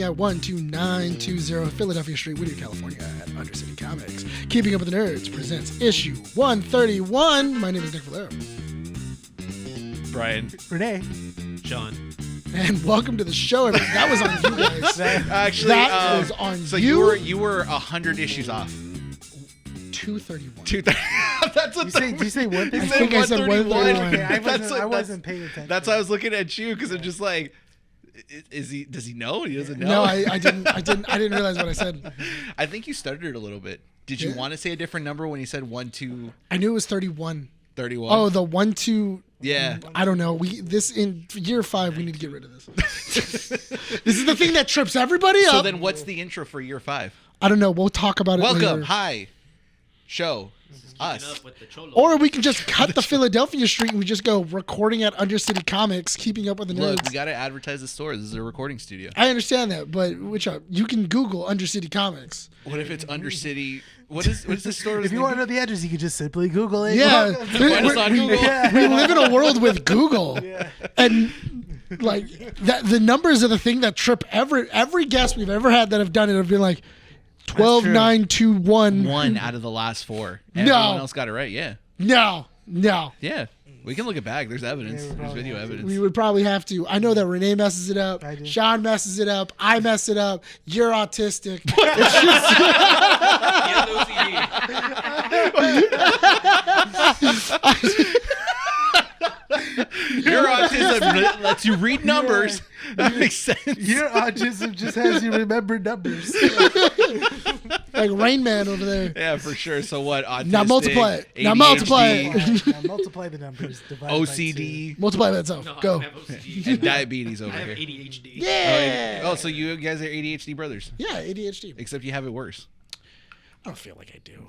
at 12920 Philadelphia Street, Whittier, California at Undercity Comics. Keeping Up with the Nerds presents issue 131. My name is Nick Valero. Bryan. Rene. Sean. And welcome to the show. That was on you guys. Actually, that was on so you. You were 100 issues off. 231. 230. That's what Did you say one thing? I think I said 131. Okay, I wasn't paying attention. That's why I was looking at you because I'm just like, does he know? He doesn't know. No, I didn't realize what I said. I think you stuttered a little bit. Did you want to say a different number when you said 1, 2? I knew it was 31. 31. Oh, the 1, 2. Yeah. I don't know. In year 5, we need to get rid of this. This is the thing that trips everybody up. So then what's the intro for year 5? I don't know. We'll talk about it Welcome. later. Hi. Show. Us. Or we can just cut the Philadelphia street and we just go recording at Undercity Comics, keeping up with the nerds. Look, we got to advertise the store. This is a recording studio. I understand that, but you can Google Undercity Comics. What if it's Undercity? What is the store? If you want to know the address, you can just simply Google it. Yeah. Find us on Google. We live in a world with Google. Yeah. And like the numbers are the thing that trip every guest we've ever had that have done it have been like 12, 9, 2, 1. 1 out of the last 4. Everyone else got it right. Yeah. No. Yeah. We can look it back. There's evidence. There's video evidence. We would probably have to. I know that Rene messes it up. I do. Sean messes it up. I mess it up. You're autistic. Your autism lets you read numbers. That makes sense. Your autism just has you remember numbers. Like Rain Man over there. Yeah, for sure. So what? Autistic, Now multiply it. ADHD, Now multiply it. Now multiply the numbers. Divide by OCD, Multiply that stuff. No, Go. I have OCD. and diabetes over I have here. ADHD. Yeah. Oh, so you guys are ADHD brothers, Yeah, ADHD. except you have it worse. I don't feel like I do.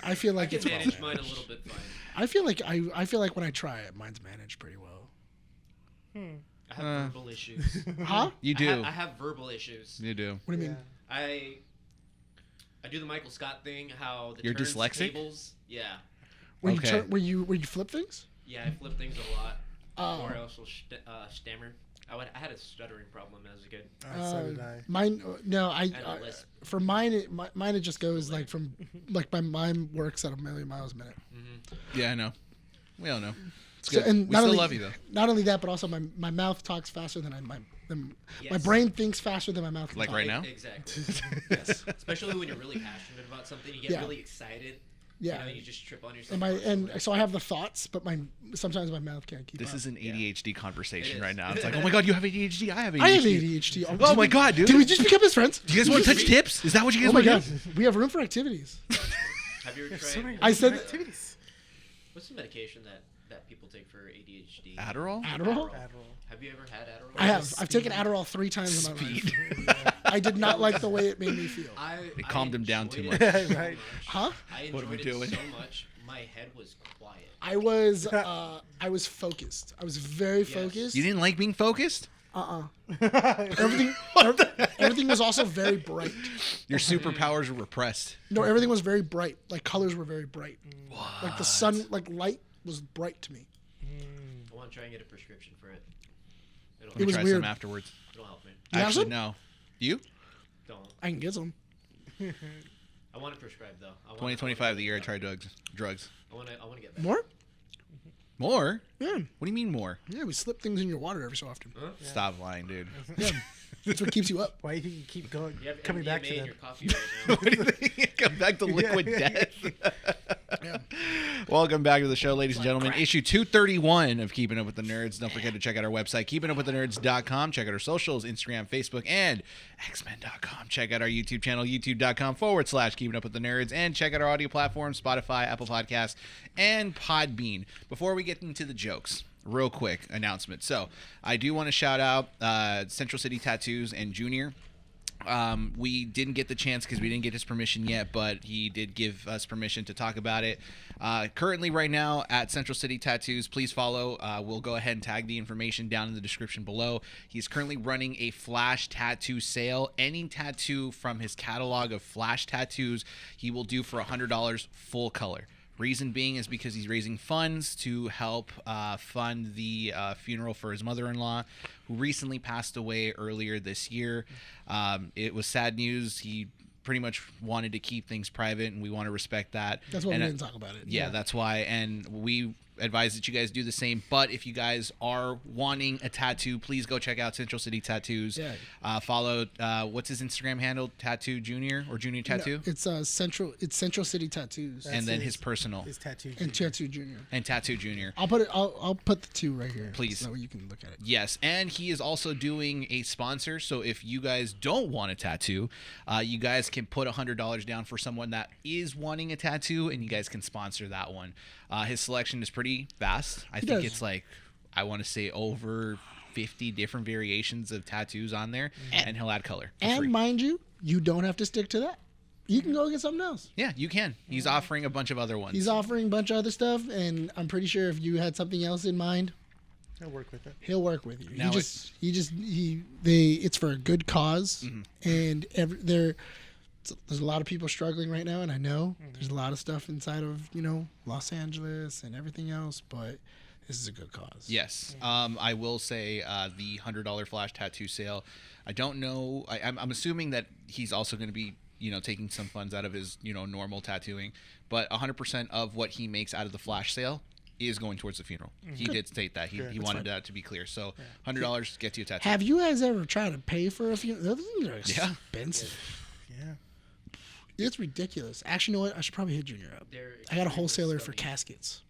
I feel like I it's can well manage managed. mine a little bit fine. I feel like when I try it, mine's managed pretty well. I have verbal issues. Huh? You do. I have verbal issues. You do. What do you mean? I do the Michael Scott thing. How the You're turns dyslexic? tables. Yeah. Where Okay. you flip things? Yeah, I flip things a lot. Oh. Or I also stammer. I had a stuttering problem as a kid. So did I. Mine, no, I had a lisp. for mine, it just goes like from, like my mind works at 1,000,000 miles a minute. Yeah, I know. We all know. It's So, good. and We not still only, love you though. Not only that, but also my mouth talks faster than my Yes. brain thinks faster than my mouth can Like talk. right now? Exactly. Yes. Especially when you're really passionate about something, you get Yeah. really excited. Yeah. You just trip on yourself. And so I have the thoughts, but sometimes my mouth can't keep This up. is an ADHD conversation It right is. now. It's like, oh my god, you have ADHD. I have ADHD. I have ADHD. Oh my god, dude. Did we just become his friends? Do you guys want to touch tips? Is that what you guys Oh my want god, to do? we have room for activities. Have you ever There's so many tried? I said- activities. What's the medication that people take for ADHD? Adderall? Adderall? Have you ever had Adderall? I have. I've taken Adderall 3 times in my Speed. life. I did not like the way it made me feel. It calmed him down too enjoyed much. it so Right. much. Huh? I What are we enjoyed doing? it so much. My head was quiet. I was focused. I was very focused. You didn't like being focused? Everything was also very bright. Your superpowers were repressed. No, everything was very bright. Like colors were very bright. Like the sun, like light was bright to me. I want to try and get a prescription for it. It'll, It was Try weird. some afterwards. it'll help me. You have Actually, some? no. You? Don't. I can get some. I want to prescribe though. 2025, the year I tried drugs. I want to get better. More? More? Yeah. What do you mean more? Yeah, we slip things in your water every so often. Huh? Stop lying, dude. Yeah. That's what keeps you up. Why do you think you keep going, You have coming back MDMA to in them? your coffee right now. What do you think? Come back to liquid death. Yeah. Welcome back to the show, ladies and gentlemen. Issue 231 of Keeping Up with the Nerds. Don't forget to check out our website, keepingupwiththenerd.com. Check out our socials, Instagram, Facebook, and xmen.com. Check out our YouTube channel, youtube.com/Keeping Up with the Nerds. And check out our audio platforms, Spotify, Apple Podcasts, and Podbean. Before we get into the jokes, real quick announcement. So I do want to shout out Central City Tattoos and Junior. We didn't get the chance because we didn't get his permission yet, but he did give us permission to talk about it. Currently, right now, at Central City Tattoos, please follow. We'll go ahead and tag the information down in the description below. He's currently running a flash tattoo sale. Any tattoo from his catalog of flash tattoos, he will do for $100 full color. Reason being is because he's raising funds to help fund the funeral for his mother-in-law, who recently passed away earlier this year. It was sad news. He pretty much wanted to keep things private, and we want to respect that. That's why and we didn't talk about it. Yeah, that's why. And we advise that you guys do the same. But if you guys are wanting a tattoo, please go check out Central City Tattoos. Yeah. Follow what's his Instagram handle? Tattoo Junior or Junior Tattoo? No, it's Central City Tattoos. And then his personal. His tattoo. And Tattoo Junior. And Tattoo Junior. I'll put the two right here. Please. So that way you can look at it. Yes, and he is also doing a sponsor. So if you guys don't want a tattoo, you guys can put $100 down for someone that is wanting a tattoo, and you guys can sponsor that one. His selection is pretty vast. I think it's like, I want to say over 50 different variations of tattoos on there, and he'll add color. And free. mind you, you don't have to stick to that. You can go get something else. Yeah, you can. He's offering a bunch of other ones. He's offering a bunch of other stuff, and I'm pretty sure if you had something else in mind, He'll work with it. he'll work with you. Now It's for a good cause, and there's a lot of people struggling right now, and I know there's a lot of stuff inside of Los Angeles and everything else, but this is a good cause. Yes. I will say the $100 flash tattoo sale. I don't know. I'm assuming that he's also going to be taking some funds out of his normal tattooing, but 100% of what he makes out of the flash sale is going towards the funeral. He did state that. He wanted that to be clear. So $100 gets you a tattoo. Have you guys ever tried to pay for a funeral? Those things are expensive. Yeah. It's ridiculous. Actually, you know what? I should probably hit Junior up. I got a wholesaler for caskets.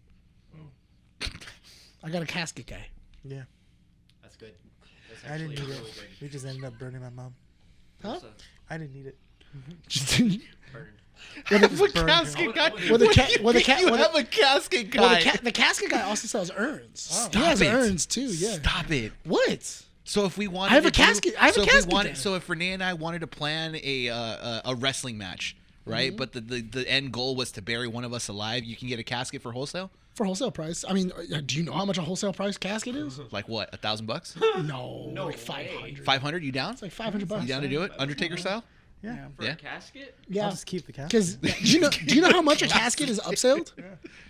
I got a casket guy. Yeah. That's good. That's I didn't actually need really it. good. We just ended up burning my mom. Huh? So, I didn't need it. burned. You have a burned casket guy. Well, Well, the What ca- do you well, the mean ca- you well, the- have a casket guy. Well, the casket guy also sells urns. Oh. He has Stop it. urns too. Yeah. Stop it. What? So if we wanted, I have to a casket- I have a so if we casket wanted, guy. so if Rene and I wanted to plan a wrestling match, right? But the end goal was to bury one of us alive. You can get a casket for wholesale. For wholesale price. I mean, do you know how much a wholesale price casket is? Like what? $1,000? No, No like way. 500. 500? You down? It's like $500. You down to do it? Undertaker style? Yeah. For Yeah. a casket? Yeah. I'll just keep the casket. Because do you know how much a casket is upsold?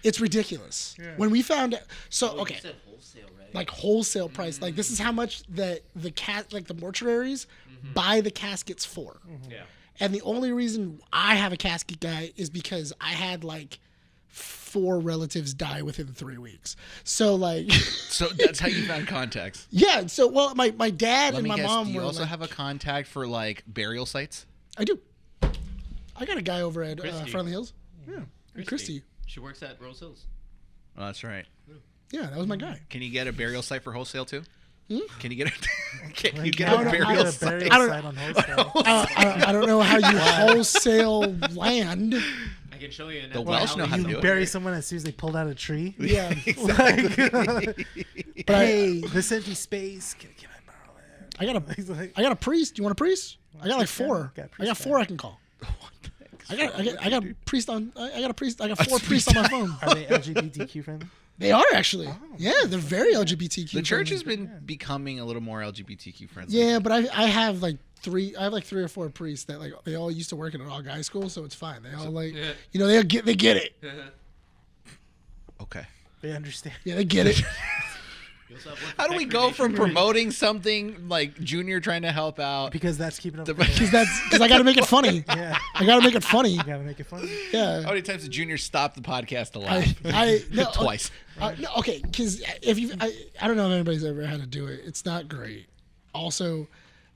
It's ridiculous. Yeah. When we found out, so Oh, okay, You said wholesale, right? like wholesale price, like this is how much the mortuaries buy the caskets for. Yeah. And the only reason I have a casket guy is because I had like 4 relatives die within 3 weeks. So like, So that's how you found contacts. yeah. So well, my dad Let and me my guess. mom Do you were also like, have a contact for like burial sites? I do. I got a guy over at Christy. Front of the Hills. Yeah, Christy. She works at Rose Hills. Oh, that's right. Yeah, that was my guy. Can you get a burial site for wholesale too? Hmm? Can you get a Can you get I a don't burial know. A site? burial I don't- site on wholesale. I don't know how you wholesale land. I can show you. The Welsh know how to You do it. bury someone as soon as they pulled out a tree. Yeah, Like, hey, this empty space. Can I borrow it? I got a He's like, I got a priest. You want a priest? I got like 4. Got a I priest got 4 I can call. I got priest on. I got a priest. I got 4 priests on my phone. are they LGBTQ friendly? They are actually. Yeah, they're very LGBTQ. The church has friendly. been becoming a little more LGBTQ friendly. Yeah, but I have like 3. I have like 3 or 4 priests that like they all used to work at an all guys school, so it's fine. They all like they get it. Okay. They understand. Yeah, they get it. You also have one for How do we Tech go from Creation. promoting something like Junior trying to help out? Because that's keeping up. The- with the- Because I got to make it funny. yeah, I got to make it funny. you gotta make it fun. Yeah. How many times did Junior stop the podcast alive? No, Twice. No, okay, because if you, I don't know if anybody's ever had to do it. It's not great. Also,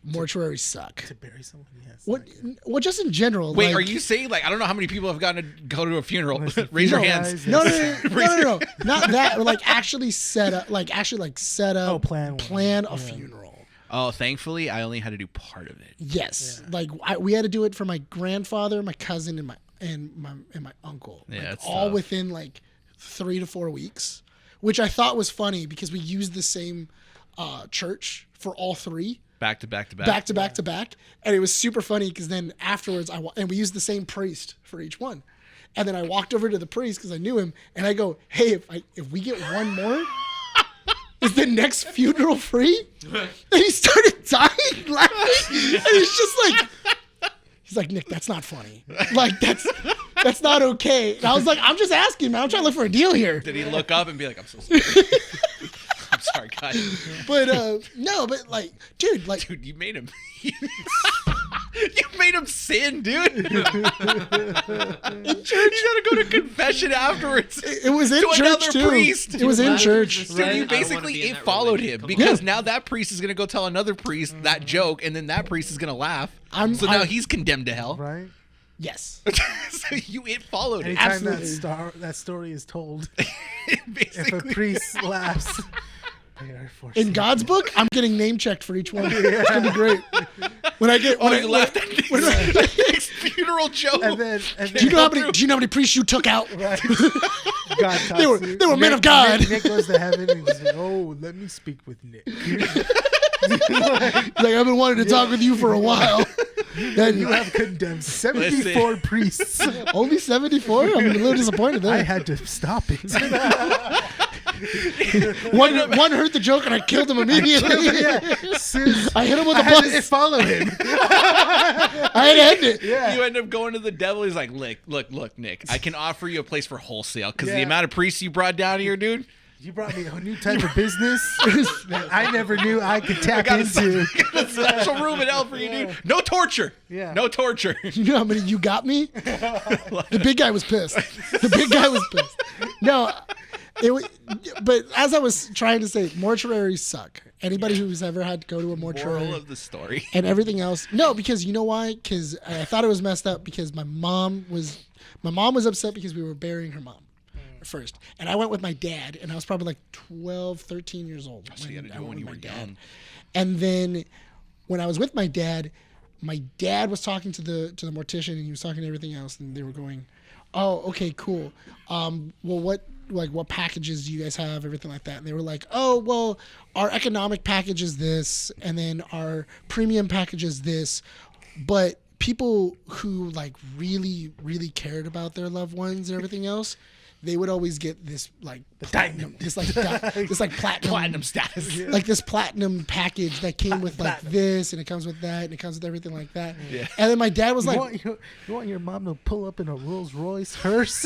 mortuaries suck. To bury someone, yes. What? Well, just in general. Wait, like, are you saying like I don't know how many people have gotten to go to a funeral? Raise your No, hands. guys, No, yes. no, not that. Or like actually set up, set up, Oh, plan one. a Yeah. funeral. Oh, thankfully I only had to do part of it. Yes, like we had to do it for my grandfather, my cousin, and my uncle. Yeah, like, that's all tough. within like 3 to 4 weeks, which I thought was funny because we used the same church for all 3. Back to back to back. Back to back to back, and it was super funny because then afterwards and we used the same priest for each one, and then I walked over to the priest because I knew him, and I go, "Hey, if we get one more, is the next funeral free?" And he started dying laughing, and he's just like, "Nick, that's not funny. Like that's That's not okay. And I was like, I'm just asking, man. I'm trying to look for a deal here. Did he look up and be like, I'm so sorry? I'm sorry, guys. But no, but like, dude, like, Dude, you made him. You made him sin, dude. In church, you gotta go to confession afterwards. it was in to church another too. priest. It was in church. Dude, Right? you I don't wanna basically be in it that followed him relationship. because Yeah. now that priest is gonna go tell another priest that joke, and then that priest is gonna laugh. So now he's condemned to hell. Right? Yes. So it followed it. Anytime Absolutely. that story is told, if a Basically, priest laughs, they are forced. In God's book, I'm getting name checked for each one. It's gonna be great. When I get, when I you laughed at Nick's funeral joke. and then do you know how many priests you took out? right. God talks They were- to- they were men Nick- of God. Nick goes to heaven and he's like, "Oh, let me speak with Nick." Like, I've been wanting to talk with you for a while. Then You have condemned 74 priests. only 74. I'm a little disappointed I there. had to stop it. One heard the joke and I killed him immediately. I hit him with a had to bus. follow him. I had to end it. Yeah. You end up going to the devil. He's like, look, Nick, I can offer you a place for wholesale because the Yeah. amount of priests you brought down here, dude. You brought me a new type of business that I never knew I could tap got a into. a special room in hell for you, dude. No torture. Yeah. No torture. You know how many you got me? The big guy was pissed. The big guy was pissed. No, but as I was trying to say, mortuaries suck. Anybody who's ever had to go to a mortuary Moral of the story. and everything else. No, because you know why? Because I thought it was messed up because my mom was upset because we were burying her mom first. And I went with my dad, and I was probably like 12, 13 years old. So you had to do it when you were young. And then when I was with my dad was talking to the mortician, and he was talking to everything else, and they were going, "Oh, okay, cool. Well, what packages do you guys have?" Everything like that. And they were like, "Oh, well, our economic package is this, and then our premium package is this." But people who like really, really cared about their loved ones and everything else, they would always get this like platinum, this platinum status. like this platinum package that came with like this, and it comes with that, and it comes with everything like that. Yeah. And then my dad was You like, want your mom to pull up in a Rolls Royce hearse?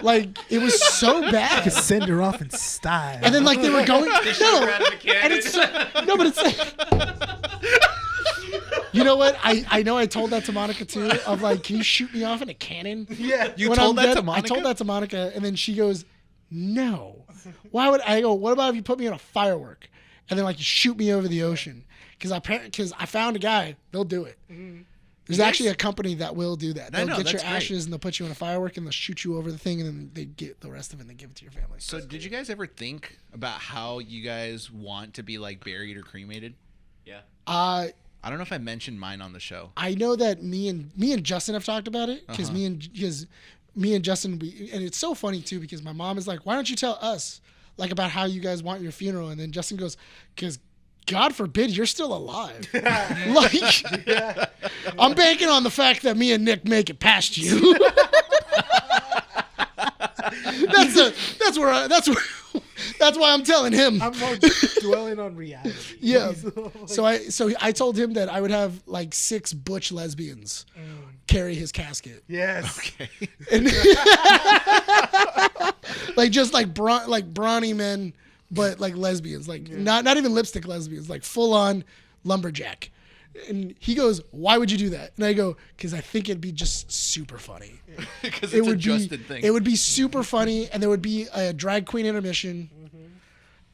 like it was so bad. Send her off in style. And then like they were going, no, Out of a cannon. and it's no, but it's. You know what? I know I told that to Monica too. Of like, can you shoot me off in a cannon? yeah. You When told I'm that dead? to Monica? I told that to Monica, and then she goes, "No. Why would I go? What about if you put me in a firework, and then like you shoot me over the ocean? Because I found a guy. They'll do it. There's actually a company that will do that. They'll know, get your that's great. ashes and they'll put you in a firework and they'll shoot you over the thing, and then they get the rest of it and they give it to your family. So did you guys ever think about how you guys want to be like buried or cremated? Yeah. I I don't know if I mentioned mine on the show. know that me and Justin have talked about it because me and Justin, and it's so funny too because my mom is like, "Why don't you tell us like about how you guys want your funeral?" And then Justin goes, "Because God forbid you're still alive." Like, I'm banking on the fact that me and Nick make it past you. That's why I'm telling him. I'm more dwelling on reality. Yeah. So I told him that I would have like 6 butch lesbians carry his casket. Yes. Okay. And like just like brawny men, but like lesbians, like not even lipstick lesbians, like full on lumberjack. And he goes, "Why would you do that?" And I go, "Because I think it'd be just super funny. Because it's a Justin thing. It would be super funny, and there would be a drag queen intermission."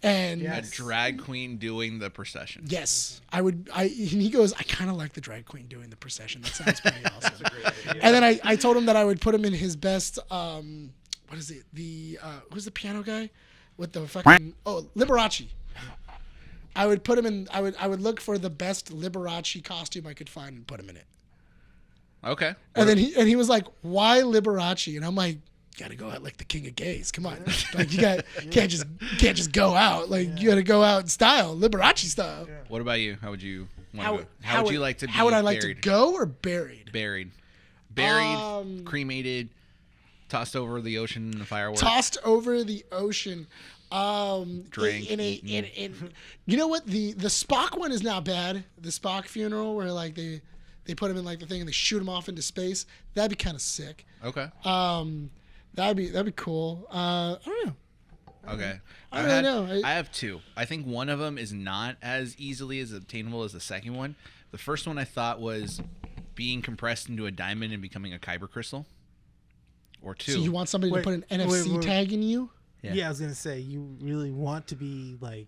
And A drag queen doing the procession. yes, I would. And he goes, "I kind of like the drag queen doing the procession. That sounds pretty awesome." And then I told him that I would put him in his best. What is it? Who's the piano guy with the fucking Liberace. I would put him in. I would look for the best Liberace costume I could find and put him in it. Okay. And then he was like, "Why Liberace?" And I'm like, "Gotta go out like the king of gays. Come on, like can't just go out. Like you gotta go out in style, Liberace style." What about you? How would you want to go? How How would would- you like to be How would I like buried? to go or buried? Buried, cremated, tossed over the ocean in a firework. Tossed over the ocean. Drank, in you know what, the Spock one is not bad. The Spock funeral where like they they put him in like the thing and they shoot him off into space. That'd be kind of sick. Okay. That'd be cool. I don't know. Okay. I don't know. I have two. I think one of them is not as easily as obtainable as the second one. The first one I thought was being compressed into a diamond and becoming a kyber crystal. Or two. So you want somebody to put an NFC tag in you? Yeah, I was gonna say you really want to be like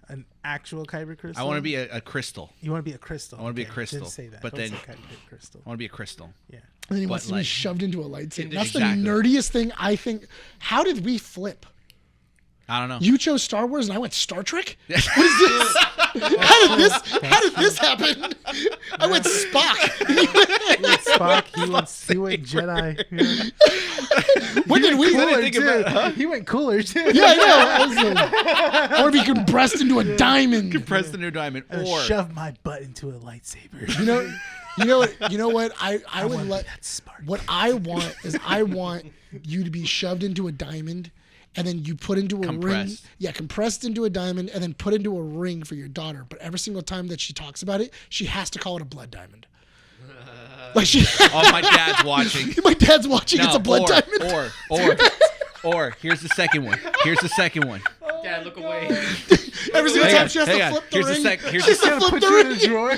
an actual kyber crystal. I want to be a crystal. You want to be a crystal. I want to be a crystal. Didn't say that. But Don't then say kyber crystal. I want to be a crystal. Yeah. And then he wants But, to be like, shoved into a lightsaber. That's Exactly. the nerdiest thing I think. How did we flip? I don't know. You chose Star Wars and I went Star Trek? What is this? How did this happen? I went Spock. He went Spock. He went Jedi. Yeah. When did we? Cooler think too. about it, huh? He went cooler too. Yeah, I know. Or if you compressed into a diamond. Compress the new diamond. Or Shove my butt into a lightsaber. You know what? I would let. That's smart. What I want is I want you to be shoved into a diamond, and then you put into a ring. Compressed. Yeah, compressed into a diamond, and then put into a ring for your daughter. But every single time that she talks about it, she has to call it a blood diamond. Like she. oh, my dad's watching. My dad's watching. No, It's a blood diamond. Or here's the second one. Dad, look away. Every single Hang time on, she has hang to on. flip the Here's the ring. sec- here's she the has to flip Put the you in a ring. drawer.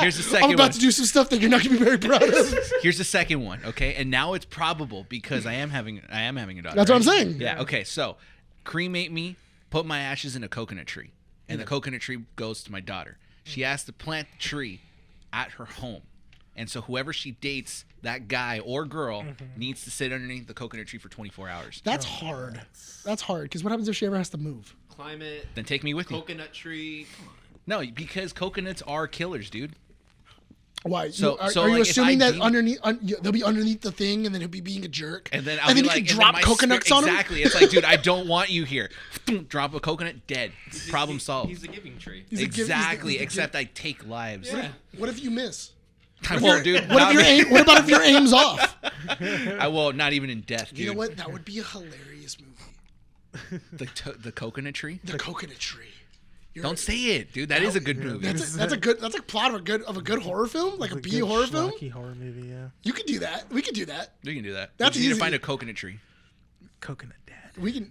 Here's the I'm second about one. to do some stuff that you're not going to be very proud of. Here's the second one, okay? And now it's probable because I am having a daughter. That's what I'm right? saying. Yeah, okay. So, cremate me, put my ashes in a coconut tree, and the coconut tree goes to my daughter. She has to plant the tree at her home. And so whoever she dates, that guy or girl, needs to sit underneath the coconut tree for 24 hours. That's hard. That's hard. Because what happens if she ever has to move? Climate, Then take me with you. coconut tree. Come on. No, because coconuts are killers, dude. Why? So- Are so, you like, if assuming I that deem- underneath they'll be underneath the thing, and then he'll be being a jerk, And then I'll be you like, can and then drop my coconuts spirit- on him? Exactly. It's like, dude, I don't want you here. Drop a coconut, dead. Problem solved. He's the giving tree. He's a gift- he's the- Exactly. he's the Except I take lives. Yeah. What if you miss? I won't, dude. What if your aim? What about if your aim's off? I won't. Not even in death, dude. You know what? That would be a hilarious movie. The coconut tree. The Coconut Tree. Don't say it, dude. That is a good movie. That's a plot of a good horror film, like a B horror film. Schlocky horror movie, yeah. You could do that. We could do that. We can do that. That's we just need easy. to find a coconut tree. Coconut Dad. We can.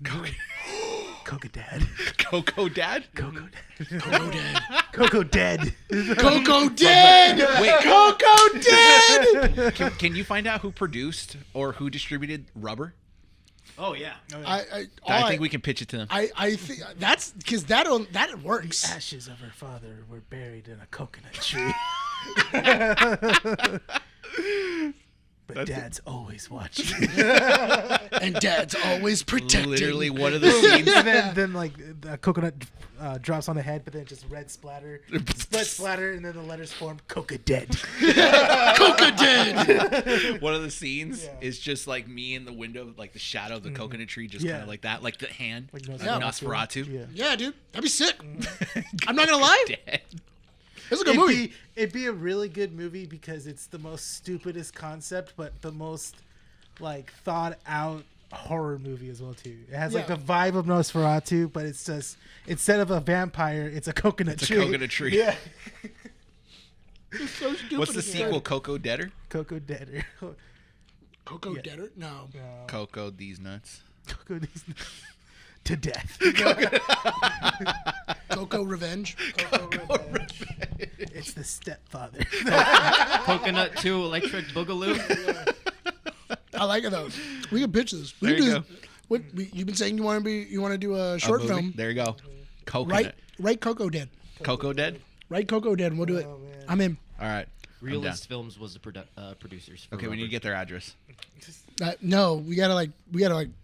Coco Dad. Coco Dad. Coco Dad. Coco Dead. Coco Dead. Coco Dead. Wait. Coco Dead. Can you find out who produced or who distributed Rubber? Oh yeah. I think we can pitch it to them. I think that's because that works. Ashes of her father were buried in a coconut tree. But Dad's always watching. And Dad's always protecting. Literally one of the scenes. And then like the coconut drops on the head, but then just red splatter, and then the letters form Coca Dead. Coco Dead. One of the scenes is just like me in the window, like the shadow of the coconut tree, just kind of like that, like the hand, Like like Nosferatu. Nosferatu. Yeah. Yeah, dude, that'd be sick. I'm not gonna lie. Dead. It's a good movie. It'd be a really good movie because it's the most stupidest concept, but the most like thought out horror movie as well too. It has like Yeah. the vibe of Nosferatu, but it's just instead of a vampire, it's a coconut It's a tree. coconut tree. Yeah. It's so stupid. What's the sequel? Coco Deader? Coco Deader. Coco Yeah. Deader? No. Coco these nuts. Coco these to death. Coco Revenge. Coco Revenge. It's the stepfather. Coconut 2 Electric Boogaloo. I like it though. We can pitch this. We There can you do go. this. You've been saying you want to do a short movie. film. There you go. Coconut. Right, Coco Dead. Coco Dead? Right, Coco Dead. And we'll do it. Oh, man. I'm in. All right. I'm down. Realist Films was the producers. For Okay, we need to Rubber. get their address. No, we gotta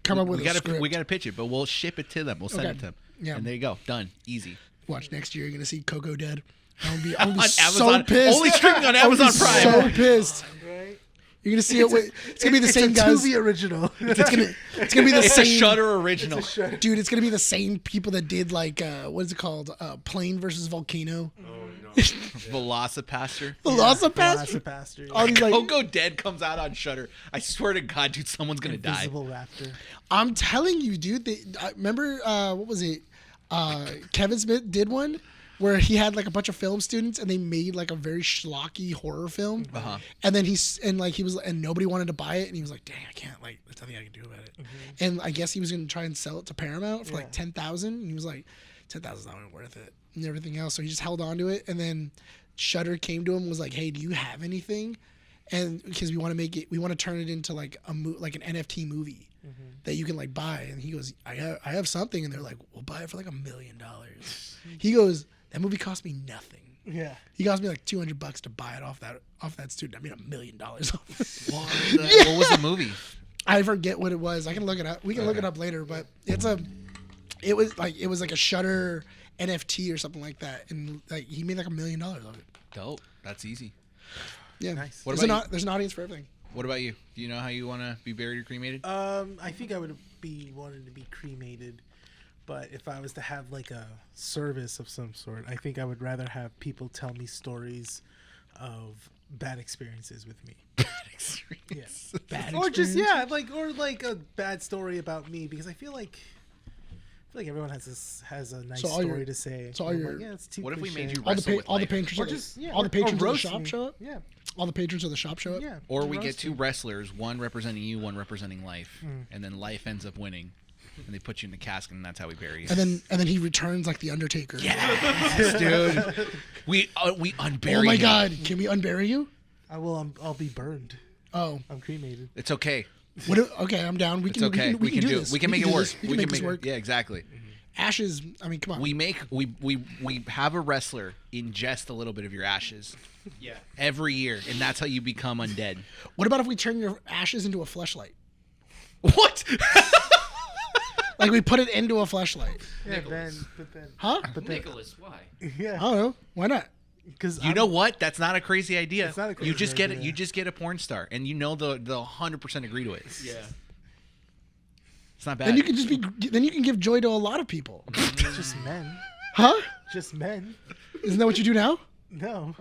come up with a script. We gotta pitch it, but we'll ship it to them. We'll send Okay. it to them. Yeah. And there you go. Done. Easy. Watch next year. You're gonna see Coco Dead. I'm gonna be On so Amazon. pissed. Only streaming on I'm gonna Amazon be Prime. So pissed. You're gonna see it. It's gonna be the same it's a guys. Tubi original. It's gonna be the It's a same. Shudder original. Dude, it's gonna be the same people that did like what is it called? Plane versus Volcano. Velocipaster. Velocipaster. Velocipaster. All these like Coco Dead comes out on Shudder. I swear to God, dude, someone's gonna die. Invisible Raptor. I'm telling you, dude. Remember what was it? Kevin Smith did one where he had like a bunch of film students and they made like a very schlocky horror film. And then and nobody wanted to buy it, and he was like, "Dang, I can't. Like, there's nothing I can do about it." And I guess he was gonna try and sell it to Paramount for like 10,000, and he was like, "10,000's not even worth it," and everything else. So he just held on to it, and then Shudder came to him and was like, "Hey, do you have anything?" And because we want to turn it into like like an NFT movie that you can like buy. And he goes, I have something. And they're like, we'll buy it for like $1 million. He goes, that movie cost me nothing. Yeah. He cost me like $200 to buy it off that student. I mean, $1 million off it. What was the movie? I forget what it was. I can look it up. We can look it up later, but it was like a Shudder NFT or something like that. And like he made like $1 million off it. Dope. That's easy. Yeah. Nice. What There's an audience for everything. What about you? Do you know how you want to be buried or cremated? I think I would be wanting to be cremated, but if I was to have like a service of some sort, I think I would rather have people tell me stories of bad experiences with me. Bad experience. Yeah. Bad Or just experience? or a bad story about me, because I feel like everyone has a nice So all story your- to say. so all I'm your- like, yeah, it's too What if we cliche. made you all wrestle with the life? patrons Or of the, just all the patrons of the roast shop me. show up. Yeah, All the patrons of the shop show up. yeah. Or we roast get two me. wrestlers, one representing you, one representing life, and then life ends up winning, and they put you in the casket, and that's how we bury you. And then he returns like the Undertaker. Yes, dude. We unbury. Oh my him. God! Can we unbury you? I will. I'll be burned. Oh, I'm cremated. It's okay. okay. I'm down. We It's can. okay. We can do this. We can make it do work. this. We can make this work. Yeah, exactly. Ashes. I mean, come on. We have a wrestler ingest a little bit of your ashes Yeah. every year, and that's how you become undead. What about if we turn your ashes into a fleshlight? What? Like we put it into a fleshlight. Yeah, Nicholas. but then, Huh? Nicholas, why? I yeah, don't know. Why not? because You know what? That's not a crazy idea. It's not a you crazy just get it. idea. You just get a porn star, and you know they'll 100% agree to it. Yeah. It's not bad. Then you can just be. Then you can give joy to a lot of people. just men, Huh? just men. Isn't that what you do now? No,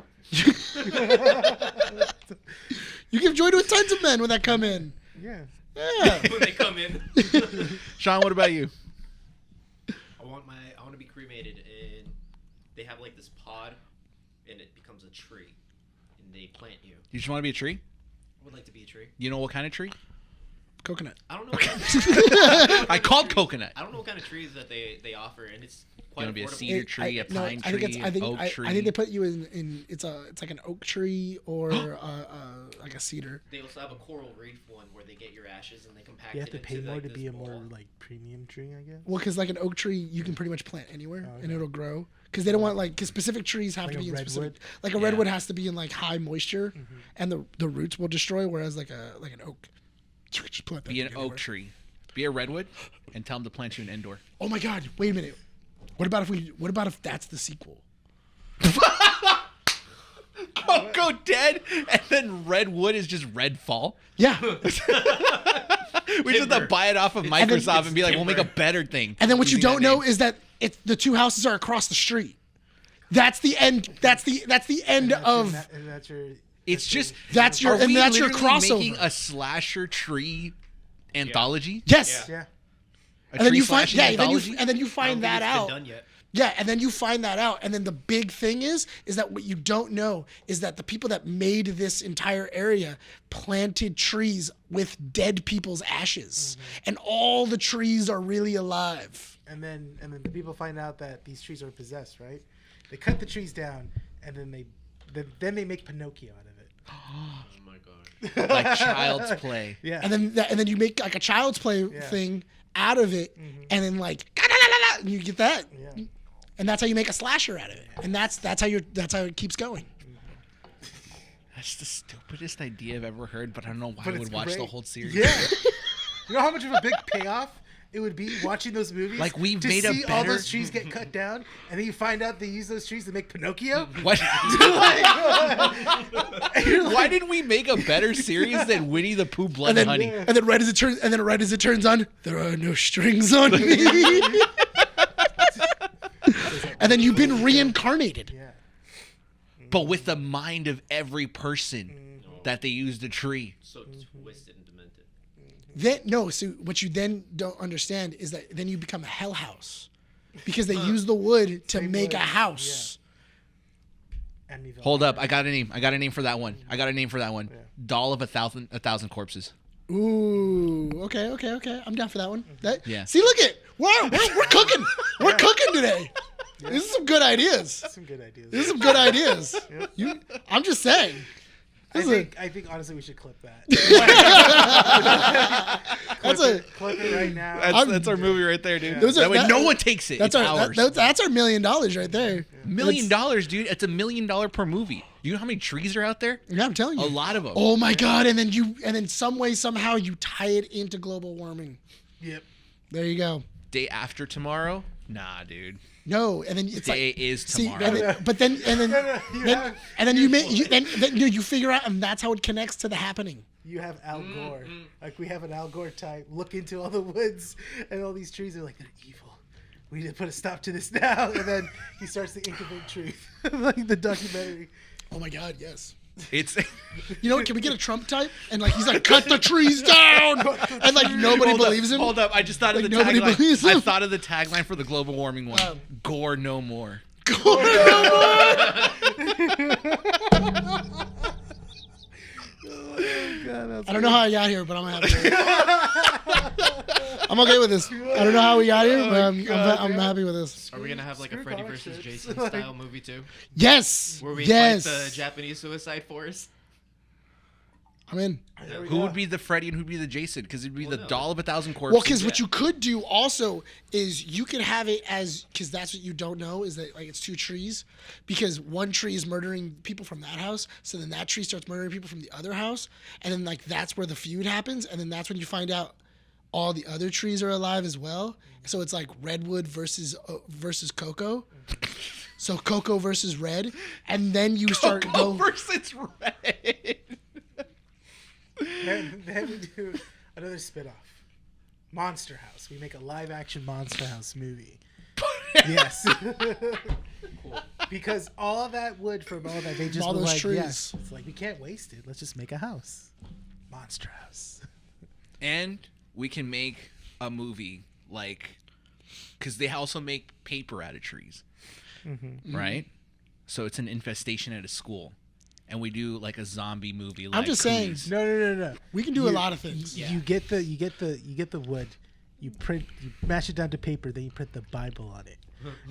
You give joy to tons of men when that come in. yeah. Yeah. When they come in. Sean, what about you? I want to be cremated, and they have like this pod, and it becomes a tree, and they plant you. You just want to be a tree? I would like to be a tree. You know what kind of tree? Coconut. I don't know. I called coconut. I don't know what kind of trees that they offer, and it's You quite want to be a affordable. cedar tree, a pine tree, an oak tree? I think they put you in it's like an oak tree or like a cedar. They also have a coral reef one where they get your ashes and they compact You have it to pay into, more like, to this be a ball. more like premium tree, I guess. Well, because like an oak tree, you can pretty much plant anywhere and okay. it'll grow. Because they don't want because specific trees have Like to a be in specific. redwood? Like a Yeah. redwood has to be in like high moisture, and the roots will destroy. Whereas like an oak, you could just plant that Be an thing oak anywhere. tree. Be a redwood, and tell them to plant you an indoor. Oh my God! Wait a minute. What about if that's the sequel? Oh, go dead, and then redwood is just redfall. Yeah. We just have to buy it off of Microsoft and be like, we'll make a better thing. And then what you using don't that know name. is that the two houses are across the street. That's the end. That's the end of. And that's your. It's just That's your are we your literally crossover. making a slasher tree anthology. Yes. Yeah. A And then tree you find slashing anthology? and then you I don't find think that it's been out. done yet. Yeah, and then you find that out, and then the big thing is that what you don't know is that the people that made this entire area planted trees with dead people's ashes, and all the trees are really alive. And then the people find out that these trees are possessed, right? They cut the trees down, and then they make Pinocchio out of it. Oh my god. Like child's play. Yeah. And then you make like a child's play thing out of it, and then like and you get that, Yeah. and that's how you make a slasher out of it, and that's how it keeps going. That's the stupidest idea I've ever heard, but I don't know why But I it's would watch the great. whole series. Yeah. You know how much of a big payoff it would be watching those movies? Like, we've to made a see all better- those trees get cut down, and then you find out they use those trees to make Pinocchio. What? You're like, Why didn't we make a better series than Winnie the Pooh Blood And then, Honey? and then right as it turns on, there are no strings on me. And then you've been reincarnated. Yeah. But with the mind of every person that they used a tree. So twisted and demented. So what you then don't understand is that then you become a hell house. because they use the wood to Same make wood, a house. Amityville Hold up, Horror. I got a name. I got a name for that one. Doll of a thousand corpses. Ooh, okay. I'm down for that one. Yeah. See, look at we're cooking. We're cooking today. This is some good ideas. Some good ideas. This is some good ideas. I'm just saying. I This is think honestly we should clip that. Clip it right now. That's our movie right there, dude. Those are- that way that- no one takes it. That's It's our ours. that's our $1 million right there. $1 million, dude. It's $1 million per movie. You know how many trees are out there? Yeah, I'm telling you. A lot of them. Oh my god! And then some way somehow you tie it into global warming. Yep. There you go. Day after tomorrow? Nah, dude. No, and then it's Day like is see, tomorrow. but then you figure out, and that's how it connects to the happening. You have Al Gore. Like we have an Al Gore type look into all the woods and all these trees are like they're evil. We need to put a stop to this now. And then he starts to incubate truth, like the documentary. Oh my god, yes. It's You know what? Can we get a Trump type? And like he's like, cut the trees down, and like nobody believes him. Hold up! I just thought of Like, the nobody tagline. believes I him. thought of the tagline for the global warming one. Gore no more. I don't know how I got here, but I'm happy. With it. I'm okay with this. I don't know how we got here, but I'm happy with this. Are we gonna have like a Screw Freddy comic versus strips. Jason style movie too? Yes. Where we yes. fight the Japanese suicide force? I'm in. There we Who go. would be the Freddy and who'd be the Jason? Because it'd be Well, the no. doll of a thousand corpses. Well, because what you could do also is you could have it as, because that's what you don't know is that like it's two trees, because one tree is murdering people from that house, so then that tree starts murdering people from the other house, and then like that's where the feud happens, and then that's when you find out all the other trees are alive as well. So it's like redwood versus Coco. So Coco versus Red, and then you start Coco go. versus Red. Then we do another spinoff. Monster House. We make a live action Monster House movie. Yes. Because all of that wood from all that, they just All were those like, trees. yes. It's like, we can't waste it. Let's just make a house. Monster House. And we can make a movie like, because they also make paper out of trees, right? So it's an infestation at a school, and we do like a zombie movie. Like I'm just saying, Cruise. No. we can do a lot of things. You get the wood, you mash it down to paper, then you print the Bible on it.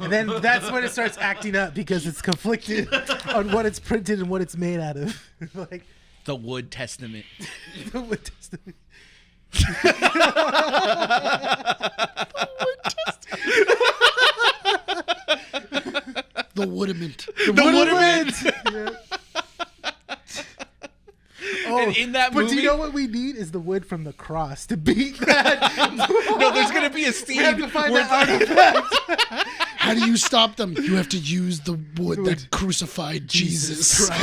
And then that's when it starts acting up because it's conflicted on what it's printed and what it's made out of. Like The Wood Testament. the Wood Testament. The Woodament. The Woodament. Yeah. Oh, And in that but movie, do you know what we need is the wood from the cross to beat that. no, there's gonna be a scene. We have to find where that artifact. How do you stop them? You have to use the wood that crucified Jesus. stab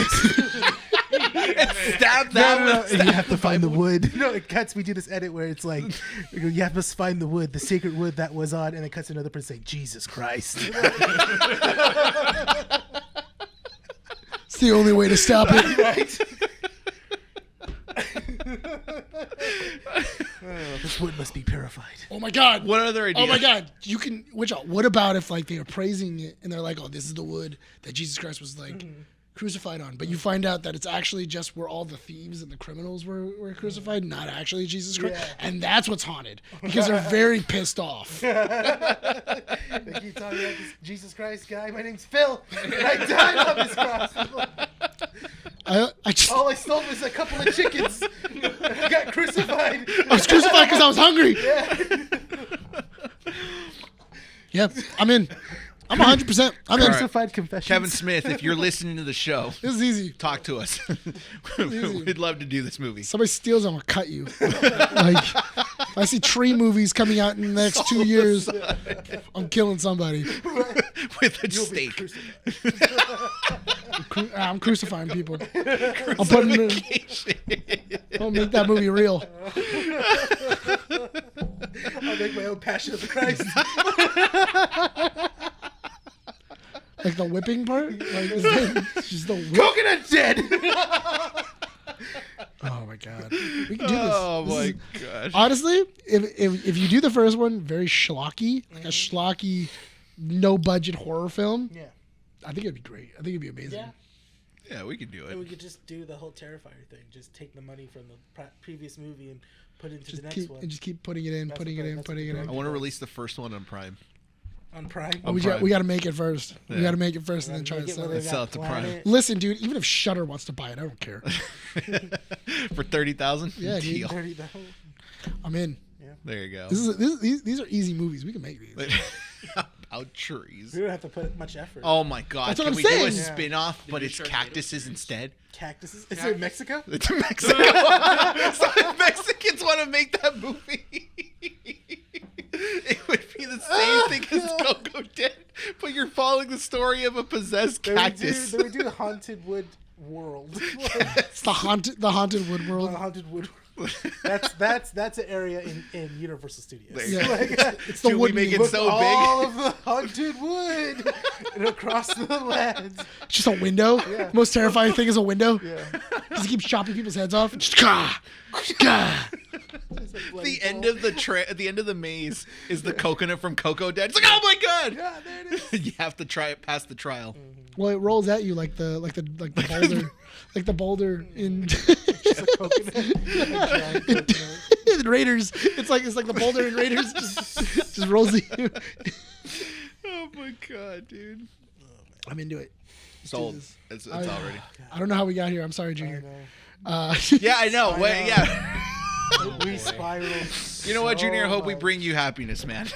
that. No, with- and you have to find the wood. No, it cuts. We do this edit where it's like, you have to find the wood, the sacred wood that was on, and it cuts to another person saying, Jesus Christ. It's the only way to stop it. Right? This wood must be purified. Oh my God. What other idea? Oh my God. You can. What about if like they are praising it and they're like, oh, this is the wood that Jesus Christ was like crucified on, but you find out that it's actually just where all the thieves and the criminals were crucified, not actually Jesus Christ, Yeah. and that's what's haunted because they're very pissed off. They keep talking about this Jesus Christ guy. My name's Phil. And I died on this cross. I just. All I stole was a couple of chickens. I got crucified. I was crucified because I was hungry. Yeah, I'm in. I'm 100%. I'm in. Crucified confessions. Kevin Smith, if you're listening to the show, This is easy. talk to us. We'd love to do this movie. Somebody steals, I'm gonna cut you. Like, if I see tree movies coming out in the next 2 years, I'm killing somebody. With a steak. I'm crucifying people. I'll put them in. I'll make that movie real. I'll make my own Passion of the Christ. Like the whipping part? Like, it's just the whip. Coconut dead. Oh my God. We can do this. Oh This my is- gosh. Honestly, if you do the first one, very schlocky, like a schlocky no budget horror film, Yeah. I think it'd be great. I think it'd be amazing. Yeah. Yeah, we could do And we it. could just do the whole Terrifier thing. Just take the money from the previous movie and put it into Just the next keep one and just keep putting it in, That's putting what it the- in, that's putting what it the I in. want to release the first one on Prime. on Prime. Oh, we Prime. got to make it first. We Yeah. got to make it first and then try to Make it sell where it. they Sell got it to Prime. Planet. Listen, dude, even if Shudder wants to buy it, I don't care. For 30,000. Yeah, dude. Deal. $30. I'm in. There you go. These are easy movies. We can make these. About trees. We don't have to put much effort. Oh my god! That's what Can I'm we do a saying. Yeah. spin-off, but do it's Sharknado? cactuses instead? Cactuses. Is it Mexico? It's Mexico. So if Mexicans want to make that movie, it would be the same thing as Coco Dead, but you're following the story of a possessed cactus. They would do Haunted Wood World. It's the haunted wood world. Haunted Wood. That's an area in Universal Studios. There you Yeah. Like, It's the Should we wood. make it put so all big? of the haunted wood and across the lands. Just a window. Yeah. Most terrifying thing is a window. Yeah. Just keep chopping people's heads off. Just gah, gah. Just a bloody The end ball. of the end of the maze is the coconut from Coco Dead. It's like, oh my god! Yeah, there it is. You have to try it past the trial. Well, it rolls at you like the boulder, like the boulder in Just a coconut. A giant coconut. in Raiders. It's like the boulder in Raiders. Just rolls at you. Oh my god, dude! I'm into it. Sold. this. It's I- already. I don't know how we got here. I'm sorry, I Junior. know. Yeah, I know. I Wait, know. yeah. We spiral. You know what, Junior? I hope we much. bring you happiness, man.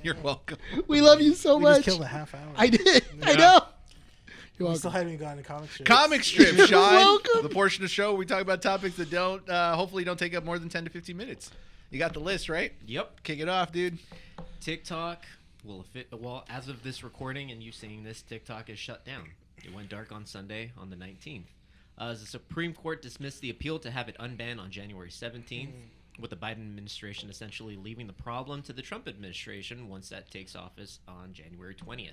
You're welcome. We love you so We much. just killed a half hour. I did. I Yeah. know. You're We still welcome. haven't even gotten to comic strips. Comic strip, Sean. welcome. The portion of the show where we talk about topics that don't, hopefully, don't take up more than 10 to 15 minutes. You got the list, right? Yep. Kick it off, dude. TikTok well, as of this recording and you saying this, TikTok is shut down. It went dark on Sunday on the 19th. The Supreme Court dismissed the appeal to have it unbanned on January 17th, with the Biden administration essentially leaving the problem to the Trump administration once that takes office on January 20th.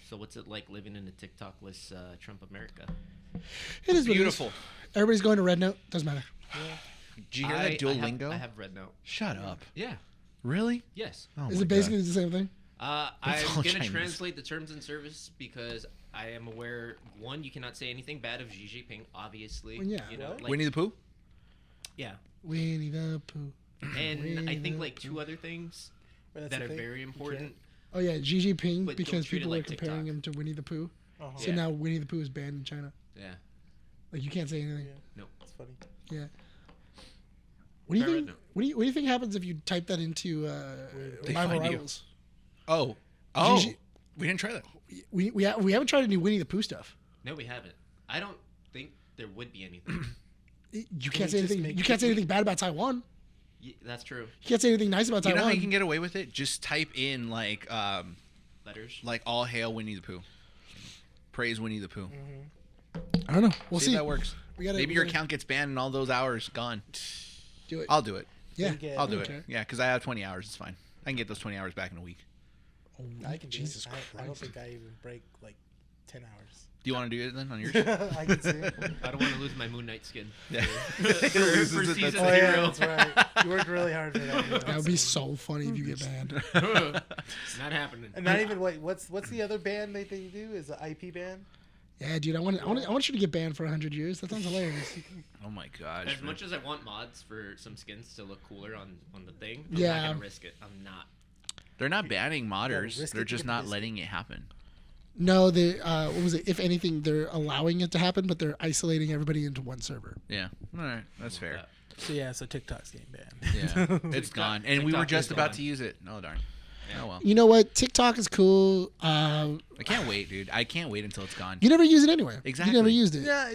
So what's it like living in a TikTok-less Trump America? It is what it is. Beautiful. Everybody's going to Red Note. Doesn't matter. Did you hear that Duolingo? I have Red Note. Shut up. Yeah. Really? Yes. Oh Is my it basically God. the same thing? I'm It's all going to Chinese. translate the terms and service because I am aware, one, you cannot say anything bad of Xi Jinping, obviously. Well, yeah. You know, What? like, Winnie the Pooh? yeah. Winnie the Pooh. And Winnie I think the like two other things But that's that the are thing. very You important. Oh yeah, Xi Jinping But don't because treat it people like are comparing TikTok. him to Winnie the Pooh. Uh-huh. So Yeah. now Winnie the Pooh is banned in China. Yeah. Like you can't say anything. Yeah. No. It's funny. Yeah. What do you Try think? Red Note. What do you think happens if you type that into They Rival find you. Rivals? Oh. Gigi- We didn't try that. We haven't tried any Winnie the Pooh stuff. No, we haven't. I don't think there would be anything. You Can can't we say just anything. make You can't say it- anything bad about Taiwan. That's true. You can't say anything nice about You know Taiwan. how you can get away with it? Just type in like Letters. all hail Winnie the Pooh. Praise Winnie the Pooh. I don't know. We'll See see. if that works. We gotta, Maybe we your gotta account gets banned and all those hours gone. do it. I'll do it. Yeah. They get- I'll do Okay. it. Yeah, because I have 20 hours. It's fine. I can get those 20 hours back in a week. Oh, I can do Jesus it. Christ. I don't think I even break like 10 hours. Do you want to do it then on yours? I can see it. I don't want to lose my Moon Knight skin. Yeah. For Loses it, season that's Oh yeah, zero. that's right. You worked really hard for that. That would be so funny if you get banned. It's not happening. And not even what's the other band they do is an IP band. Yeah, dude. I want you to get banned for 100 years. That sounds hilarious. Oh my gosh. As much as I want mods for some skins to look cooler on the thing, I'm Yeah. not gonna risk it. I'm not. They're not banning modders. risk They're it to just get not this. letting it happen. No, they what was it? If anything, they're allowing it to happen, but they're isolating everybody into one server. Yeah. All right. That's fair. So so TikTok's getting banned. Yeah. It's gone. And we were TikTok just is about gone. to use it. Oh, darn. Yeah. Oh, well. You know what? TikTok is cool. I can't wait, dude. I can't wait until it's gone. You never use it anyway. Exactly. You never used it. Yeah,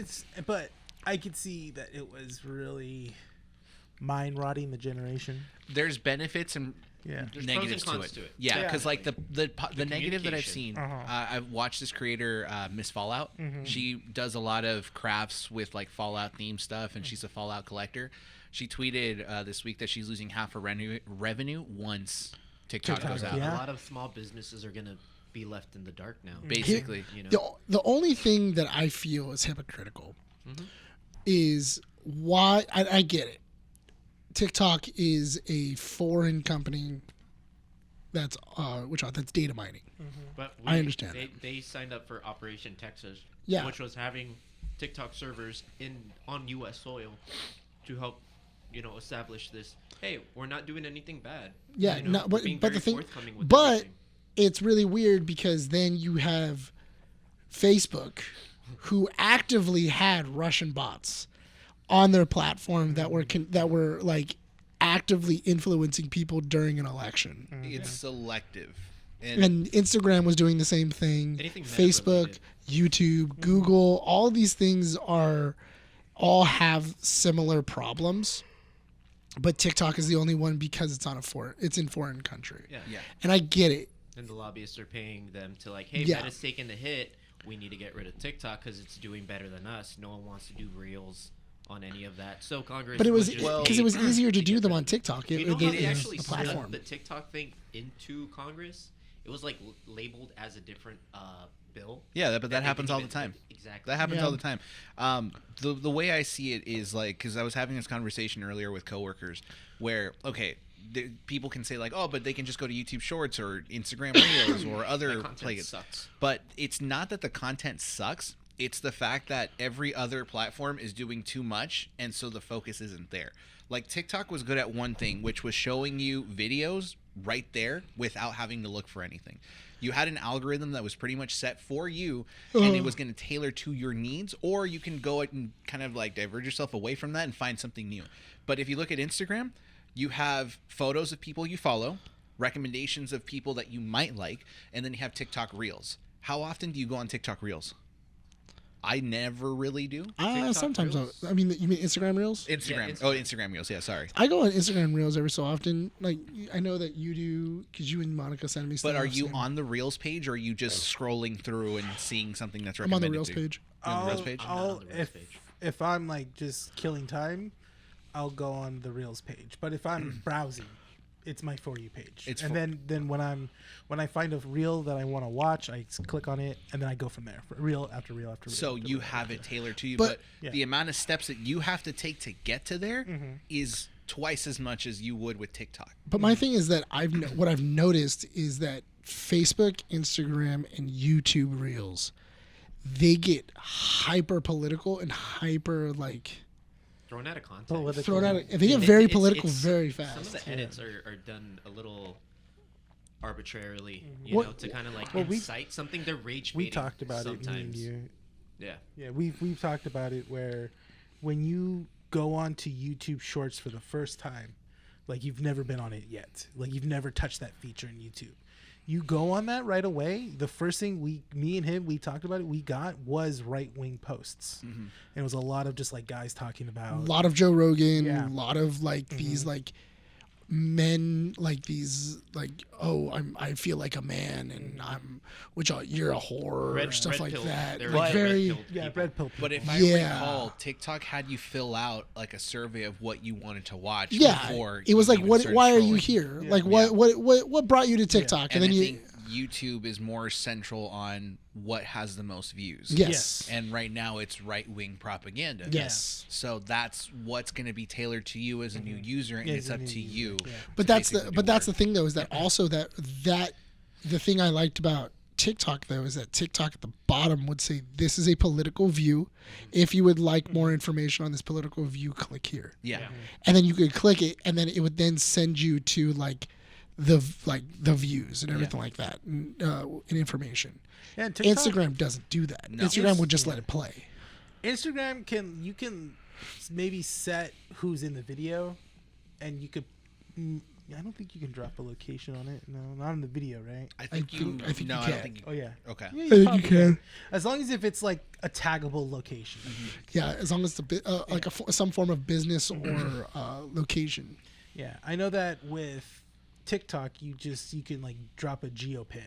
but I could see that it was really mind rotting the generation. There's benefits and Yeah. There's negatives pros and to cons it. to it. Yeah, Yeah. because like the negative that I've seen, Uh-huh. I've watched this creator, Miss Fallout. She does a lot of crafts with like Fallout themed stuff, and she's a Fallout collector. She tweeted this week that she's losing half her revenue once TikTok goes out. Yeah. A lot of small businesses are gonna be left in the dark now. Basically, You know. The only thing that I feel is hypocritical is why I get it. TikTok is a foreign company that's that's data mining. But I understand They signed up for Operation Texas, Yeah. which was having TikTok servers on U.S. soil to help, establish this. Hey, we're not doing anything bad. Yeah, no, we're being but very the thing, forthcoming with but everything. it's really weird because then you have Facebook, who actively had Russian bots on their platform that were like actively influencing people during an election. It's selective. And Instagram was doing the same thing. Anything meta Facebook, YouTube, Google, all these things all have similar problems. But TikTok is the only one because it's in foreign country. Yeah. And I get it. And the lobbyists are paying them to like, hey, Yeah. Meta's taking the hit. We need to get rid of TikTok because it's doing better than us. No one wants to do reels on any of that. So Congress. But it was just because it was paid easier to get do them rid on of it. TikTok. You know how they the actually snuck platform. the TikTok thing into Congress? It was like labeled as a different bill. Yeah, but that they happens didn't all the even- time. Exactly. That happens Yeah. all the time. The way I see it is like, because I was having this conversation earlier with coworkers where, okay, people can say like, oh, but they can just go to YouTube Shorts or Instagram Reels or other That content places. sucks. But it's not that the content sucks. It's the fact that every other platform is doing too much, and so the focus isn't there. Like TikTok was good at one thing, which was showing you videos right there without having to look for anything. You had an algorithm that was pretty much set for you, and it was going to tailor to your needs, or you can go and kind of like diverge yourself away from that and find something new. But if you look at Instagram, you have photos of people you follow, recommendations of people that you might like, and then you have TikTok Reels. How often do you go on TikTok Reels? I never really do. Sometimes. Reels? I mean, you mean Instagram Reels? Instagram. Yeah, Oh, Instagram Reels. Yeah, sorry. I go on Instagram Reels every so often. Like, I know that you do because you and Monica send me stuff. But are you and on the Reels page, or are you just scrolling through and seeing something that's I'm on recommended the Reels to you? page. You're on the Reels page? not on the Reels page. If I'm like just killing time, I'll go on the Reels page. But if I'm browsing, it's my For You page. It's and then when I find a reel that I want to watch, I click on it and then I go from there. Reel after reel after reel. So after you reel have after it tailored to you, But- but Yeah. the amount of steps that you have to take to get to there is twice as much as you would with TikTok. But my thing is that what I've noticed is that Facebook, Instagram, and YouTube Reels, they get hyper political and hyper like Thrown out of context. Political. thrown out. They get very political It's- very Some of fast. the edits are done a little arbitrarily, What- to kind of like well, incite something. They're rage We baiting talked about it, me and sometimes. you. Yeah. Yeah, we've talked about it where when you go on to YouTube Shorts for the first time, like you've never been on it yet, like you've never touched that feature in YouTube. You go on that right away. The first thing me and him, we talked about it. We got was right wing posts, and it was a lot of just like guys talking A about. lot of Joe Rogan, Yeah. a lot of like these like men like these like I feel like a man and you're a whore or stuff like pill. that. They're Like red very pilled Yeah, people. red pill. But if I Yeah. recall, TikTok had you fill out like a survey of what you wanted to watch before. it was you like even what started why are you scrolling. here? Yeah. Like what brought you to TikTok? And And then I you think YouTube is more central on what has the most views. yes. And right now it's right-wing propaganda. Yes. So that's what's going to be tailored to you as a new user, and Yeah, it's as a up new to user, you. yeah. But to that's the basically do that's the work. thing though is that also that the thing I liked about TikTok though is that TikTok at the bottom would say this is a political view. If you would like more information on this political view, click here. Yeah. And then you could click it, and then it would then send you to like the views and everything like that, and information. Yeah, and TikTok, Instagram doesn't do that. No. Instagram would just let it play. Instagram you can maybe set who's in the video, and you could. I don't think you can drop a location on it. No, not in the video, right? I think think- you. I think no, you I can. don't think you. Oh yeah. Okay. Yeah, I think you probably can. As long as if it's like a taggable location. Yeah, as long as it's like some form of business or location. Yeah, I know that with TikTok, you can like drop a geopin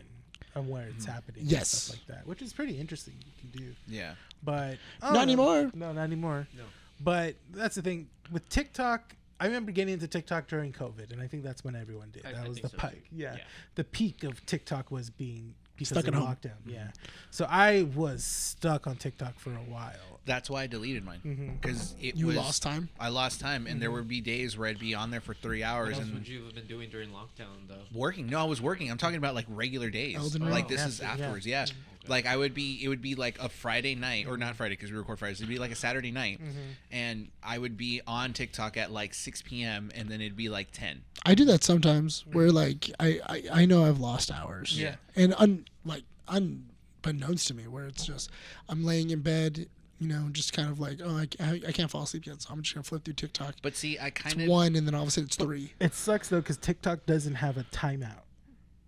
on where it's happening. and Yes. stuff like that, which is pretty interesting. You can do, Yeah. but Not anymore. No, not anymore. No. But that's the thing with TikTok. I remember getting into TikTok during COVID, and I think that's when everyone did. I That was think the so, peak. too. Yeah. Yeah. The peak of TikTok was being because Stuck of at home. lockdown. Yeah. So I was stuck on TikTok for a while. That's why I deleted mine because You lost time? I lost time, and there would be days where I'd be on there for 3 hours What else and would you have been doing during lockdown, though? working. No, I was working. I'm talking about like regular days. Elden Ring. Like this Oh, is yeah. afterwards. Yeah. Like it would be like a Friday night, or not Friday because we record Fridays. It'd be like a Saturday night, and I would be on TikTok at like 6 p.m. and then it'd be like 10. I do that sometimes where like I know I've lost hours. Yeah. And unbeknownst to me, where it's just I'm laying in bed, you know, just kind of like, oh, I can't fall asleep yet, so I'm just gonna flip through TikTok. But see, I It's kind of 1, and then all of a sudden it's 3. It sucks though because TikTok doesn't have a timeout.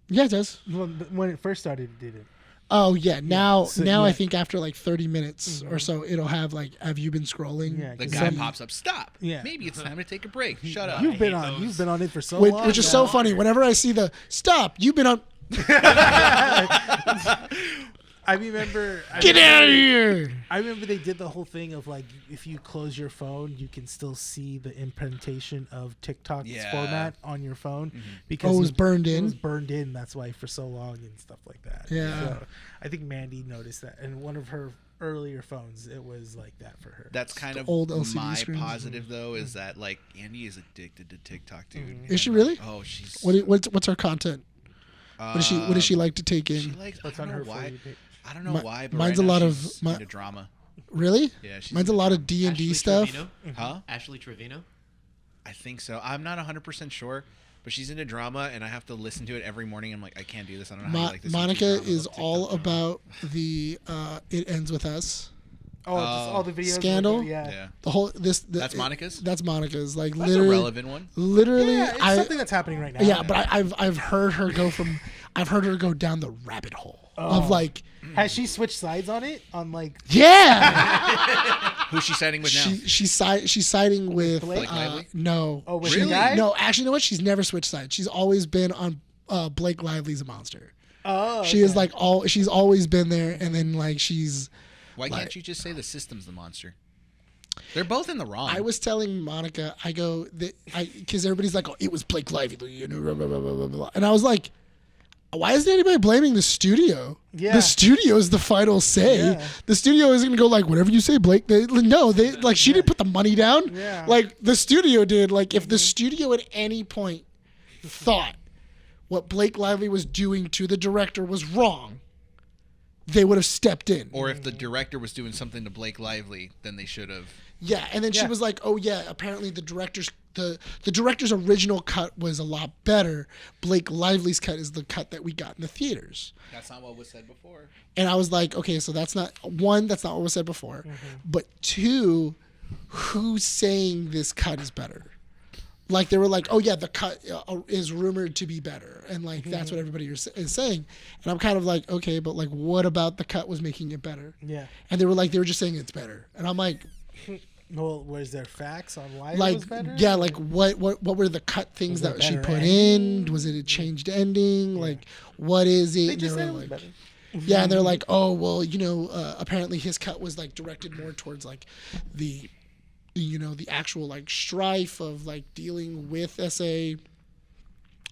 Yeah, it does. Well, when it first started, it didn't. Oh yeah, now So, I yeah. think after like 30 minutes or so, it'll have like, have you been scrolling? Yeah, the 'cause guy some- pops up. Stop. Yeah. Maybe it's time to take a break. Shut up. You've I been hate on. those. You've been on it for so Which, long. which is now. so funny. Whenever I see the stop, you've been on. I remember. Get out of here! I remember they did the whole thing of like, if you close your phone, you can still see the implementation of TikTok's Yeah. format on your phone because Oh, it was burned It in? was burned in. That's why for so long and stuff like that. Yeah. So I think Mandy noticed that, and one of her earlier phones, it was like that for her. That's kind of old LCD my screens. positive though, is that like Andy is addicted to TikTok, dude. Is she And, really? like, oh, she's. What's her content? What does she like to take She in? likes. What's I on don't her know why. For You page? I don't know why, but mine's right a now lot of she's my- into drama. Really? Yeah, she's Mine's a into lot drama. of D&D Ashley stuff. Trevino? Huh? Ashley Trevino? I think so. I'm not 100% sure, but she's into drama, and I have to listen to it every morning. I'm like, I can't do this. I don't know how you like this. Monica YouTube drama. is TikTok all drama. about the It Ends With Us. Oh, just all the videos. Scandal? Yeah. Yeah, The whole That's Monica's? That's Monica's. Like that's a literally, relevant one. literally. Yeah, it's something that's happening right now. Yeah, but I've heard her go down the rabbit hole of like, Has she switched sides on it? On like, yeah, Who's she siding with now? she's siding with Blake Lively? no. oh, with Really? the guy? No, actually, you know what? She's never switched sides. She's always been on Blake Lively's a monster. Oh, She is okay. like she's always been there, and then like she's. Why can't you just say the system's the monster? They're both in the wrong. I was telling Monica, I go because everybody's like, oh, it was Blake Lively, you know, blah, blah, blah, blah, blah. And I was like, why isn't anybody blaming the studio? Yeah. The studio is the final say. Yeah. The studio isn't gonna go like, whatever you say, Blake. They like she didn't put the money down. Yeah. Like the studio did. Like if the studio at any point thought what Blake Lively was doing to the director was wrong, they would have stepped in. Or if the director was doing something to Blake Lively, then they should have. Yeah, and then she Yeah. was like, "Oh yeah, apparently the director's original cut was a lot better. Blake Lively's cut is the cut that we got in the theaters." That's not what was said before. And I was like, "Okay, so that's not what was said before, but 2, who's saying this cut is better?" Like they were like, "Oh yeah, the cut is rumored to be better," and like that's what everybody is saying. And I'm kind of like, "Okay, but like, what about the cut was making it better?" Yeah. And they were just saying it's better, and I'm like. Well, was there facts on why it Like was better? yeah, like what were the cut things Was it that she better put ending? in? Was it a changed ending? Like what is it? They And just they said were it was like, better. yeah, and they're like, oh well, you know, apparently his cut was like directed more towards like the actual like strife of like dealing with SA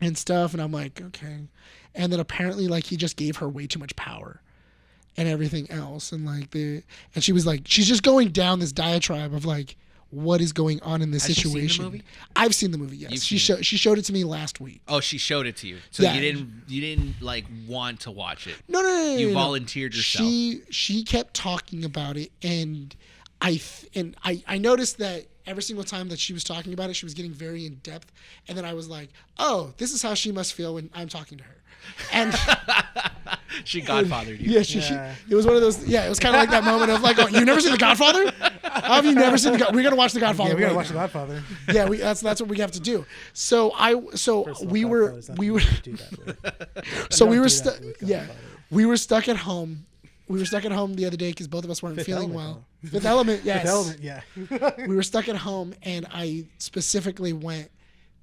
and stuff. And I'm like, okay. And then apparently like he just gave her way too much power and everything else. And like and she was like, she's just going down this diatribe of like, what is going on in this Has she seen the situation? movie? I've seen the movie. Yes, You've she seen she showed it to me last week. Oh, she showed it to you, so Yeah. you didn't like want to watch it. No. You no. volunteered yourself. She kept talking about it, and I noticed that every single time that she was talking about it, she was getting very in depth, and then I was like, oh, this is how she must feel when I'm talking to her, and. She godfathered you. Yeah, Yeah. it was one of those. Yeah, it was kind of like that moment of like, oh, you've never seen The Godfather? How have you never seen We're gonna watch The Godfather. Yeah, we gotta right watch The now. Godfather. Yeah, that's what we have to do. So First of all, we were Godfather's not we the were one to do that with. so Don't we were do stuck. that with Yeah, Godfather. we were stuck at home. We were stuck at home the other day because both of us weren't Fifth feeling Element, well. Fifth Element, yes. Fifth Element, yeah. We were stuck at home, and I specifically went,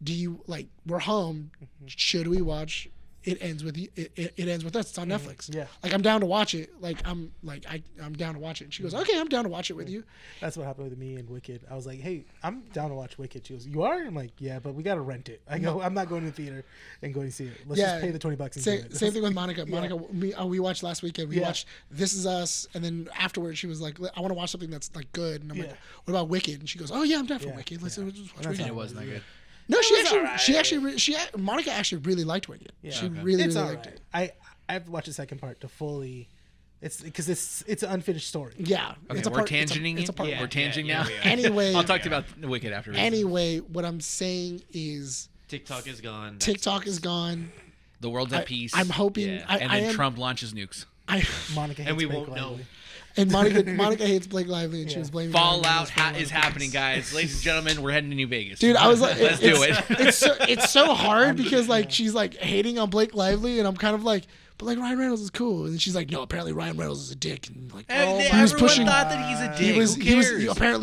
"Do you like? We're home. Should we watch it ends with it ends with us. It's on Netflix. Yeah. Like I'm down to watch it. I'm down to watch it. And she goes, okay, I'm down to watch it with you. That's what happened with me and Wicked. I was like, hey, I'm down to watch Wicked. She goes, you are? I'm like, yeah, but we got to rent it. I go, I'm not going to the theater and going to see it. Let's just pay the $20 and see it. Same thing with Monica. Monica, we watched last weekend. We watched This Is Us, and then afterwards she was like, I want to watch something that's like good. And I'm like, what about Wicked? And she goes, oh yeah, I'm down for Wicked. Let's just watch Wicked. It wasn't that good. No, Monica actually really liked Wicked. Yeah. She really liked it. I have to watch the second part to fully. It's because it's an unfinished story. Yeah. Okay, it's a we're part, tangenting. It's a part. We're tangenting now. Anyway, I'll talk to you about the Wicked after. Anyway, what I'm saying is TikTok is gone. TikTok is gone. The world's at peace. I'm hoping. Yeah. And then Trump launches nukes. Monica hates and we Blake won't know. Lively. And Monica hates Blake Lively, and she was blaming. Fallout is happening, guys. Ladies and gentlemen, we're heading to New Vegas. Dude, I was like, let's do it. It's so hard because like she's like hating on Blake Lively, and I'm kind of like, but like Ryan Reynolds is cool, and she's like, no, apparently Ryan Reynolds is a dick, and like Everyone thought that he's a dick.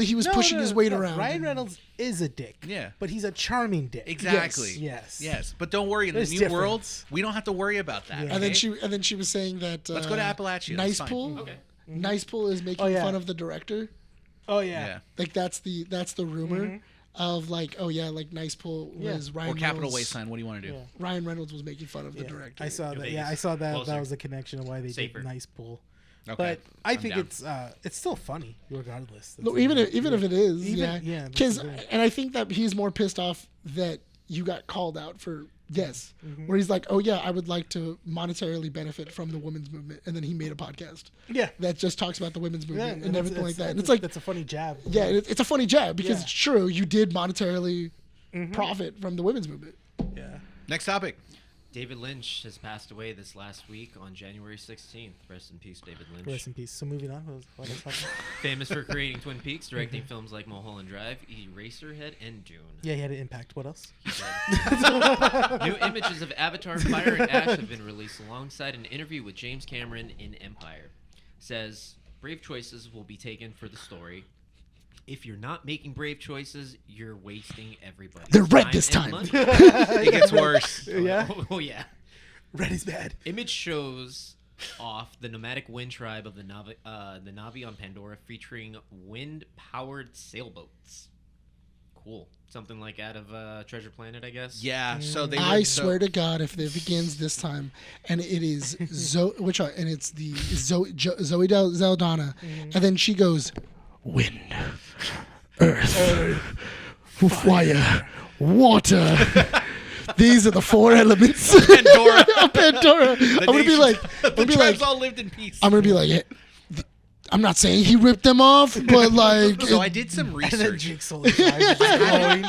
He was pushing his weight around. Ryan Reynolds is a dick. Yeah, but he's a charming dick. Exactly. Yes. But don't worry, in the new world, we don't have to worry about that. Yeah. Okay? And then she was saying that let's go to Appalachia. Nice Pool. Okay. Nice Pool is making fun of the director. Oh yeah. Like that's the rumor of like, oh yeah, like Nice Pool was Ryan or Capital Reynolds. Wasteland. What do you want to do? Yeah. Ryan Reynolds was making fun of the director. I saw that. Vegas. Yeah, I saw that. Closer. That was the connection of why they Safer. did Nice Pool. Okay. But I I'm think down. it's still funny regardless. No, even if it is, Even- yeah. that's Because the thing. and I think that he's more pissed off that you got called out for yes, where he's like, oh yeah, I would like to monetarily benefit from the women's movement, and then he made a podcast Yeah. that just talks about the women's movement and it's- everything like that. And that's it's like that's a funny jab. yeah, it's a funny jab because Yeah. it's true. You did monetarily profit from the women's movement. Yeah. Next topic. David Lynch has passed away this last week on January 16th. Rest in peace, David Lynch. Rest in peace. So moving on. What else happened? Famous for creating Twin Peaks, directing films like Mulholland Drive, Eraserhead, and Dune. Yeah, he had an impact. What else? New images of Avatar: Fire and Ash have been released alongside an interview with James Cameron in Empire. Says brave choices will be taken for the story. If you're not making brave choices, you're wasting everybody. They're red this time. It gets worse. Yeah. Oh yeah. Red is bad. Image shows off the nomadic wind tribe of the Na'vi on Pandora, featuring wind-powered sailboats. Cool. Something like out of Treasure Planet, I guess. Yeah. So they. I swear to God, if it begins this time, and it is and it's the Zoe Zaldana, and then she goes, wind, earth, fire, water. These are the four elements. Pandora. Pandora. I'm gonna be like, the tribes all lived in peace. I'm gonna be like, I'm not saying he ripped them off, but like, So I did some And then research. Jigsaw is just glowing.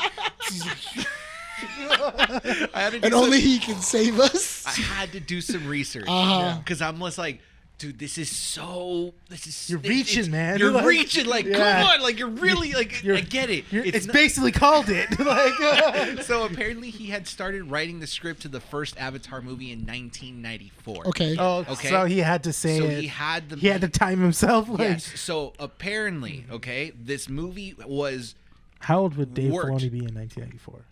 I had to do and some, only he can save us. I had to do some research Uh-huh. because I'm just like, dude, this is You're reaching, man. You're Like, reaching, like, yeah. come on, like, you're really, like, I get it. It's not- basically called it. Like, So apparently he had started writing the script to the first Avatar movie in 1994. Okay. Okay. So he had to say So it. he had the. He had to time himself. Like, Yes. So apparently, okay, this movie was. How old would Dave Worked. Filoni be in 1994?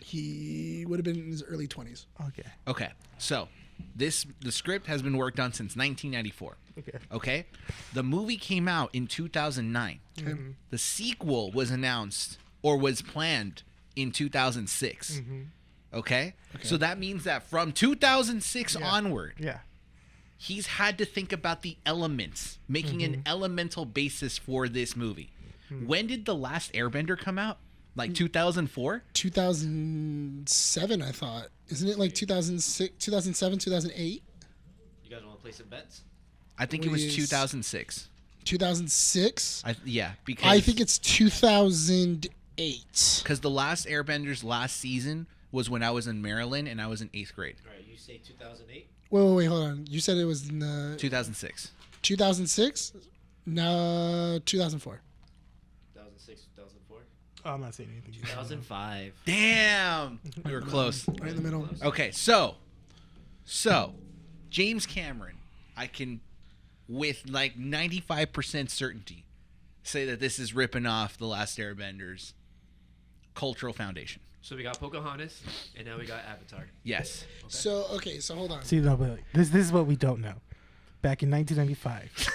He would have been in his early 20s. Okay. Okay. So the script has been worked on since 1994. Okay. Okay. The movie came out in 2009. The sequel was announced or was planned in 2006. Okay? So that means that from 2006 onward, Yeah. he's had to think about the elements, making an elemental basis for this movie. When did The Last Airbender come out? Like 2004? 2007, I thought. Isn't it like 2006, 2007, 2008? You guys want to play some bets? I think it was Please. 2006. 2006? Yeah, because I think it's 2008. because The Last Airbender's last season was when I was in Maryland and I was in 8th grade. All right, you say 2008. Wait, hold on. You said it was in 2006. 2006? No, 2004. 2006, 2004. Oh, I'm not saying anything. 2005. Damn, we were close. Right in the middle. Okay, so James Cameron, I can with like 95% certainty say that this is ripping off The Last Airbender's cultural foundation. So we got Pocahontas, and now we got Avatar. Yes. So hold on. See, no, but this is what we don't know. Back in 1995,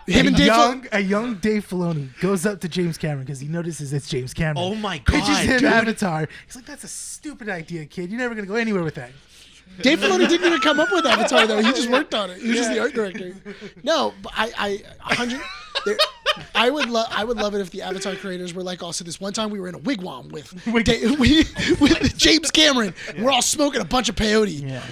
Him and Dave a young Dave Filoni goes up to James Cameron because he notices it's James Cameron. Oh my Pitches God, him dude. Avatar. He's like, "That's a stupid idea, kid. You're never gonna go anywhere with that." Dave Filoni didn't even come up with Avatar though. He just worked on it. He was just the art director. No, but I would love it if the Avatar creators were like, also this one time we were in a wigwam with James Cameron. Yeah. We're all smoking a bunch of peyote. Yeah.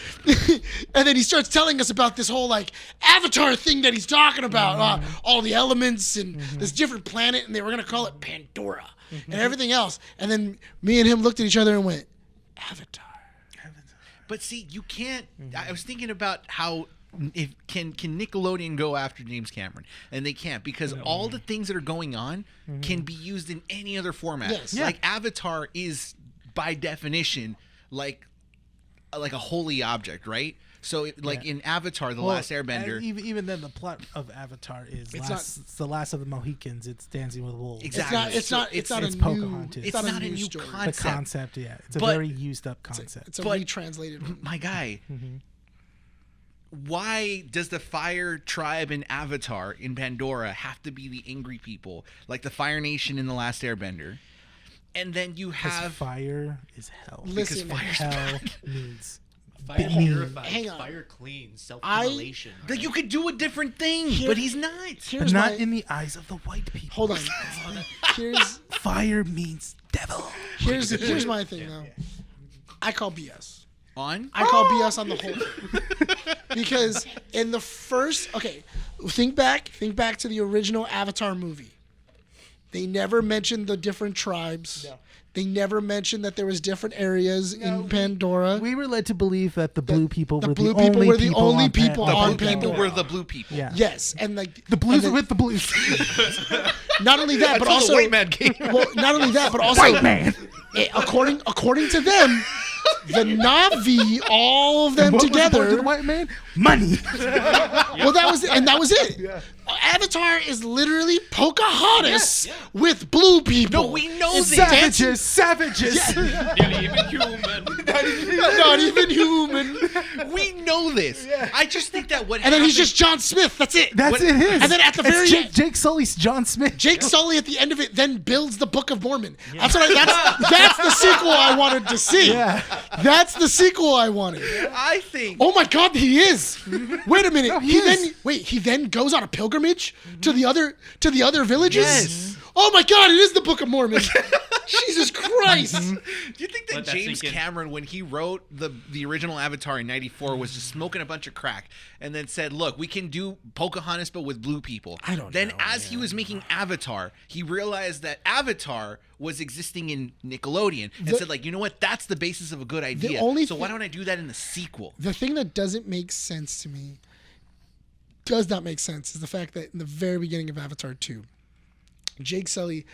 And then he starts telling us about this whole like Avatar thing that he's talking about, all the elements and this different planet, and they were gonna call it Pandora and everything else. And then me and him looked at each other and went, Avatar. But see, you can't. I was thinking about how can Nickelodeon go after James Cameron, and they can't because all the things that are going on can be used in any other format. Yes. Yeah. Like Avatar is by definition like a holy object, right? So in Avatar, The Last Airbender, even then the plot of Avatar is it's the last of the Mohicans. It's Dancing with Wolves. Exactly. It's not a new Pocahontas. It's not a new story. concept. The concept, yeah, it's a But- very used up concept. It's a But- retranslated one. My guy, why does the fire tribe in Avatar in Pandora have to be the angry people, like the Fire Nation in The Last Airbender? And then you Because have fire is hell. Listen, because fire's Hell means Fire Hang purifies, on. fire cleans, self-immolation. that you could do a different thing, but he's not. but Here's not my, in the eyes of the white people. hold on. Here's Fire means devil. here's my thing though. I call BS. On? I call BS on the whole thing. Because in the first, think back to the original Avatar movie. They never mentioned the different tribes. No. They never mentioned that there was different areas in Pandora. We were led to believe that the blue people the were blue the people only were the people only on Pan- people The on blue people Pandora. were the blue people. Yeah. Yes, and like The blues and are with the blues. not only that, but Until also the white man came. well, not only that, but also White man. according to them, the Na'vi, all of them What was important to together. the white man? Money. Well, that was it. Avatar is literally Pocahontas with blue people. No, we know It's this. dancing- Savages. Nearly even human. Not even human. We know this. I just think that what And then he's happened- just John Smith. That's it. That's it. His. And then at the It's very end, Jake Sully's John Smith. Jake Sully at the end of it then builds the Book of Mormon. That's the sequel I wanted to see. Yeah. That's the sequel I wanted. I think Oh my God, he is. Wait a minute. No, he then goes on a pilgrimage to the other villages. Yes. Oh my God, it is the Book of Mormon. Jesus Christ. Do you think that Let that James sink in. Cameron, when he wrote the original Avatar in '94, was just smoking a bunch of crack and then said, "Look, we can do Pocahontas but with blue people"? I don't Then, know, as he was making Avatar, he realized that Avatar was existing in Nickelodeon and said, "Like, you know what? That's the basis of a good idea. only So why thi- don't I do that in the sequel?" The thing that doesn't make sense to me, does not make sense, is the fact that in the very beginning of Avatar 2, Jake Sully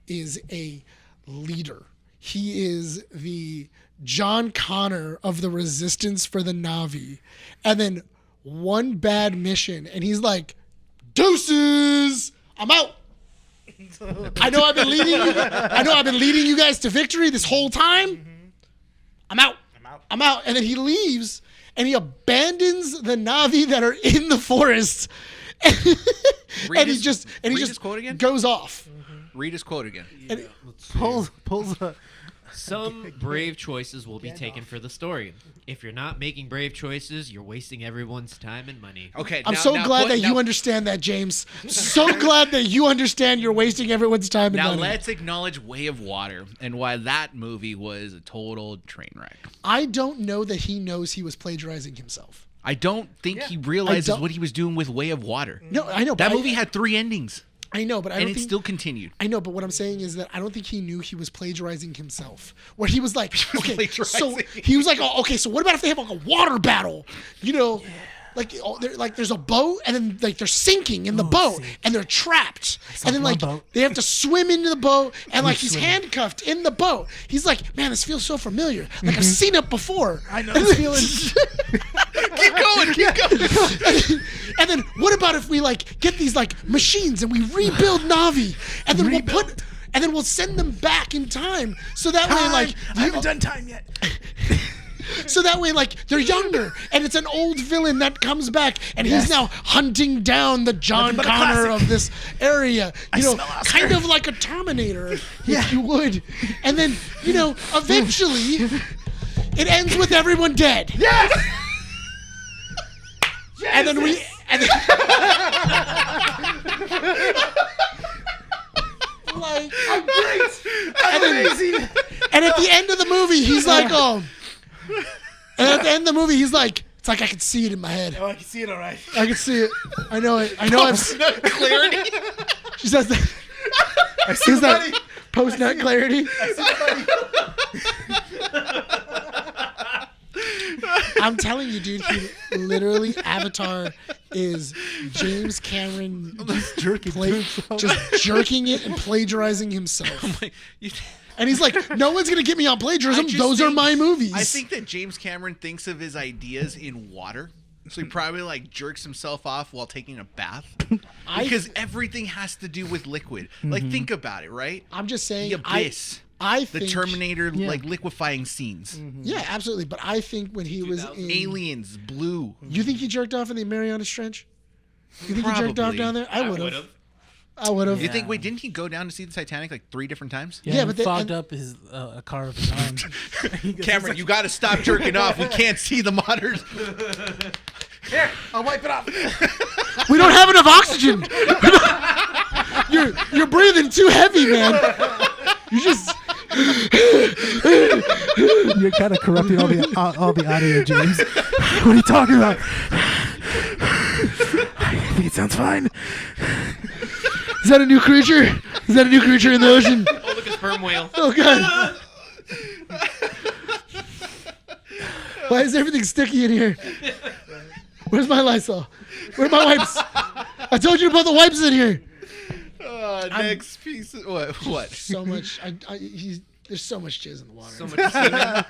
is a leader. He is the John Connor of the resistance for the Na'vi. And then one bad mission, and he's like, deuces, I'm out. I know I've been leading you guys to victory this whole time. I'm out. I'm out. And then he leaves and he abandons the Na'vi that are in the forest. and Read he his- just read his quote again? goes off. Read his quote again. Pulls a. Some brave choices will be taken for the story. If you're not making brave choices, you're wasting everyone's time and money. Okay, I'm so glad that you now, understand that, James. So glad that you understand you're wasting everyone's time and Now money. let's acknowledge Way of Water and why that movie was a total train wreck. I don't know that he knows he was plagiarizing himself. I don't think he realizes don't- what he was doing with Way of Water. No, I know. That but movie had 3 endings, I know, but I and don't it think still continued. I know, but what I'm saying is that I don't think he knew he was plagiarizing himself. Where he was like, okay, so plagiarizing. he was like, oh, okay, so what about if they have like a water battle? You know, like there's a boat and then like they're sinking in the boat and they're trapped, and then one like boat. they have to swim into the boat and like he's handcuffed in the boat. He's like, man, this feels so familiar. Like I've seen it before. I know this feeling. Keep going. And then what about if we like get these like machines and we rebuild Na'vi and then we'll put and then we'll send them back in time, so that way, like, I haven't done time yet. so that way, like, they're younger, and it's an old villain that comes back, and he's now hunting down the John Nothing but a Connor classic. of this area. You know, smell Oscar. kind of like a Terminator, if you would. And then, you know, eventually, it ends with everyone dead. Yes. And then we. And then, like, I'm great. I'm amazing. and at the end of the movie, he's like, and at the end of the movie, he's like, it's like I can see it in my head. Oh, I can see it all right. I can see it. I know it. I know I've. Clarity. She says that. I see Is buddy. that post-nut clarity? I'm telling you, dude. He literally, Avatar is James Cameron Just jerking to himself. just jerking it and plagiarizing himself. Like, you- And he's like, no one's going to get me on plagiarism. I just Those are think- my movies. I think that James Cameron thinks of his ideas in water. So he probably like jerks himself off while taking a bath. Because everything has to do with liquid. Like, think about it, right? I'm just saying. The abyss. I The think, Terminator, like, liquefying scenes. Yeah, absolutely. But I think when he was in... Aliens, blue. You think he jerked off in the Marianas Trench? You think he jerked off Probably. down there? I would have. would've. I would have. You think, wait, didn't he go down to see the Titanic like 3 different times? Yeah, he but they- fogged and- up his a car of his arm. Cameron, you got to stop jerking off. We can't see the monitors. Here, I'll wipe it off. We don't have enough oxygen. You're breathing too heavy, man. You just... You're kind of corrupting all the audio, James. What are you talking about? I think it sounds fine. Is that a new creature? Is that a new creature in the ocean? Oh, look, a sperm whale. Oh, God. Why is everything sticky in here? Where's my Lysol? Where are my wipes? I told you to put the wipes in here. Next piece. What? So much. There's so much jizz in the water. So much semen.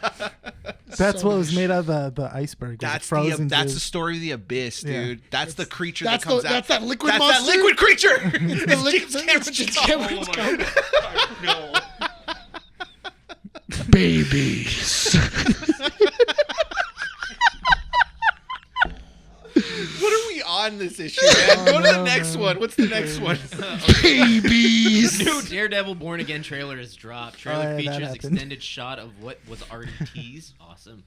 That's So what was much. made out of the iceberg. That's frozen. that's the jizz. story of the abyss, dude. That's the creature that's that comes the- out. that's that liquid That's monster? that liquid creature. The It's liquid- James it's Cameron's James dog. Cameron's Oh my no. Babies. What are we on this issue, man? Go to the next one. What's the next one? Babies. New Daredevil Born Again trailer is dropped. Trailer yeah, that features happened. extended shot of what was already teased. Awesome.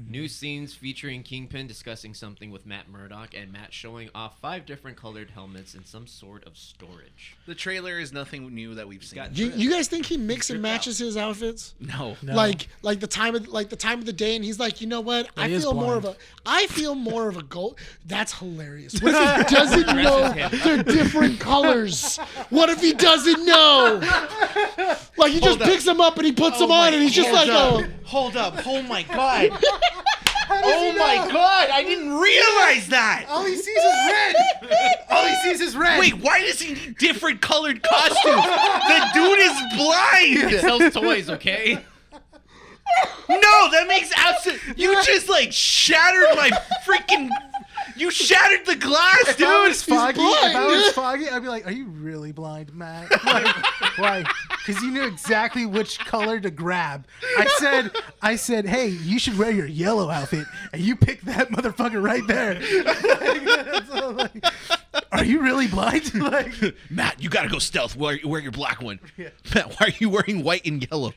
New scenes featuring Kingpin discussing something with Matt Murdock, and Matt showing off 5 different colored helmets in some sort of storage. The trailer is nothing new that we've seen. You guys think he mix and matches his outfits? No. No. Like the time of the day, and he's like, you know what? I is feel more blind. of a gold. That's hilarious. What if he doesn't know they're different colors? What if he doesn't know? Like he just up. picks them up and he puts them on, and he's just like, oh. Hold up. Oh my god. Oh my god. I didn't realize that. All he sees is red. All he sees is red. Wait, why does he need different colored costumes? The dude is blind. Sells toys, okay? No, that makes absolute. You just like shattered my freaking. You shattered the glass, If I was dude. foggy, blind. if I was foggy, I'd be like, "Are you really blind, Matt? Like, why? Because you knew exactly which color to grab." I said, "Hey, you should wear your yellow outfit," and you picked that motherfucker right there. So, like, are you really blind? Like, Matt, you gotta go stealth. Wear your black one. Matt, why are you wearing white and yellow?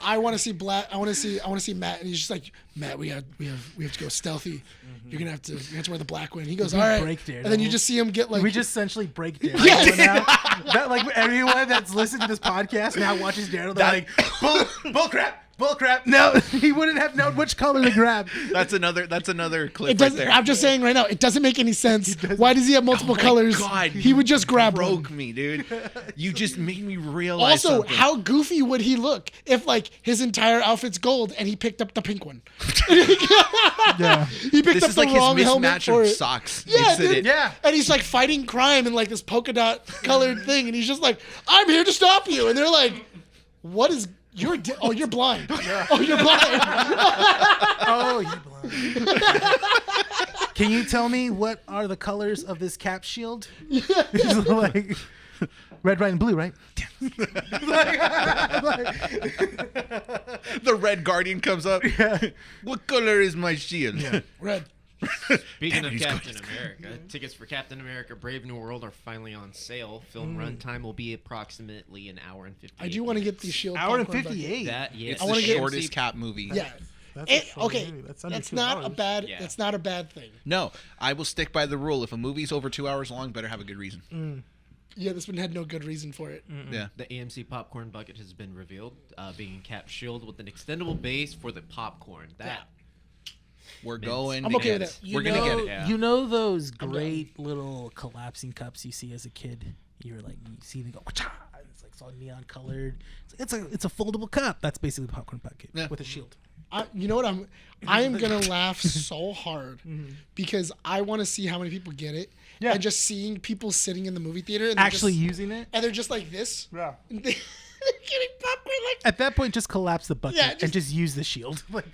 I want to see black. I want to see Matt, and he's just like, Matt, we have to go stealthy. You're gonna have to wear the black one. And he goes, all right. break And then you just see him get like. we just essentially break Daredevil Yes. now. That like everyone that's listened to this podcast now watches Daredevil. They're like, bull crap. No, he wouldn't have known which color to grab. That's another clip It right doesn't. there. I'm just saying right now, it doesn't make any sense. Why does he have multiple Oh my colors? God, he would just grab broke one. me, dude. You just made me realize. Also, something. how goofy would he look if like his entire outfit's gold and he picked up the pink one? Yeah. He picked This up is the like his wrong helmet mismatch for of it. socks. Yeah, Mixed dude. it. Yeah. And he's like fighting crime in like this polka dot colored thing, and he's just like, "I'm here to stop you," and they're like, "What is?" You're blind. Oh, you're blind. Oh, you blind. Can you tell me what are the colors of this cap shield? Like, Red, white, and blue, right? The Red Guardian comes up. What color is my shield? Red. Speaking Damn, of he's Captain good. America, tickets for Captain America: Brave New World are finally on sale. Film runtime will be approximately an hour and 58. I do want to get the Shield. Hour and popcorn bucket. 58. That. Yeah, It's I the wanna get- shortest Cap movie. Yeah. That's a It, short okay, movie. That's under that's 2 not a hours. bad. Yeah. That's not a bad thing. No, I will stick by the rule. If a movie's over 2 hours long, better have a good reason. Yeah, this one had no good reason for it. Yeah. The AMC popcorn bucket has been revealed, being Cap Shield with an extendable base for the popcorn. That We're Mints. going. I'm to okay get with it. that. We're gonna get it. Yeah. You know those great little collapsing cups you see as a kid? You're like, you see them go, "Wah-cha!" It's like all neon colored. It's a foldable cup. That's basically the popcorn bucket Yeah. with a shield. You know what? I am gonna laugh so hard because I want to see how many people get it. Yeah. And just seeing people sitting in the movie theater and they're Actually just, using it. and they're just like this. Yeah. And they're getting popcorn like. At that point, just collapse the bucket Yeah, and just- just use the shield. Like,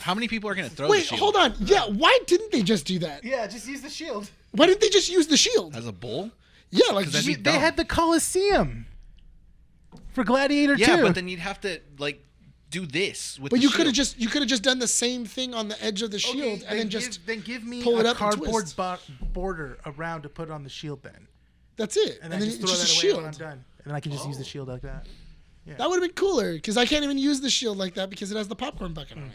How many people are gonna throw the Wait, shield? hold on. Yeah, why didn't they just do that? yeah, just use the shield. Why didn't they just use the shield? As a bull? Yeah, like 'Cause that'd be just- They dumb. had the Coliseum for Gladiator 2. Yeah, but then you'd have to like do this with. but the you could have shield. just done the same thing on the edge of the shield and then just give me pull it a up and cardboard twist. border around to put on the shield then, that's it. and And then then just throw it's just a that away shield. when I'm done, and then I can just use the shield like that. That would have been cooler because I can't even use the shield like that because it has the popcorn bucket on it.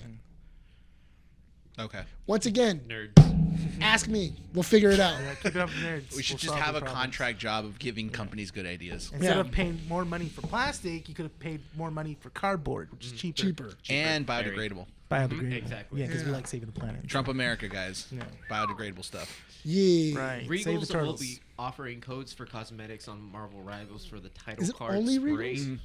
Okay. Once again, nerds. ask me. We'll figure it out. Yeah, keep it up, nerds. We should We'll just solve have the a problems. contract job of giving companies good ideas. Instead Yeah. of paying more money for plastic, you could have paid more money for cardboard, which is cheaper. And Very. biodegradable. Biodegradable. Exactly. Yeah, because we Yeah. like saving the planet. Trump America, guys. Yeah. Biodegradable stuff. Yeah. Right. Save the Regals will turtles. be offering codes for cosmetics on Marvel Rivals for the title Is it card only spray. Regals?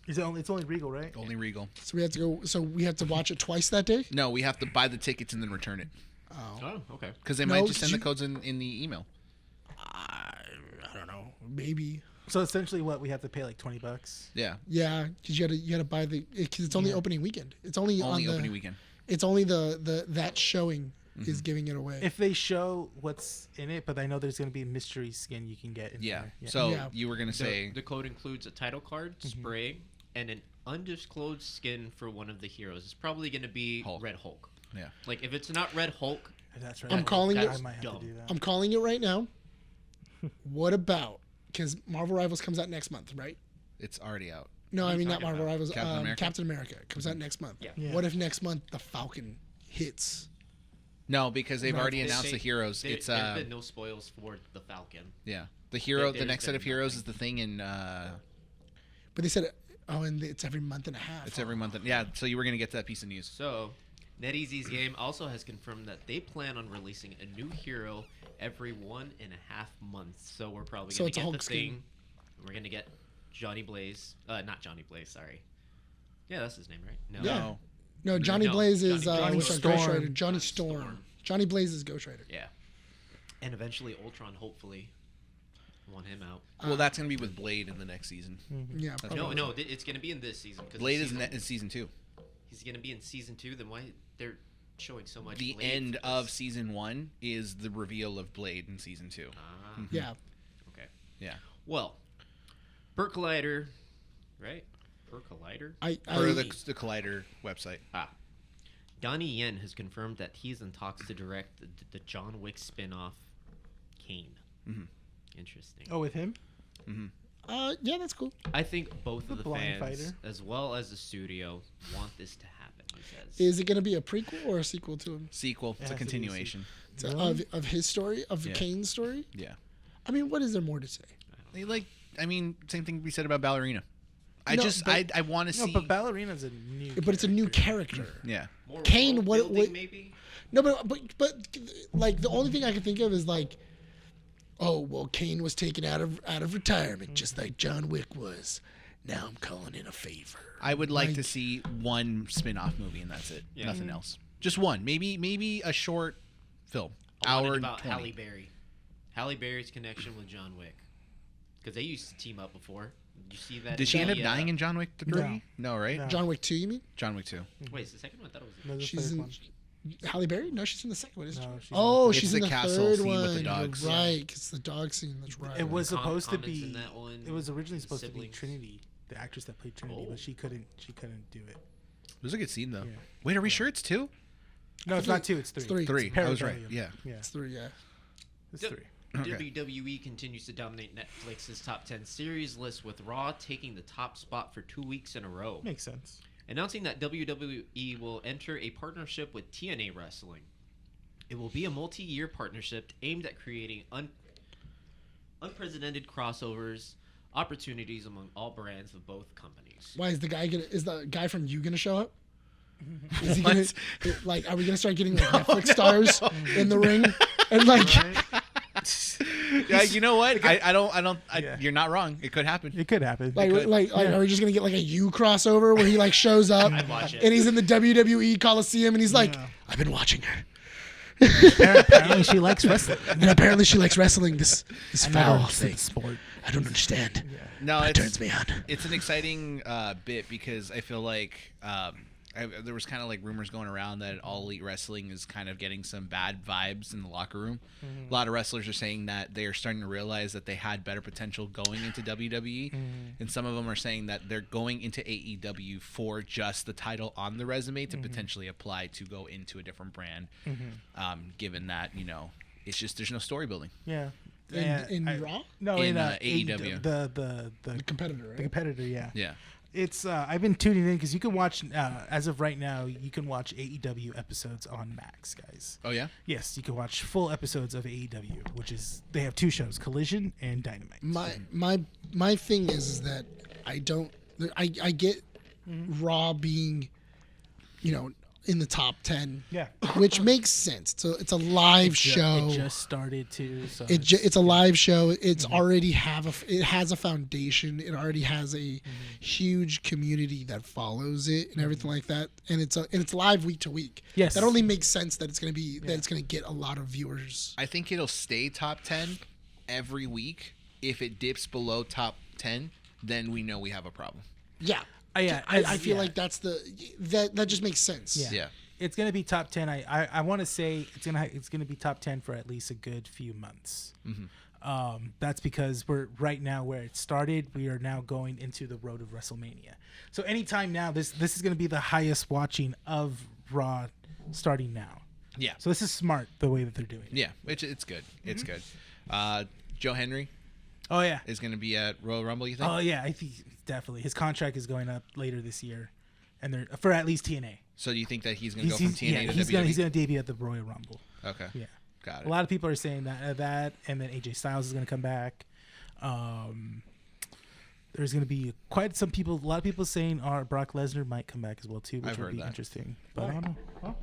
It's only Regal, right? Only Regal. So we have to go. So we have to watch it twice that day. No, we have to buy the tickets and then return it. Oh, okay. Because they No, might just 'cause send the you- codes in the email. I don't know. Maybe. So essentially, what we have to pay like $20. Yeah. Yeah, because you gotta buy the because it's only opening weekend. It's only Only on the, opening weekend. It's only the that showing is giving it away. If they show what's in it, but I know there's gonna be a mystery skin you can get in Yeah. there. So Yeah. you were gonna say The code includes a title card, spray, and an undisclosed skin for one of the heroes. It's probably going to be Hulk. Red Hulk. yeah. Like, if it's not Red Hulk, That's right. I'm calling I it- might have dumb. to do that. I'm calling it right now. What about because Marvel Rivals comes out next month, right? It's already out. No, What are I you mean not talking Marvel about? Rivals. Captain America? Captain America comes out next month. Yeah. Yeah. What if next month the Falcon hits? No, because they've Right. already They announced say- the heroes. There's it's been no spoils for the Falcon. yeah. The hero. The there's next set been of heroes nothing. is the thing in. But they said, oh, and it's every month and a half. It's every month. Yeah. So you were gonna get to that piece of news. So, NetEasy's game also has confirmed that they plan on releasing a new hero every 1.5 months. So we're probably So going it's to a get the Hulk skin. thing. We're going to get Johnny Blaze. Not Johnny Blaze, sorry. Yeah, that's his name, right? No. Yeah. No. No, Johnny No, Blaze is Johnny which one? Storm. Ghost Rider. Johnny Johnny Storm. Storm. Johnny Blaze is Ghost Rider. Yeah. And eventually Ultron, hopefully. Want him out. Well, that's gonna be with Blade in the next season. Yeah, That's probably. No, it's going to be in this season. 'Cause Blade season, is season 2. He's going to be in season 2. Then why they're showing so much The Blade end for of this? season 1 is the reveal of Blade in season 2. Ah, Yeah. okay. Yeah. Well, Percolator, right? Percolator? For the Collider website. Donnie Yen has confirmed that he's in talks to direct the John Wick spin-off, Kane. Mhm. Interesting. Oh, with him? Yeah, that's cool. I think both The of the blind fans, fighter. as well as the studio, want this to happen. He says. Is it going to be a prequel or a sequel to him? Sequel. It's It a has to be a continuation. Of his story, of Yeah. Kane's story? Yeah. I mean, what is there more to say? They I mean, same thing we said about Ballerina. No, I want to No, see. but Ballerina's a new. But it's a new character. yeah. More Kane, what- world-building, maybe? No, but like the only thing I can think of is like, oh well, Kane was taken out of retirement just like John Wick was. Now I'm calling in a favor. I would like to Like- see one spin-off movie and that's it. Yeah. Nothing else. Just one. Maybe a short film. I Hour wanted and about 20. Halle Berry. Halle Berry's connection with John Wick. Because they used to team up before. Did you see that? Did she end up the, dying in John Wick 3? No, right? No. John Wick 2, you mean? John Wick 2. Wait, it's the second one? I thought it was. No, this She's third in. one. Halle Berry? No, she's in the second one, isn't No, she? she's Oh, It's she's the in the castle third scene one. with the dogs. You're right, it's the dog scene. That's right. It was supposed to Comments be. in that one, It was originally supposed to be siblings. Trinity, the actress that played Trinity, Oh. but she couldn't. She couldn't do it. It was a good scene though. Yeah. Wait, are we sure it's 2? No, it's not 2. It's 3. It's 3. Three. I was right. Paradelium. Yeah. Yeah. It's 3, yeah. It's Yep. 3. Okay. WWE continues to dominate Netflix's top 10 series list, with Raw taking the top spot for 2 weeks in a row. Makes sense. Announcing that WWE will enter a partnership with TNA Wrestling. It will be a multi-year partnership aimed at creating unprecedented crossovers, opportunities among all brands of both companies. Why is the guy from You gonna show up? Is he gonna, like, are we gonna start getting like Netflix stars in the ring? And like, Yeah, you know what? I don't. Yeah. You're not wrong. It could happen. It could happen. are we just gonna get like a You crossover where he like shows up I'd watch it. and he's in the WWE Coliseum and he's like, Yeah. I've been watching her. Apparently, she likes wrestling. And apparently she likes wrestling. This foul thing. Sport. I don't understand. No, It it's turns me on. it's an exciting bit because I feel like there was kind of like rumors going around that All Elite Wrestling is kind of getting some bad vibes in the locker room. A lot of wrestlers are saying that they are starting to realize that they had better potential going into WWE, and some of them are saying that they're going into AEW for just the title on the resume to potentially apply to go into a different brand, given that it's just there's no story building. Yeah. In Raw? No, In, in AEW. The The competitor, right? the competitor. Yeah. Yeah. It's I've been tuning in because you can watch as of right now you can watch AEW episodes on Max, guys. Oh yeah. Yes, you can watch full episodes of AEW, which is they have 2 shows, Collision and Dynamite. My thing is that I get Raw being, in the top 10, Yeah. which makes sense. So it's a live show. It just started too, so It's a live show. It's already it has a foundation. It already has a huge community that follows it and everything like that. And it's live week to week. Yes. That only makes sense that it's gonna be that it's gonna get a lot of viewers. I think it'll stay top 10 every week. If it dips below top 10, then we know we have a problem. Yeah. yeah, I feel like that's that just makes sense. Yeah. Yeah. It's gonna be top 10. I want to say it's gonna be top 10 for at least a good few months. That's because we're right now where it started. We are now going into the road of WrestleMania. So anytime now, this is gonna be the highest watching of Raw starting now. Yeah. So this is smart the way that they're doing it. Yeah, it's good. It's good. Joe Henry Oh yeah. is going to be at Royal Rumble, you think? Oh yeah. I think definitely his contract is going up later this year, and they're for at least TNA. So do you think that he's going to go from TNA to he's WWE? gonna debut at the Royal Rumble. Okay. Yeah. Got it. A lot of people are saying that, and then AJ Styles is going to come back. There's going to be quite some people. A lot of people saying Brock Lesnar might come back as well too, which I've would heard be that. interesting. But I don't know.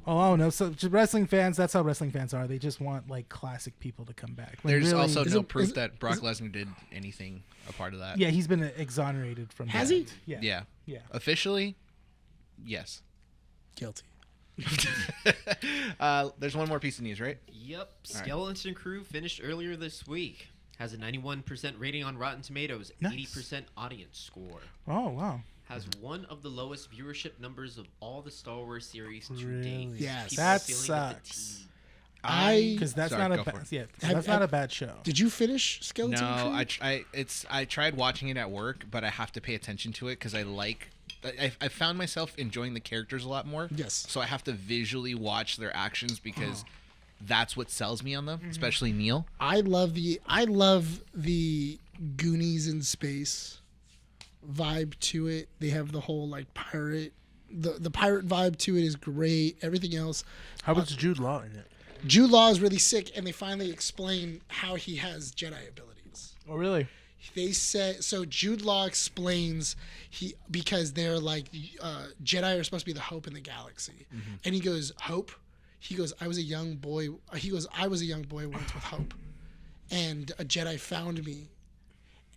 I don't know. So just wrestling fans, that's how wrestling fans are. They just want like classic people to come back. When There's really- also Is no it- proof is it- that Brock Lesnar did anything a part of that. yeah, he's been exonerated from. Has that. he? Yeah. Yeah. Yeah. Officially, yes. Guilty. There's one more piece of news, right? Yep. Skeleton Crew finished earlier this week. Has a 91% rating on Rotten Tomatoes, Nice. 80% audience score. Oh wow. Has one of the lowest viewership numbers of all the Star Wars series to Really? date. Yes. People That are feeling the sucks. fatigue. Because that's Sorry, not go a for bad. it. Yeah, Have- that's not a bad show. Did you finish Skeleton No, Crew? I tried watching it at work, but I have to pay attention to it because I found myself enjoying the characters a lot more. Yes. So I have to visually watch their actions because that's what sells me on them, especially Neil. I love the Goonies in space vibe to it. They have the whole like pirate, the pirate vibe to it is great. Everything else, How was Jude Law in it? Jude Law is really sick, and they finally explain how he has Jedi abilities. Oh really? They said so. Jude Law explains because they're like Jedi are supposed to be the hope in the galaxy, and he goes hope. He goes, I was a young boy. He goes, I was a young boy once with hope, and a Jedi found me,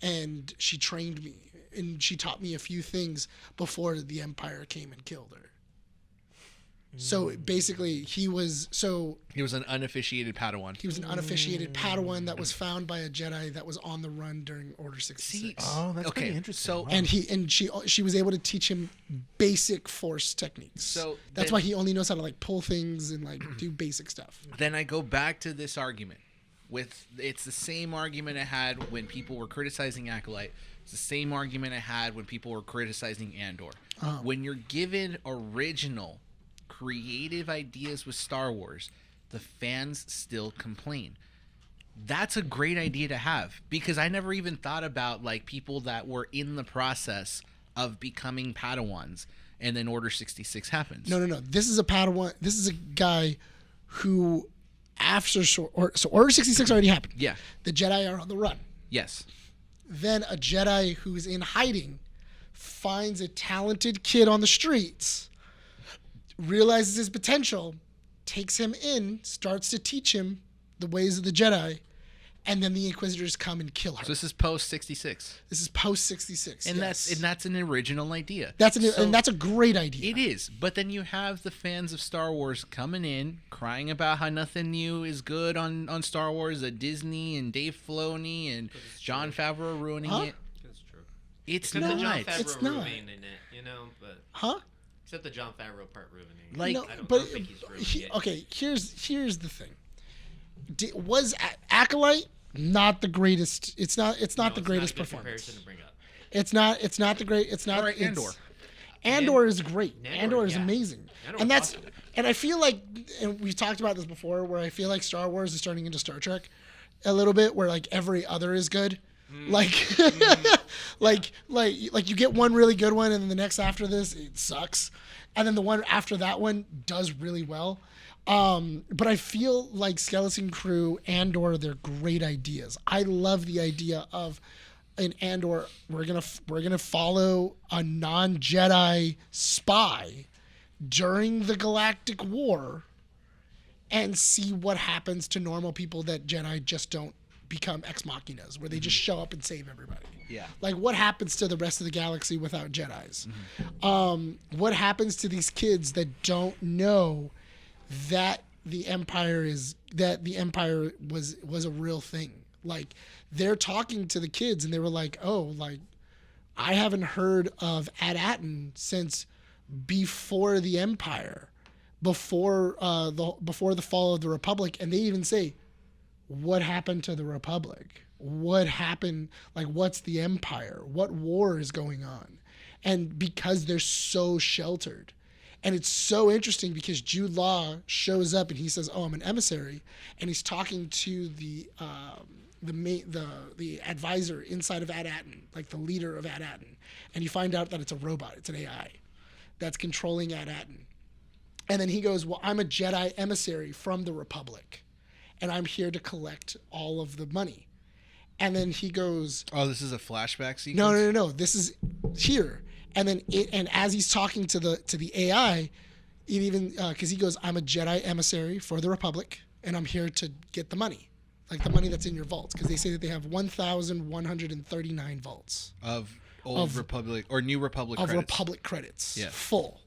and she trained me, and she taught me a few things before the Empire came and killed her. So basically, he was an unofficiated Padawan. He was an unofficiated Padawan that was found by a Jedi that was on the run during Order 66. Oh, that's pretty interesting. So Wow. and she was able to teach him basic Force techniques. So that's why he only knows how to like pull things and like do basic stuff. Then I go back to this argument. It's the same argument I had when people were criticizing Acolyte. It's the same argument I had when people were criticizing Andor. When you're given original creative ideas with Star Wars, the fans still complain. That's a great idea to have, because I never even thought about like people that were in the process of becoming Padawans and then Order 66 happens. No. This is a Padawan. This is a guy who so Order 66 already happened. Yeah. The Jedi are on the run. Yes. Then a Jedi who's in hiding finds a talented kid on the streets, realizes his potential, takes him in, starts to teach him the ways of the Jedi, and then the Inquisitors come and kill her. So this is post 66. This is post 66. And that's an original idea. And that's a great idea. It is. But then you have the fans of Star Wars coming in, crying about how nothing new is good on Star Wars, that Disney and Dave Filoni and Jon Favreau ruining it. That's true. It's Except not. the Jon Favreau It's not. ruining it, you know, but except the Jon Favreau part ruining. Like, no, I don't but think he's ruining it. okay, here's the thing. Was Acolyte not the greatest? It's not the greatest performance. To bring up. It's not the great. It's not. All right, Andor. Andor is great. Andor, Andor is yeah. amazing. Andor And was that's awesome. and I feel like, and we've talked about this before, where I feel like Star Wars is turning into Star Trek a little bit, where like every other is good. Like like you get one really good one, and then the next after this it sucks, and then the one after that one does really well. But I feel like Skeleton Crew, Andor, they're great ideas. I love the idea of in Andor, we're gonna follow a non-Jedi spy during the Galactic War and see what happens to normal people that Jedi just don't become ex machinas, where they just show up and save everybody. Yeah. Like, what happens to the rest of the galaxy without Jedis? What happens to these kids that don't know that the Empire was a real thing? Like, they're talking to the kids and they were like, oh, like, I haven't heard of Ad-Atten since before the Empire, before the fall of the Republic. And they even say, what happened to the Republic? What happened? Like, what's the Empire? What war is going on? And because they're so sheltered. And it's so interesting because Jude Law shows up and he says, oh, I'm an emissary. And he's talking to the advisor inside of Ad-Atten, like the leader of Ad-Atten. And you find out that it's a robot. It's an AI that's controlling Ad-Atten. And then he goes, well, I'm a Jedi emissary from the Republic, and I'm here to collect all of the money. And then he goes, oh, this is a flashback sequence? No. This is here. And then and as he's talking to the AI, it even because he goes, I'm a Jedi emissary for the Republic, and I'm here to get the money, like the money that's in your vaults, because they say that they have 1,139 vaults of old Republic or New Republic of credits. Republic credits, Yeah. full.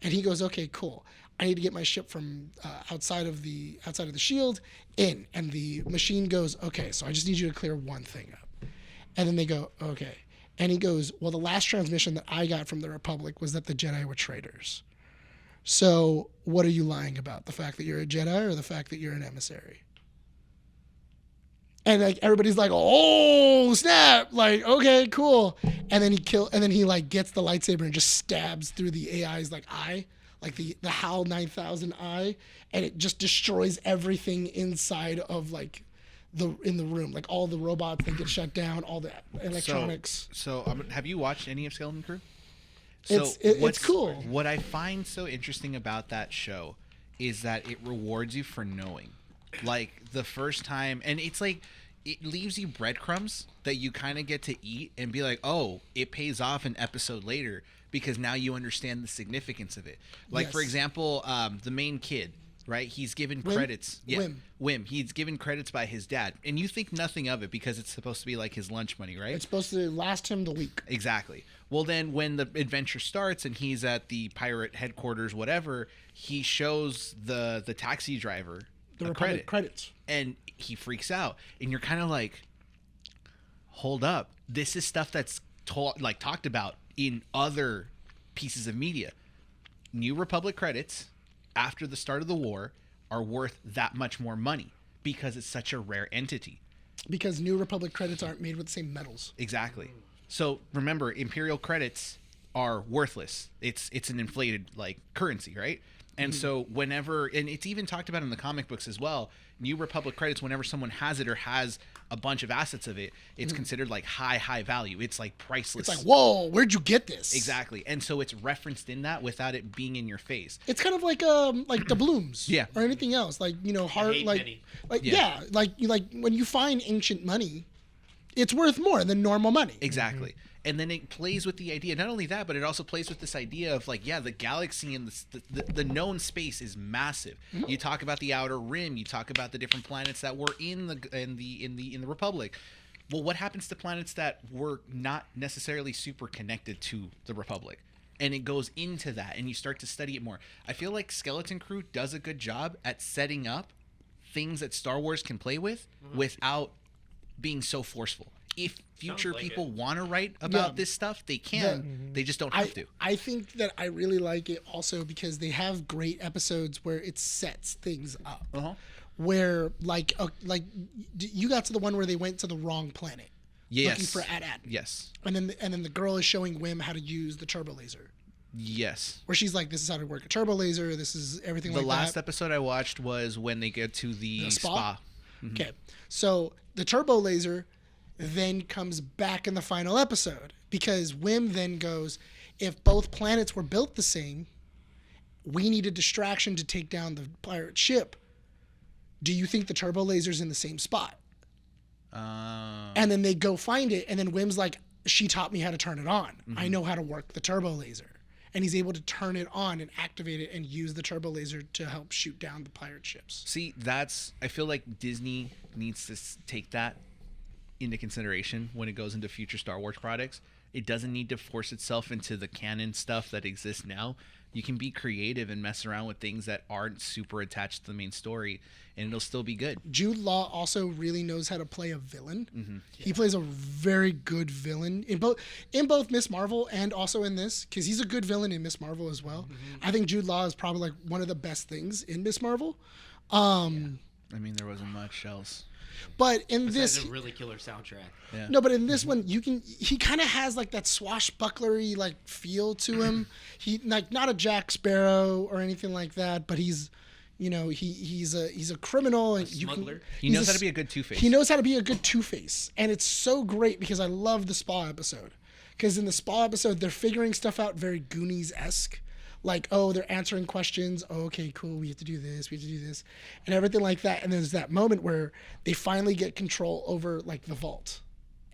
And he goes, okay, cool. I need to get my ship from outside of the shield in. And the machine goes, okay, so I just need you to clear one thing up. And then they go, okay. And he goes, well, the last transmission that I got from the Republic was that the Jedi were traitors. So what are you lying about? The fact that you're a Jedi or the fact that you're an emissary? And like everybody's like, oh snap! Like, okay, cool. And then he like gets the lightsaber and just stabs through the AI's like eye, like the HAL 9000 eye, and it just destroys everything inside of like in the room, like all the robots that get shut down, all the electronics. So have you watched any of Skeleton Crew? It's cool. What I find so interesting about that show is that it rewards you for knowing. Like the first time, and it's like it leaves you breadcrumbs that you kind of get to eat and be like, oh, it pays off an episode later because now you understand the significance of it. Like, Yes. for example, the main kid, right? He's given credits. Yeah, Wim. He's given credits by his dad, and you think nothing of it because it's supposed to be like his lunch money, right? It's supposed to last him the week. Exactly. Well, then when the adventure starts and he's at the pirate headquarters, whatever, he shows the taxi driver The a Republic credits. and he freaks out, and you're kind of like, hold up, this is stuff that's talked about in other pieces of media. New Republic credits after the start of the war are worth that much more money because it's such a rare entity. Because New Republic credits aren't made with the same metals. Exactly. So remember, Imperial credits are worthless. It's an inflated currency, right? And so whenever, and it's even talked about in the comic books as well, New Republic credits, whenever someone has it or has a bunch of assets of it, it's considered like high value. It's like priceless. It's like, whoa, where'd you get this? Exactly. And so it's referenced in that without it being in your face. It's kind of like the blooms, Yeah. or anything else, hard, hate like penny. when you find ancient money, it's worth more than normal money. Exactly. And then it plays with the idea, not only that, but it also plays with this idea of the galaxy and the known space is massive. You talk about the outer rim, you talk about the different planets that were in the Republic. Well, what happens to planets that were not necessarily super connected to the Republic? And it goes into that, and you start to study it more. I feel like Skeleton Crew does a good job at setting up things that Star Wars can play with without being so forceful. If future like people it. want to write about this stuff, they can. They just don't have to. I think that I really like it also because they have great episodes where it sets things up. Where you got to the one where they went to the wrong planet looking for Ad-Ad. Yes. And then the girl is showing Wim how to use the turbo laser. Yes. Where she's like, this is how to work a turbo laser. This is everything The like that. last episode I watched was when they get to the spa. Okay. So the turbo laser then comes back in the final episode because Wim then goes, if both planets were built the same, we need a distraction to take down the pirate ship. Do you think the turbo laser's in the same spot? And then they go find it, and then Wim's like, she taught me how to turn it on. I know how to work the turbo laser. And he's able to turn it on and activate it and use the turbo laser to help shoot down the pirate ships. See, I feel like Disney needs to take that into consideration when it goes into future Star Wars products. It doesn't need to force itself into the canon stuff that exists now. You can be creative and mess around with things that aren't super attached to the main story, and it'll still be good. Jude Law also really knows how to play a villain. He plays a very good villain in both Miss Marvel and also in this, because he's a good villain in Miss Marvel as well. I think Jude Law is probably like one of the best things in Miss Marvel. I mean, there wasn't much else. But in Besides this, a really killer soundtrack. Yeah. no, but in this one, he kind of has like that swashbucklery like feel to him. He not a Jack Sparrow or anything like that, but he's a criminal and smuggler. He knows how to be a good Two-Face. He knows how to be a good Two-Face, and it's so great because I love the spa episode. Because in the spa episode, they're figuring stuff out very Goonies-esque. Like, oh, they're answering questions. Oh, okay, cool. We have to do this. We have to do this, and everything like that. And there's that moment where they finally get control over like the vault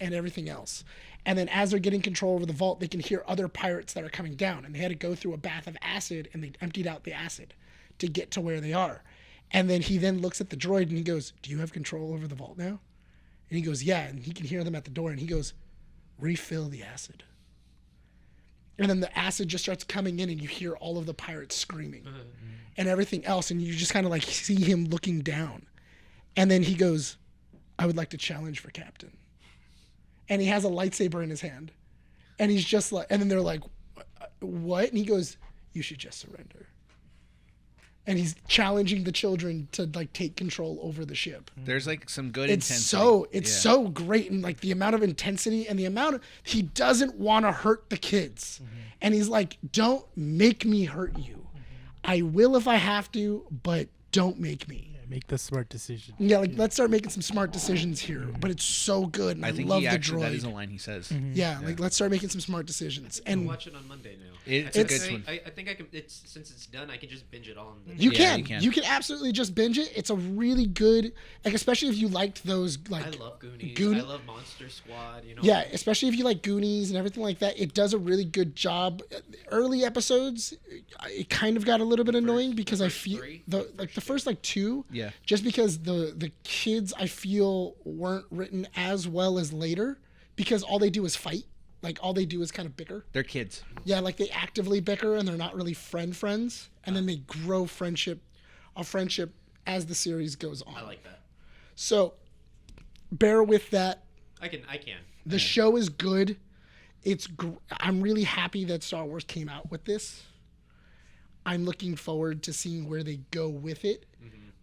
and everything else. And then as they're getting control over the vault, they can hear other pirates that are coming down, and they had to go through a bath of acid, and they emptied out the acid to get to where they are. And then he then looks at the droid and he goes, "Do you have control over the vault now?" And he goes, "Yeah." And he can hear them at the door, and he goes, "Refill the acid." And then the acid just starts coming in, and you hear all of the pirates screaming and everything else. And you just kind of like see him looking down. And then he goes, "I would like to challenge for captain." And he has a lightsaber in his hand. And he's just like, and then they're like, "What?" And he goes, "You should just surrender." And he's challenging the children to like take control over the ship. There's like some good It's intensity. so great, and like the amount of intensity and the amount of he doesn't want to hurt the kids, and he's like, "Don't make me hurt you. I will if I have to, but don't make me." Make the smart decision. Yeah, like let's start making some smart decisions here. But it's so good, and I think love he the actually, that is a droid. line he says. Yeah, like let's start making some smart decisions. And And watch it on Monday now. It's I a think good one. I think I can. It's since it's done, I can just binge it all. In the you Yeah, can. you can. Absolutely just binge it. It's a really good, like especially if you liked those like I love Goonies. Goon- I love Monster Squad. You know. Yeah, especially if you like Goonies and everything like that, it does a really good job. Early episodes, it kind of got a little bit annoying because I first feel three? the first like two, Yeah. just because the kids I feel weren't written as well as later because all they do is fight. like all they do is kind of bicker. They're kids. Yeah, like they actively bicker and they're not really friends, and then they grow a friendship as the series goes on. I like that. So bear with that. I can. The show is good. I'm really happy that Star Wars came out with this. I'm looking forward to seeing where they go with it.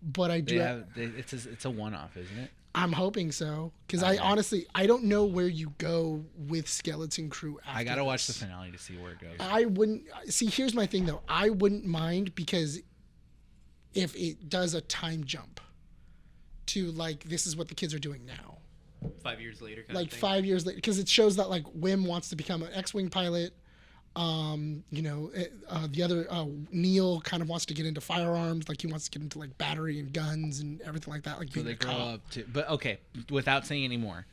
But I do. It's a one-off, isn't it? I'm hoping so, because I honestly don't know where you go with Skeleton Crew after I gotta watch the this. finale to see where it goes. I wouldn't see. Here's my thing though. I wouldn't mind, because if it does a time jump to like this is what the kids are doing now, 5 years later. like 5 years later, because it shows that like Wim wants to become an X-wing pilot. The other Neil kind of wants to get into firearms, like he wants to get into like battery and guns and everything like that. Like So they grow up to, but okay, without saying any more,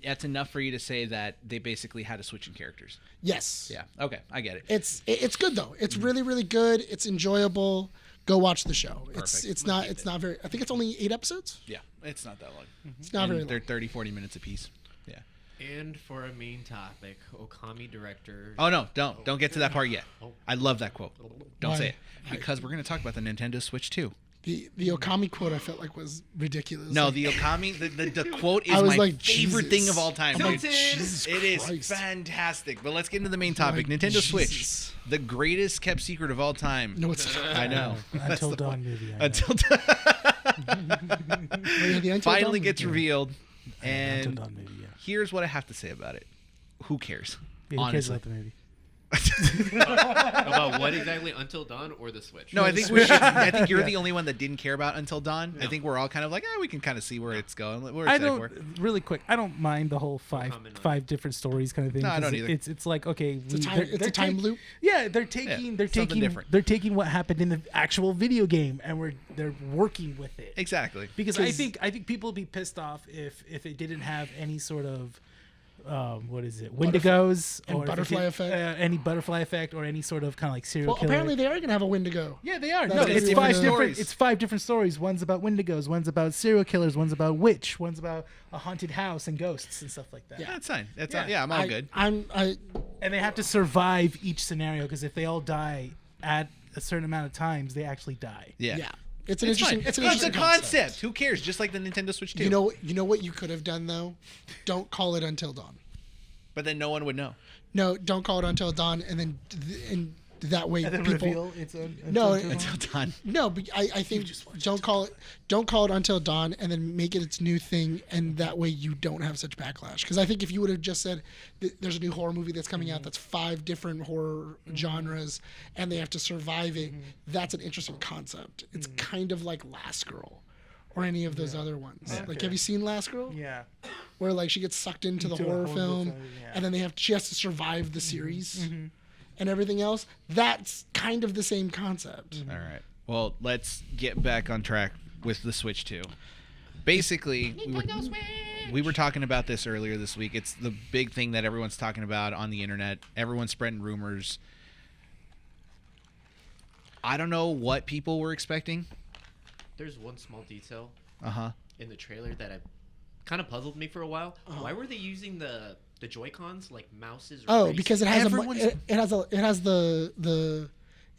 that's enough for you to say that they basically had a switch in characters. Yes. Yeah. Okay, I get it. It's good though. It's really, really good. It's enjoyable. Go watch the show. Perfect. It's not very. I think it's only 8 episodes. Yeah, it's not that long. It's not very long. They're 30-40 minutes apiece. Yeah. And for a main topic, Okami director. Oh no, don't get to that part yet. I love that quote. Don't Why? say it, because we're going to talk about the Nintendo Switch 2. The Okami quote I felt like was ridiculous. No, Like, the Okami, the quote is I was my like, favorite Jesus. thing of all time. I'm like, dude. Jesus It is Christ. fantastic. But let's get into the main topic. Like, Nintendo Jesus. Switch, the greatest kept secret of all time. No, it's I know. Until Dawn movie. I know. Until finally gets revealed, Until and Dawn movie. Yeah. here's what I have to say about it. Who cares? Yeah, who cares Honestly. about the movie? About what exactly? Until Dawn or the Switch? No, I think we should. I think you're the only one that didn't care about Until Dawn. I think we're all kind of like, we can kind of see where it's going. We're I excited for don't it. really quick. I don't mind the whole comment on five different stories kind of thing. No, I don't 'cause either. It's like okay, It's a time loop. Yeah, they're taking something different. they're taking what happened in the actual video game and they're working with it. Exactly. Because I think people would be pissed off if it didn't have any sort of what is it? Wendigos And or if it butterfly did- effect. any butterfly effect or any sort of kind of like serial Well, killer. apparently they are going to have a Wendigo. Yeah, they are. That's No, gonna it's be one of the stories. It's 5 different stories. One's about Wendigos. One's about serial killers. One's about witch. One's about a haunted house and ghosts and stuff like that. Yeah. That's fine. That's Yeah. yeah, I'm all good. And they have to survive each scenario because if they all die at a certain amount of times, they actually die. Yeah. It's an It's interesting. fine. It's an It's interesting a concept. Who cares? Just like the Nintendo Switch 2. You know what you could have done though? Don't call it Until Dawn. But then no one would know. No, don't call it Until Dawn, and then that way And then people. reveal it's No, Until Dawn. No, but I think don't call it Until Dawn, and then make it its new thing, and that way you don't have such backlash. Because I think if you would have just said there's a new horror movie that's coming out that's 5 different horror genres, and they have to survive it, that's an interesting concept. It's kind of like Last Girl, or any of those other ones. Like, have you seen Last Girl? Yeah. Where like she gets sucked into the Into a horror horror film, film, yeah. and then she has to survive the series. And everything else, that's kind of the same concept. All right. Well, let's get back on track with the Switch 2. Basically, we were talking about this earlier this week. It's the big thing that everyone's talking about on the internet. Everyone's spreading rumors. I don't know what people were expecting. There's one small detail Uh-huh. in the trailer that kind of puzzled me for a while. Why were they using the Joy-Cons like mouses? Oh, racing? because it has Everyone's- it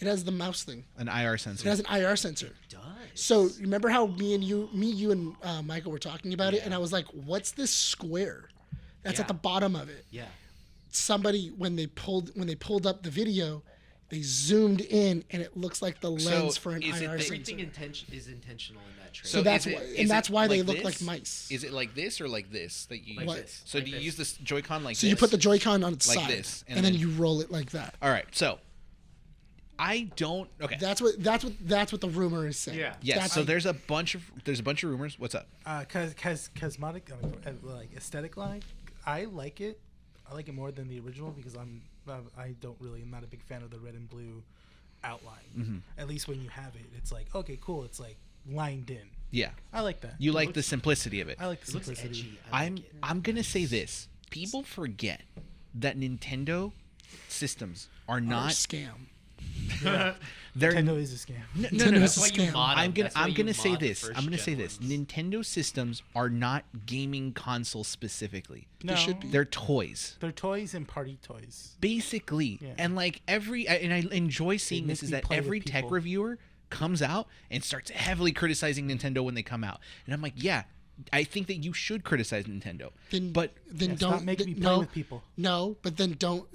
has the mouse thing. An IR It sensor. has an IR sensor. It does. So remember how me, you, and Michael were talking about it, and I was like, "What's this square? That's Yeah. at the bottom of it." Yeah. Somebody when they pulled up the video, they zoomed in, and it looks like the lens for an is it IR the- Everything sensor. is intentional in that trailer. So that's is why- it- and is that's it why they like look this? like mice. Is it like this or like this that you Like use? this. So Like do you this. use this Joy-Con like So this? you put the Joy-Con on its Like side, this, and then you roll it like that. All right. So I don't. Okay. That's what the rumor is saying. Yeah. Yes. That's- So there's a bunch of rumors. What's up? Cosmetic, like aesthetic line. I like it. I like it more than the original because I'm not a big fan of the red and blue outline. At least when you have it, it's like okay, cool. It's like lined in. Yeah. I like that. You like the simplicity of it. I like the It looks simplicity. edgy. I like it. I'm gonna say this. People forget that Nintendo systems are Or not scam. They're Nintendo is a scam. no. Nintendo is That's a why you scam. mod 'em. I'm gonna That's why I'm you gonna say mod the this. first I'm gonna say gen this. ones. Nintendo systems are not gaming console specifically. No, should be. They're toys. they're toys and party toys. Basically. Yeah. And like and I enjoy seeing make this is me that play with every tech people. reviewer comes out and starts heavily criticizing Nintendo when they come out. And I'm like, yeah, I think that you should criticize Nintendo. But then Yeah, don't stop making me play no, with people. No, but then don't.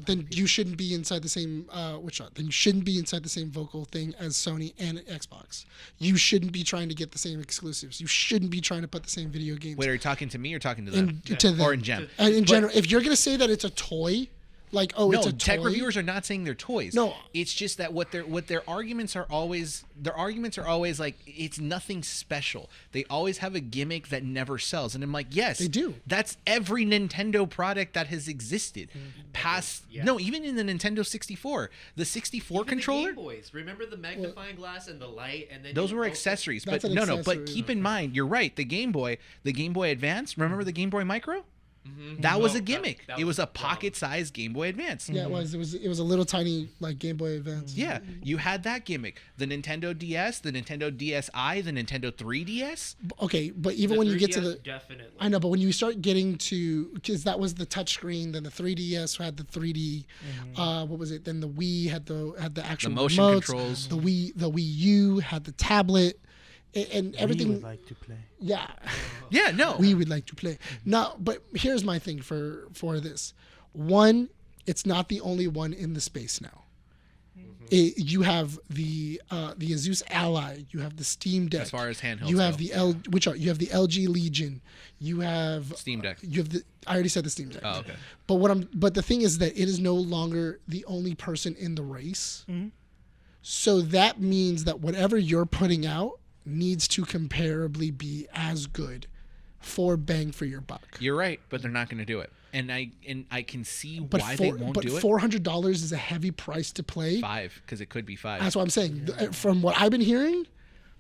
Then you shouldn't be inside the same. Then you shouldn't be inside the same vocal thing as Sony and Xbox. You shouldn't be trying to get the same exclusives. You shouldn't be trying to put the same video games. wait, are you talking to me or talking to them? to them. Or in gen? And in general, if you're gonna say that it's a toy, like No, it's a tech toy. reviewers are not saying they're toys. No. It's just that what their arguments are always like it's nothing special. They always have a gimmick that never sells. And I'm like, yes, They do. That's every Nintendo product that has existed. No, even in the Nintendo 64. The 64 Even controller, the Game Boys. Remember the magnifying glass and the light, and then those you were also- accessories. That's But an no, but accessory, keep in mind, you're right, the Game Boy Advance, remember the Game Boy Micro? That was a gimmick. that It was was a pocket-sized Game Boy Advance. Yeah, it was a little tiny like Game Boy Advance. Yeah, you had that gimmick. The Nintendo DS, the Nintendo DSi, the Nintendo 3DS. Okay, but even The when you get to 3DS, the definitely. I know, but when you start getting to, because that was the touchscreen, then the 3DS had the 3D. What was it? Then the Wii had the actual motion remotes. controls. The Wii U had the tablet, and We everything. would like to play. Yeah, Yeah, no. we would like to play. No, but here's my thing for this. One, it's not the only one in the space now. You have the Asus Ally. You have the Steam Deck. As far as handhelds you have go. you have the LG Legion. You have Steam Deck. You have I already said the Steam Deck. Oh, okay. But the thing is that it is no longer the only person in the race. So that means that whatever you're putting out needs to comparably be as good for bang for your buck. You're right, but they're not going to do it. And I can see But why they won't do it. $400 is a heavy price to play. 5, because it could be 5. That's what I'm saying. From what I've been hearing,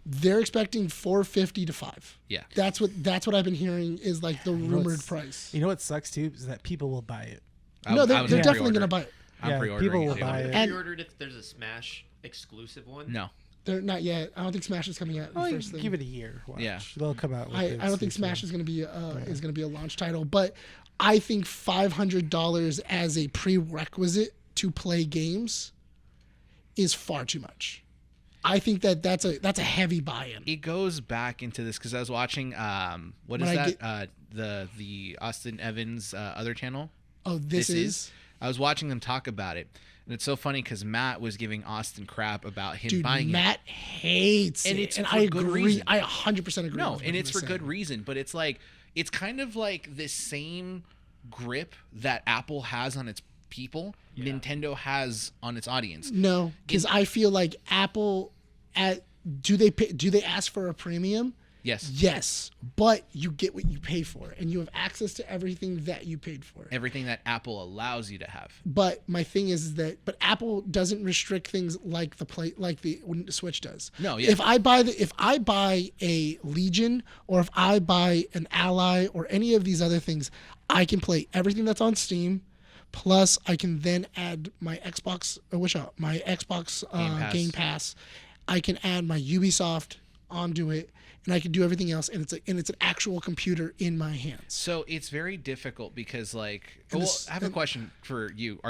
they're expecting $450 to $5. Yeah. That's what I've been hearing is like the rumored what's- price. You know what sucks too is that people will buy it. No, I they're was definitely pre-ordering. gonna buy it. I'm Yeah, pre-ordering people it, will too. buy it. And- Pre-ordered if there's a Smash exclusive one. No. They're not yet. I don't think Smash is coming out. Well, first thing. give it a year. Watch. Yeah. They'll come out. With I it don't think soon. Smash is going to be a launch title, but I think $500 as a prerequisite to play games is far too much. I think that's a heavy buy-in. It goes back into this because I was watching what is When I that the Austin Evans other channel. Oh, this is I was watching them talk about it, and it's so funny because Matt was giving Austin crap about him dude. buying Matt hates And it, it's and for I good agree. reason. I 100% agree. it. No, with what and he it's was for saying. good reason. But it's like it's kind of like this same grip that Apple has on its people, Nintendo has on its audience. No, because I feel like Apple do they ask for a premium? Yes. Yes, but you get what you pay for, and you have access to everything that you paid for. Everything that Apple allows you to have. But my thing is that, but Apple doesn't the Switch does. No, yeah. If I buy a Legion, or if I buy an Ally or any of these other things, I can play everything that's on Steam. Plus, I can then add my Xbox Game Pass. I can add my Ubisoft onto it, and I can do everything else, and it's an actual computer in my hands. So it's very difficult because, like, And well, this- I have a question for you.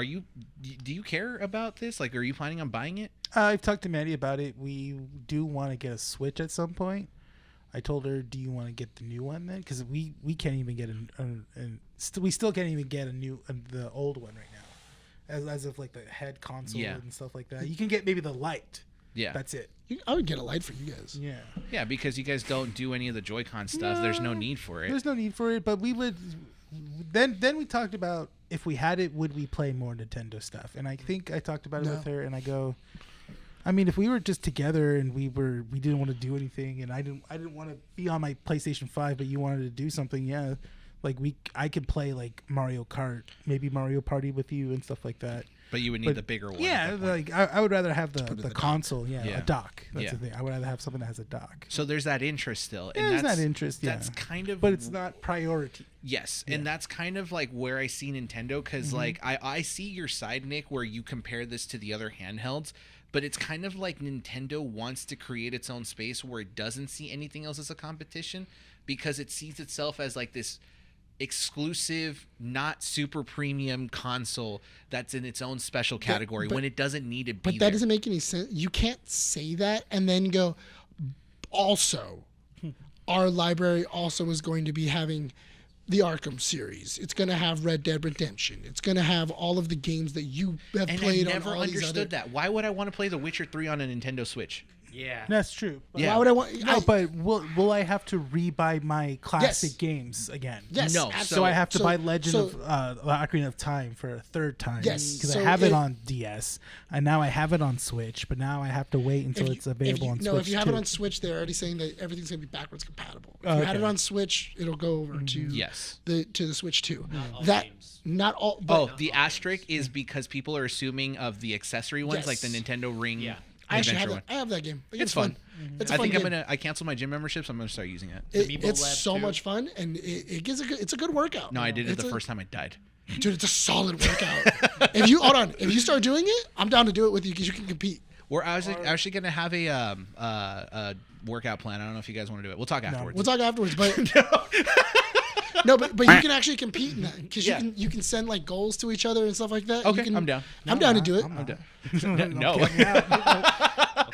Do you care about this? Like, are you planning on buying it? I've talked to Maddie about it. We do want to get a Switch at some point. I told her, "Do you want to get the new one then?" Because we can't even get we still can't even get the old one right now, as of like the head console and stuff like that. You can get maybe the Lite. Yeah. That's it. I would get a light for you guys. Yeah. Yeah, because you guys don't do any of the Joy-Con stuff. There's no need for it. There's no need for it, but we would. Then we talked about if we had it, would we play more Nintendo stuff? And I think I talked about it with her, and I go, I mean, if we were just together and we didn't want to do anything, and I didn't want to be on my PlayStation 5, but you wanted to do something, like I could play like Mario Kart, maybe Mario Party with you and stuff like that. But you would need the bigger one. Yeah, at that point. like I would rather have put in the the dock. console. Yeah, Yeah. a dock. That's Yeah. the thing. I would rather have something that has a dock. So there's that interest still. Yeah, And there's that's that interest. Yeah, That's kind of. but it's not priority. Yes, and that's kind of like where I see Nintendo, because like I see your side, Nick, where you compare this to the other handhelds, but it's kind of like Nintendo wants to create its own space where it doesn't see anything else as a competition, because it sees itself as like this exclusive, not super premium console that's in its own special category when it doesn't need to be But that there. doesn't make any sense. You can't say that and then go, also, our library also is going to be having the Arkham series. It's going to have Red Dead Redemption. It's going to have all of the games that you have And I played never on all these other... understood that. Why would I want to play The Witcher 3 on a Nintendo Switch? Yeah. That's true. But Yeah. Why would I want... No, but will I have to rebuy my classic Yes. games again? Yes, No, So I have to so- buy Legend so- of Ocarina of Time for a third time. Yes, because so I have it if- on DS, and now I have it on Switch, but now I have to wait until it's available on Switch. No, if you have it too. on Switch, they're already saying that everything's going to be backwards compatible. If Oh, you had it okay. on Switch, it'll go over to Yes. the Switch too. all That games. not all. But Oh, the asterisk is because people are assuming of the accessory ones, like the Yes. Nintendo Ring Yeah. I actually adventure have one. I have that game. The It's game's fun. It's a I fun think game. I canceled my gym membership, so I'm gonna start using it. Amiibo It's Lab so 2. much fun, and it gives it's a good workout. No, I did it It's the a- first time I died. Dude, it's a solid workout. If you start doing it, I'm down to do it with you because you can compete. I was actually gonna have a workout plan. I don't know if you guys want to do it. We'll talk afterwards. We'll talk afterwards, but no, but you can actually compete in that because Yeah. you can send like goals to each other and stuff like that. Okay, You can- I'm down. I'm down to do it. I'm down. No.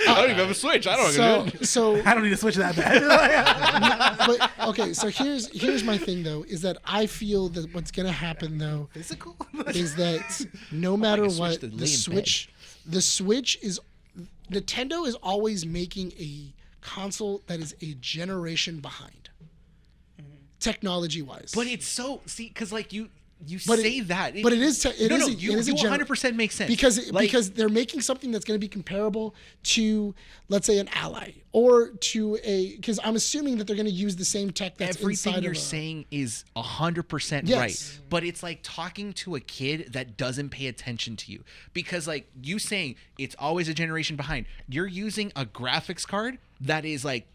No, I don't even have a Switch. I don't know. So I don't need to switch that bad. but okay, so here's my thing though, is that I feel that what's gonna happen though Physical? is that no matter Switch what, to lay the in Switch is Nintendo is always making a console that is a generation behind, technology wise. But it's so because like you But say it- that, but it is it no, is no, a- you it is a 100% makes sense because they're making something that's going to be comparable to, let's say, an Ally or to a, because I'm assuming that they're going to use the same tech that's everything inside you're of a, saying is 100% Yes. right, but it's like talking to a kid that doesn't pay attention to you, because like you saying it's always a generation behind. You're using a graphics card that is like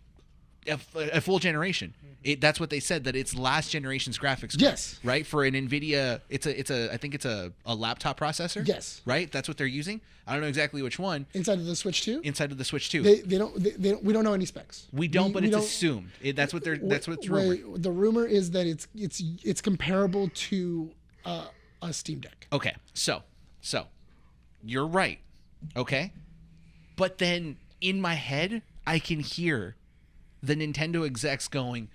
a full generation. That's what they said, that it's last generation's graphics card. Yes. Right, for an Nvidia, I think it's a laptop processor. Yes. Right, that's what they're using. I don't know exactly which one. inside of the Switch 2. Inside of the Switch 2. They don't we don't know any specs. We don't, but it's don't- assumed. That's what that's what's wait, rumored. The rumor is that it's comparable to a Steam Deck. Okay, so you're right. Okay, but then in my head, I can hear the Nintendo execs going,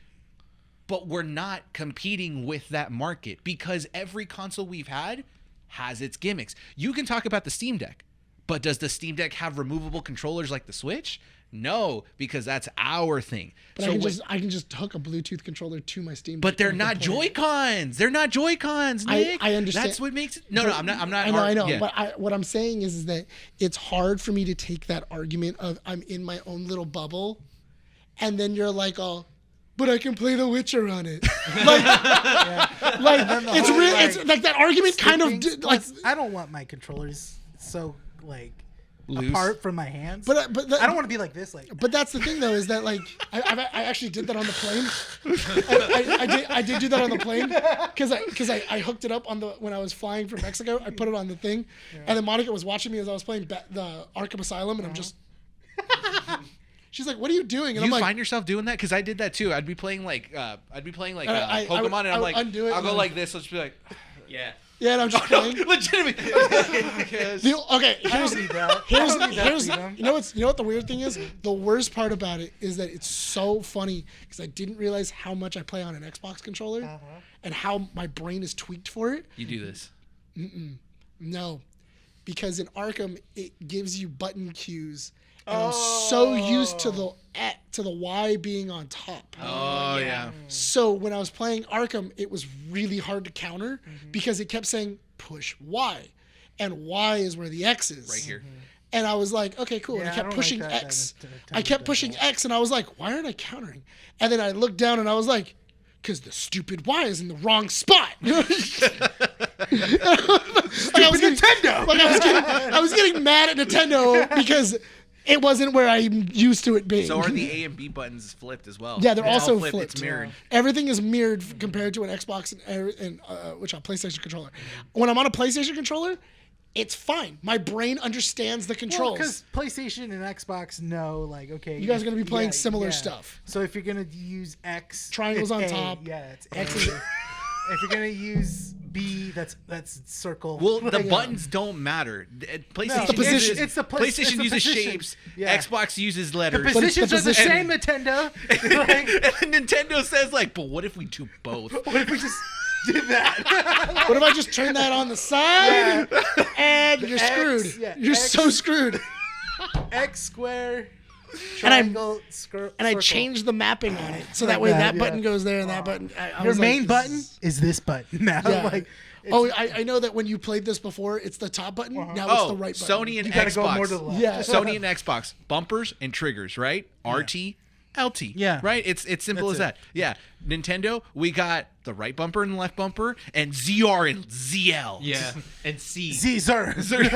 but we're not competing with that market, because every console we've had has its gimmicks. You can talk about the Steam Deck, but does the Steam Deck have removable controllers like the Switch? No, because that's our thing. But I can just hook a Bluetooth controller to my Steam Deck. But they're and not play it. Joy-Cons. They're not Joy-Cons, Nick. I understand. That's what makes it. No, I'm not. I know. Yeah. But what I'm saying is that it's hard for me to take that argument of I'm in my own little bubble, and then you're like, oh, but I can play The Witcher on it. Like it's whole, real. like, It's like that argument kind of Things, like. plus, I don't want my controllers so like Loose. apart from my hands. But I don't want to be like this. Like But that's the thing, though, is that like I actually did that on the plane. I did do that on the plane because I hooked it up on the when I was flying from Mexico. I put it on the thing, and then Monica was watching me as I was playing the Arkham Asylum, and I'm just. She's like, "What are you doing?" And You I'm like, find yourself doing that? Because I did that too. I'd be playing like I Pokemon, would- and I I'm would like, undo it I'll and go then- like this. Let's be like, Yeah. "Yeah," and I'm just playing. legitimately. Okay, here's need that. here's I don't need that here's freedom. you know what the weird thing is? The worst part about it is that it's so funny because I didn't realize how much I play on an Xbox controller and how my brain is tweaked for it. You do this. No, because in Arkham it gives you button cues, and I'm so used to the Y being on top. Oh yeah. So when I was playing Arkham, it was really hard to counter because it kept saying push Y, and Y is where the X is. Right here. And I was like, okay, cool. And Yeah, I I kept don't pushing like that X. that I kept pushing X, and I was like, why aren't I countering? And then I looked down, and I was like, because the stupid Y is in the wrong spot. Like, I was getting, Nintendo. Like I was getting mad at Nintendo because it wasn't where I'm used to it being. So are the A and B buttons flipped as well? Yeah, they're all also flipped. flipped. It's mirrored. Everything is mirrored compared to an Xbox and which a PlayStation controller. When I'm on a PlayStation controller, it's fine. My brain understands the controls. Because PlayStation and Xbox know, like, okay, You guys are gonna be playing similar stuff. So if you're gonna use X, Triangles it's on A. top. Yeah, it's X A. is- If you're gonna use B, that's circle. Well, the Like, buttons don't matter. PlayStation the position. uses, It's the PlayStation the uses position. shapes. Yeah. Xbox uses The letters. positions are the position- same, Nintendo. Like, And Nintendo says like, but what if we do both? what if we just did that? What if I just turn that on the side and you're X, screwed? yeah, You're X. so screwed. X square, And I- triangle, And I circle. changed the mapping on it so that Like way that, that yeah. button goes there and that button. I Your was like, main this button is- is this button now. Yeah. Like, Oh, I know that when you played this before, it's the top button. Now it's Oh, the right button. Sony and you gotta Xbox. go more to the left. Yeah. Sony and Xbox bumpers and triggers, right? RT, LT. Yeah. Right? It's simple That's as that. Yeah. Nintendo, we got the right bumper and the left bumper and ZR and ZL. Yeah, and C. Caesar. C stick.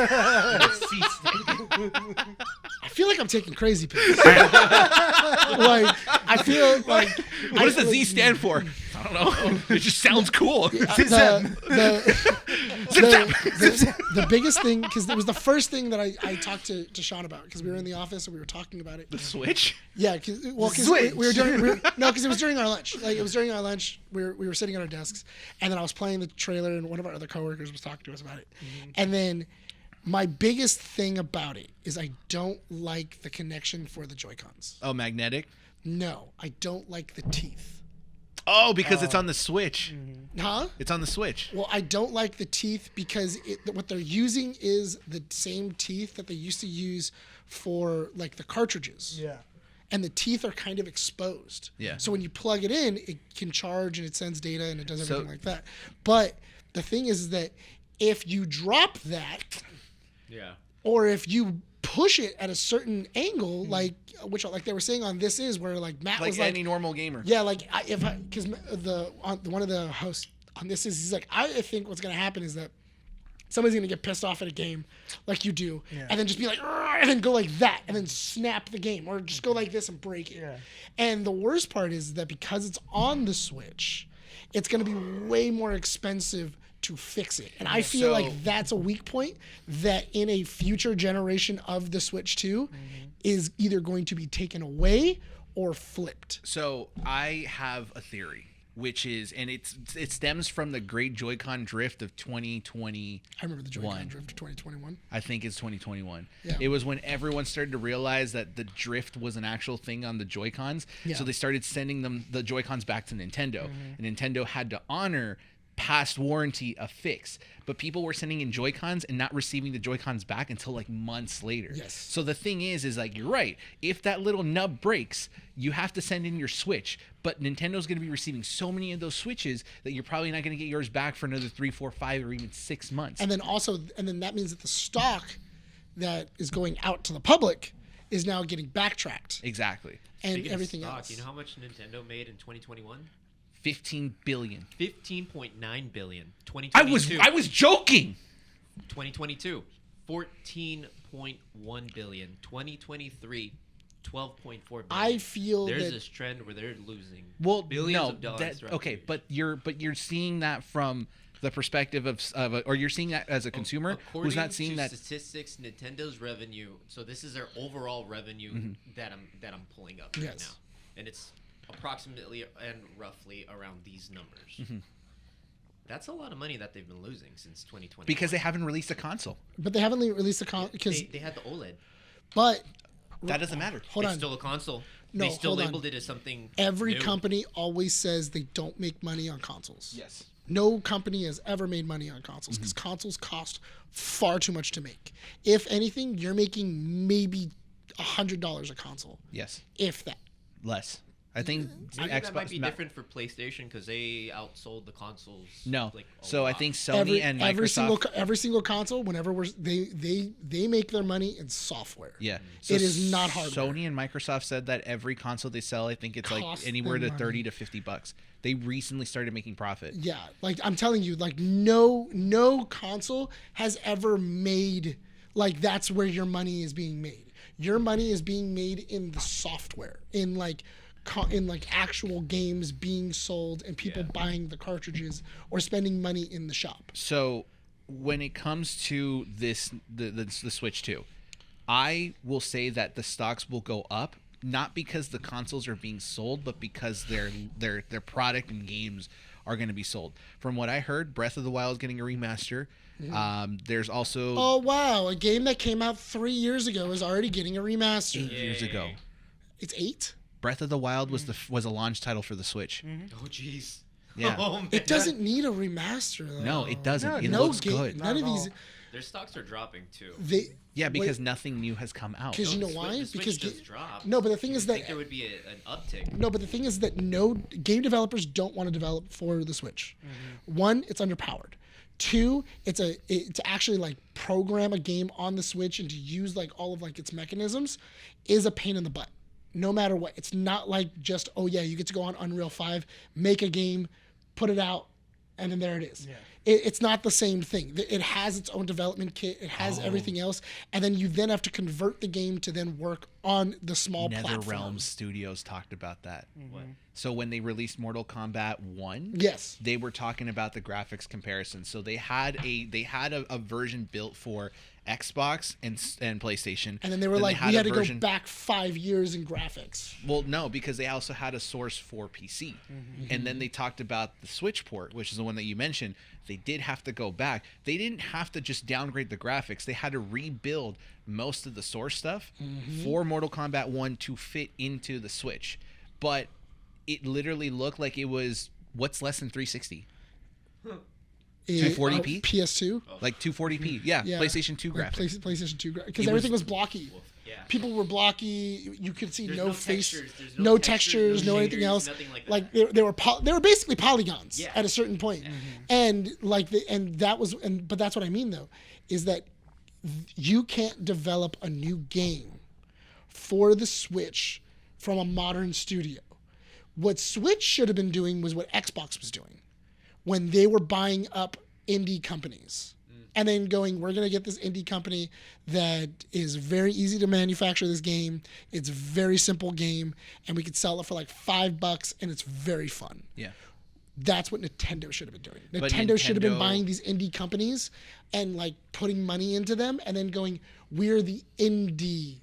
I feel like I'm taking crazy pills. Like I feel like What does the Z stand for? I don't know. It just sounds cool. the biggest thing, because it was the first thing that I talked to Sean about, because we were in the office and we were talking about it. The Switch? Yeah, because Switch. we were no, because it was during our lunch. Like it was during our lunch. We were sitting at our desks, and then I was playing the trailer, and one of our other coworkers was talking to us about it. And then my biggest thing about it is I don't like the connection for the Joy-Cons. Oh, magnetic? No, I don't like the teeth. Oh, because it's on the Switch. Huh? It's on the Switch. Well, I don't like the teeth because what they're using is the same teeth that they used to use for like the cartridges. Yeah. And the teeth are kind of exposed. Yeah. So when you plug it in, it can charge and it sends data and it does everything So- like that. But the thing is that if you drop that, Yeah. or if you push it at a certain angle, like they were saying on This Is, where like Matt Like was like, any normal gamer. yeah, like because one of the hosts on This Is, he's like, I think what's gonna happen is that somebody's gonna get pissed off at a game, like you do, and then just be like, "Argh," and then go like that, and then snap the game, or just go like this and break it. Yeah. And the worst part is that because it's on the Switch, it's gonna be way more expensive to fix it. And I feel So- like that's a weak point that in a future generation of the Switch 2 is either going to be taken away or flipped. So I have a theory, which is, and it stems from the Great Joy-Con Drift of 2020. I remember the Joy-Con One. Drift of 2021. I think it's 2021. Yeah. It was when everyone started to realize that the drift was an actual thing on the Joy-Cons. Yeah. So they started sending the Joy-Cons back to Nintendo. And Nintendo had to honor past warranty a fix. But people were sending in Joy-Cons and not receiving the Joy-Cons back until like months later. Yes. So the thing is like, you're right. If that little nub breaks, you have to send in your Switch. But Nintendo's going to be receiving so many of those Switches that you're probably not going to get yours back for another 3, 4, 5, or even 6 months. And then that means that the stock that is going out to the public is now getting backtracked Exactly. and Speaking of everything stock, else. You know how much Nintendo made in 2021? 15 billion. 15.9 billion. I 2022. was joking. 2022. 14.1 billion. 2023. 12.4 billion. I feel there's that this trend where they're losing Well, billions no, of dollars. that, throughout okay, the years. but you're seeing that from the perspective or you're seeing that as a consumer who's not seeing that. Statistics, Nintendo's revenue. So this is their overall revenue that I'm pulling up right Yes. now, and it's approximately and roughly around these numbers. That's a lot of money that they've been losing since 2020. Because they haven't released a console. but they haven't released a because they had the OLED. but That doesn't matter. hold It's on. still a console. No, they still hold on. labeled it as something. Every new. company always says they don't make money on consoles. Yes. No company has ever made money on consoles because consoles cost far too much to make. If anything, you're making maybe $100 a console, Yes. if that. Less. I think I think that might be Ma- different for PlayStation because they outsold the consoles. No, like, a so I lot. think Sony and Microsoft. every single console, whenever they make their money in software. Yeah, It is not hardware. Sony and Microsoft said that every console they sell, I think it's like Costs anywhere them to money. $30 to $50. They recently started making profit. Yeah, like I'm telling you, like no console has ever made like that's where your money is being made. Your money is being made in the software, in like actual games being sold and people buying the cartridges or spending money in the shop. So when it comes to this, the Switch 2, I will say that the stocks will go up, not because the consoles are being sold, but because their product and games are going to be sold. From what I heard, Breath of the Wild is getting a remaster. There's also Oh wow, a game that came out 3 years ago is already getting a remaster. 8 years ago. It's 8? Breath of the Wild was a launch title for the Switch. Oh jeez. Yeah. Oh, man. It doesn't need a remaster though. No, it doesn't. It No looks game, good. none of Not at these. Their stocks are dropping too. Yeah, because nothing new has come out. Because you know The why? Switch Because just dropped. no, but the thing You is would think that there would be an uptick. no, but the thing is that no game developers don't want to develop for the Switch. One, it's underpowered. Two, to actually like program a game on the Switch and to use like all of like its mechanisms is a pain in the butt. No matter what, it's not like just you get to go on Unreal 5, make a game, put it out, and then there it is. Yeah. It's not the same thing. It has its own development kit. It has everything else, and then you then have to convert the game to then work on the small platform. NetherRealm Studios talked about that. What? So when they released Mortal Kombat 1, Yes. they were talking about the graphics comparison. So they had a version built for Xbox and PlayStation. And then they were like, had we a had to version- go back 5 years in graphics. Well, no, because they also had a source for PC. And then they talked about the Switch port, which is the one that you mentioned. They did have to go back. They didn't have to just downgrade the graphics. They had to rebuild most of the source stuff for Mortal Kombat 1 to fit into the Switch. But it literally looked like it was, what's less than 360? 240p? PS2. Like 240p. Yeah, Yeah. PlayStation 2 Like graphics. PlayStation 2 because It everything was- was blocky. Yeah. People were blocky. You could see There's no no face, textures, there's no no textures, textures, no no anything shaders, else. nothing like Like that. they were basically polygons Yeah. at a certain point. And like but that's what I mean though, is that you can't develop a new game for the Switch from a modern studio. What Switch should have been doing was what Xbox was doing when they were buying up indie companies and then going, we're going to get this indie company that is very easy to manufacture this game. It's a very simple game and we could sell it for like $5 and it's very fun. Yeah. That's what Nintendo should have been doing. But Nintendo should have been Nintendo- buying these indie companies and like putting money into them and then going, we're the indie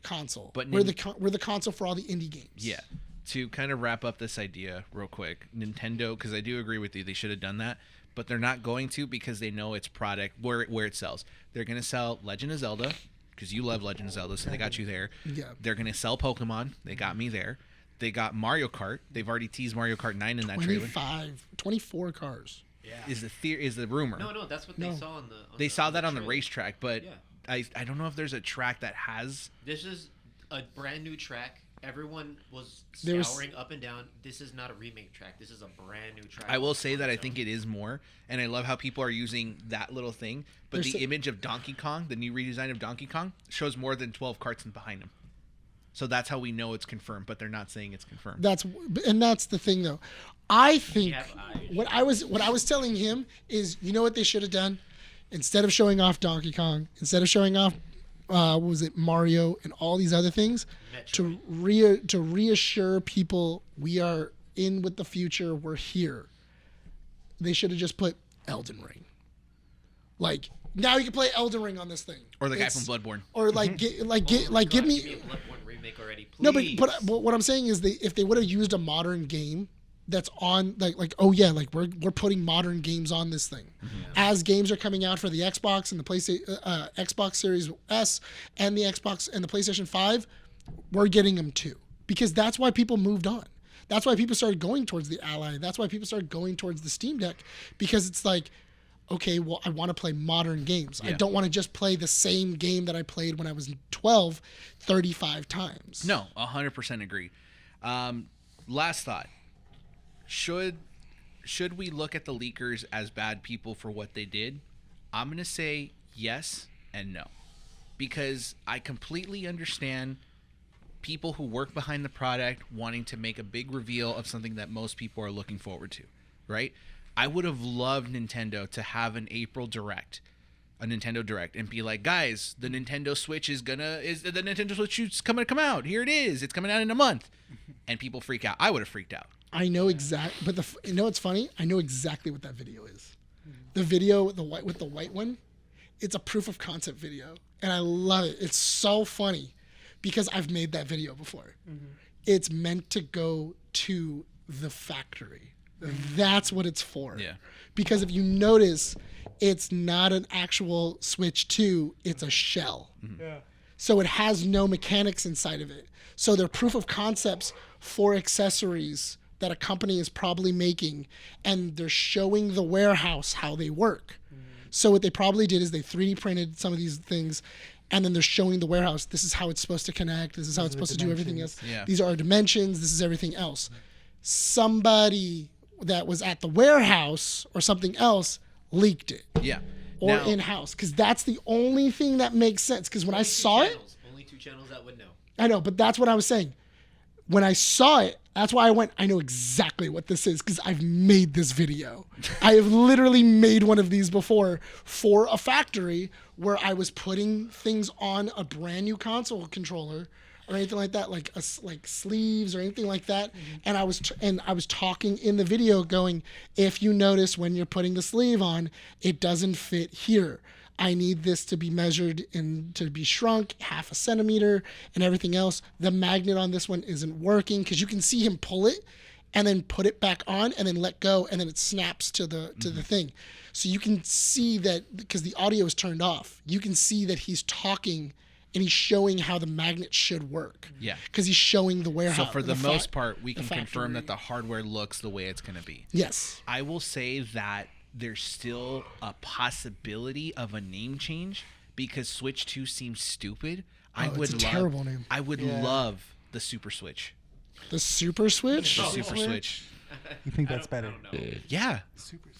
console. But we're the console for all the indie games. Yeah. To kind of wrap up this idea real quick, Nintendo, because I do agree with you, they should have done that, but they're not going to because they know its product, where it sells. They're going to sell Legend of Zelda, because you love Legend of Zelda, so they got you there. Yeah. They're going to sell Pokemon. They got me there. They got Mario Kart. They've already teased Mario Kart 9 in that trailer. 24 cars. Yeah. Is the rumor. No, that's what they saw on the. They saw that on the trailer. racetrack, but Yeah. I don't know if there's a track that has... This is a brand new track. Everyone was There was- scouring up and down. This is not a remake track. This is a brand new track. I will say that I think it is more, and I love how people are using that little thing, but There's the so- image of Donkey Kong, the new redesign of Donkey Kong, shows more than 12 carts behind him. So that's how we know it's confirmed, but they're not saying it's confirmed. That's the thing though. I think have eyes. what I was telling him is, you know what they should have done? Instead of showing off Donkey Kong, instead of showing off what was it, Mario and all these other things, to reassure people we are in with the future, we're here. They should have just put Elden Ring. Like, now you can play Elden Ring on this thing. Or the guy It's- from Bloodborne. Or like give God, me give me a Bloodborne remake already, please. no, but what I'm saying is if they would have used a modern game that's on like we're putting modern games on this thing, as games are coming out for the Xbox and the PlayStation, Xbox Series S and the Xbox and the PlayStation 5, we're getting them too, because that's why people moved on. That's why people started going towards the Ally. That's why people started going towards the Steam Deck, because it's like, okay, well, I want to play modern games. I Yeah. don't want to just play the same game that I played when I was 12 35 times. No, 100% agree. Last thought. Should we look at the leakers as bad people for what they did? I'm going to say yes and no. Because I completely understand people who work behind the product wanting to make a big reveal of something that most people are looking forward to, right? I would have loved Nintendo to have an April Direct, a Nintendo Direct, and be like, guys, the Nintendo Switch is coming to come out. Here it is. It's coming out in a month. And people freak out. I would have freaked out. I know exactly, but you know what's funny? I know exactly what that video is. The video with the white one, it's a proof of concept video, and I love it. It's so funny because I've made that video before. It's meant to go to the factory. That's what it's for. Yeah. Because if you notice, it's not an actual Switch 2, it's a shell. Yeah. So it has no mechanics inside of it. So they're proof of concepts for accessories that a company is probably making, and they're showing the warehouse how they work. So what they probably did is they 3D printed some of these things, and then they're showing the warehouse, this is how it's supposed to connect, this is how it's supposed to do everything else. Yeah. These are our dimensions, this is everything else. Somebody that was at the warehouse or something else leaked it. Yeah. Or Now- in-house, because that's the only thing that makes sense. Because when I saw it, Only 2 channels that would know. I know, but that's what I was saying. When I saw it, that's why I went, I know exactly what this is because I've made this video. I have literally made one of these before for a factory where I was putting things on a brand new console controller or anything like that, like sleeves or anything like that. And I was talking in the video going, if you notice when you're putting the sleeve on, it doesn't fit here. I need this to be measured and to be shrunk 0.5 centimeter and everything else. The magnet on this one isn't working because you can see him pull it and then put it back on and then let go and then it snaps to the thing. So you can see that because the audio is turned off, you can see that he's talking and he's showing how the magnet should work. Yeah. Because he's showing the warehouse. So for the most part, we the can confirm factory. that the hardware looks the way it's going to be. Yes. I will say that there's still a possibility of a name change because Switch 2 seems stupid. It's a terrible name. I would love the Super Switch. The Super Switch? The Super Switch. You think that's better? Yeah.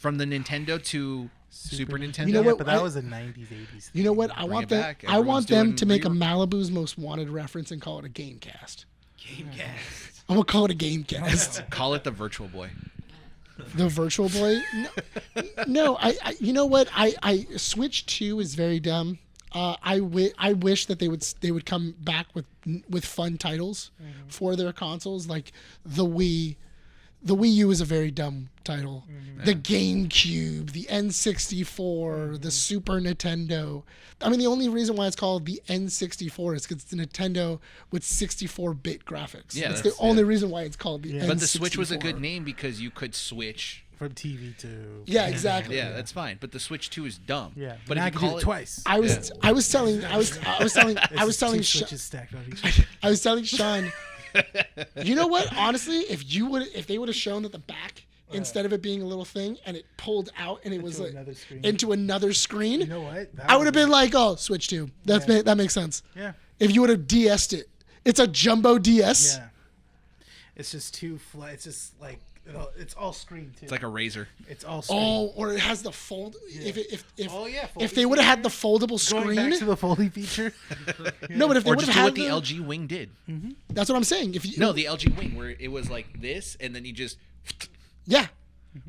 From the Nintendo to Super Nintendo. You know what? But that was a 90s, 80s. You know what? I want it them. back. I want them Everyone's to make a doing Malibu's Most Wanted reference and call it a Gamecast. Gamecast. I'm gonna call it a Gamecast. Call it the Virtual Boy. The Virtual Boy. No, I. You know what? I Switch 2 is very dumb. I wish that they would come back with fun titles for their consoles, like the Wii. The Wii U is a very dumb title. The GameCube, the N64, the Super Nintendo. I mean, the only reason why it's called the N64 is because it's a Nintendo with 64-bit graphics. Yeah, that's the that's- only reason why it's called the N64. But the Switch was a good name because you could switch. From TV to... Yeah, exactly. Yeah, that's fine. But the Switch 2 is dumb. Yeah, But now if I you can do call it it twice. I was telling Two Sean, switches stacked on each other. I was telling Sean, you know what? Honestly, if they would have shown that the back, instead of it being a little thing and it pulled out and it was like another screen. into another screen, You know what? That I would have been like, oh, Switch 2. That makes sense. Yeah. If you would have DS'd it. It's a jumbo DS. Yeah. It's just too flat. It's just like... It's all screen, too. It's like a razor. It's all screen. Oh, or it has the fold. If Oh, yeah, if they would have had the foldable Going screen. back to the folding feature. No, but if they Or would just have do had what the LG Wing did. that's what I'm saying. If you No, the LG Wing where it was like this and then you just... Yeah.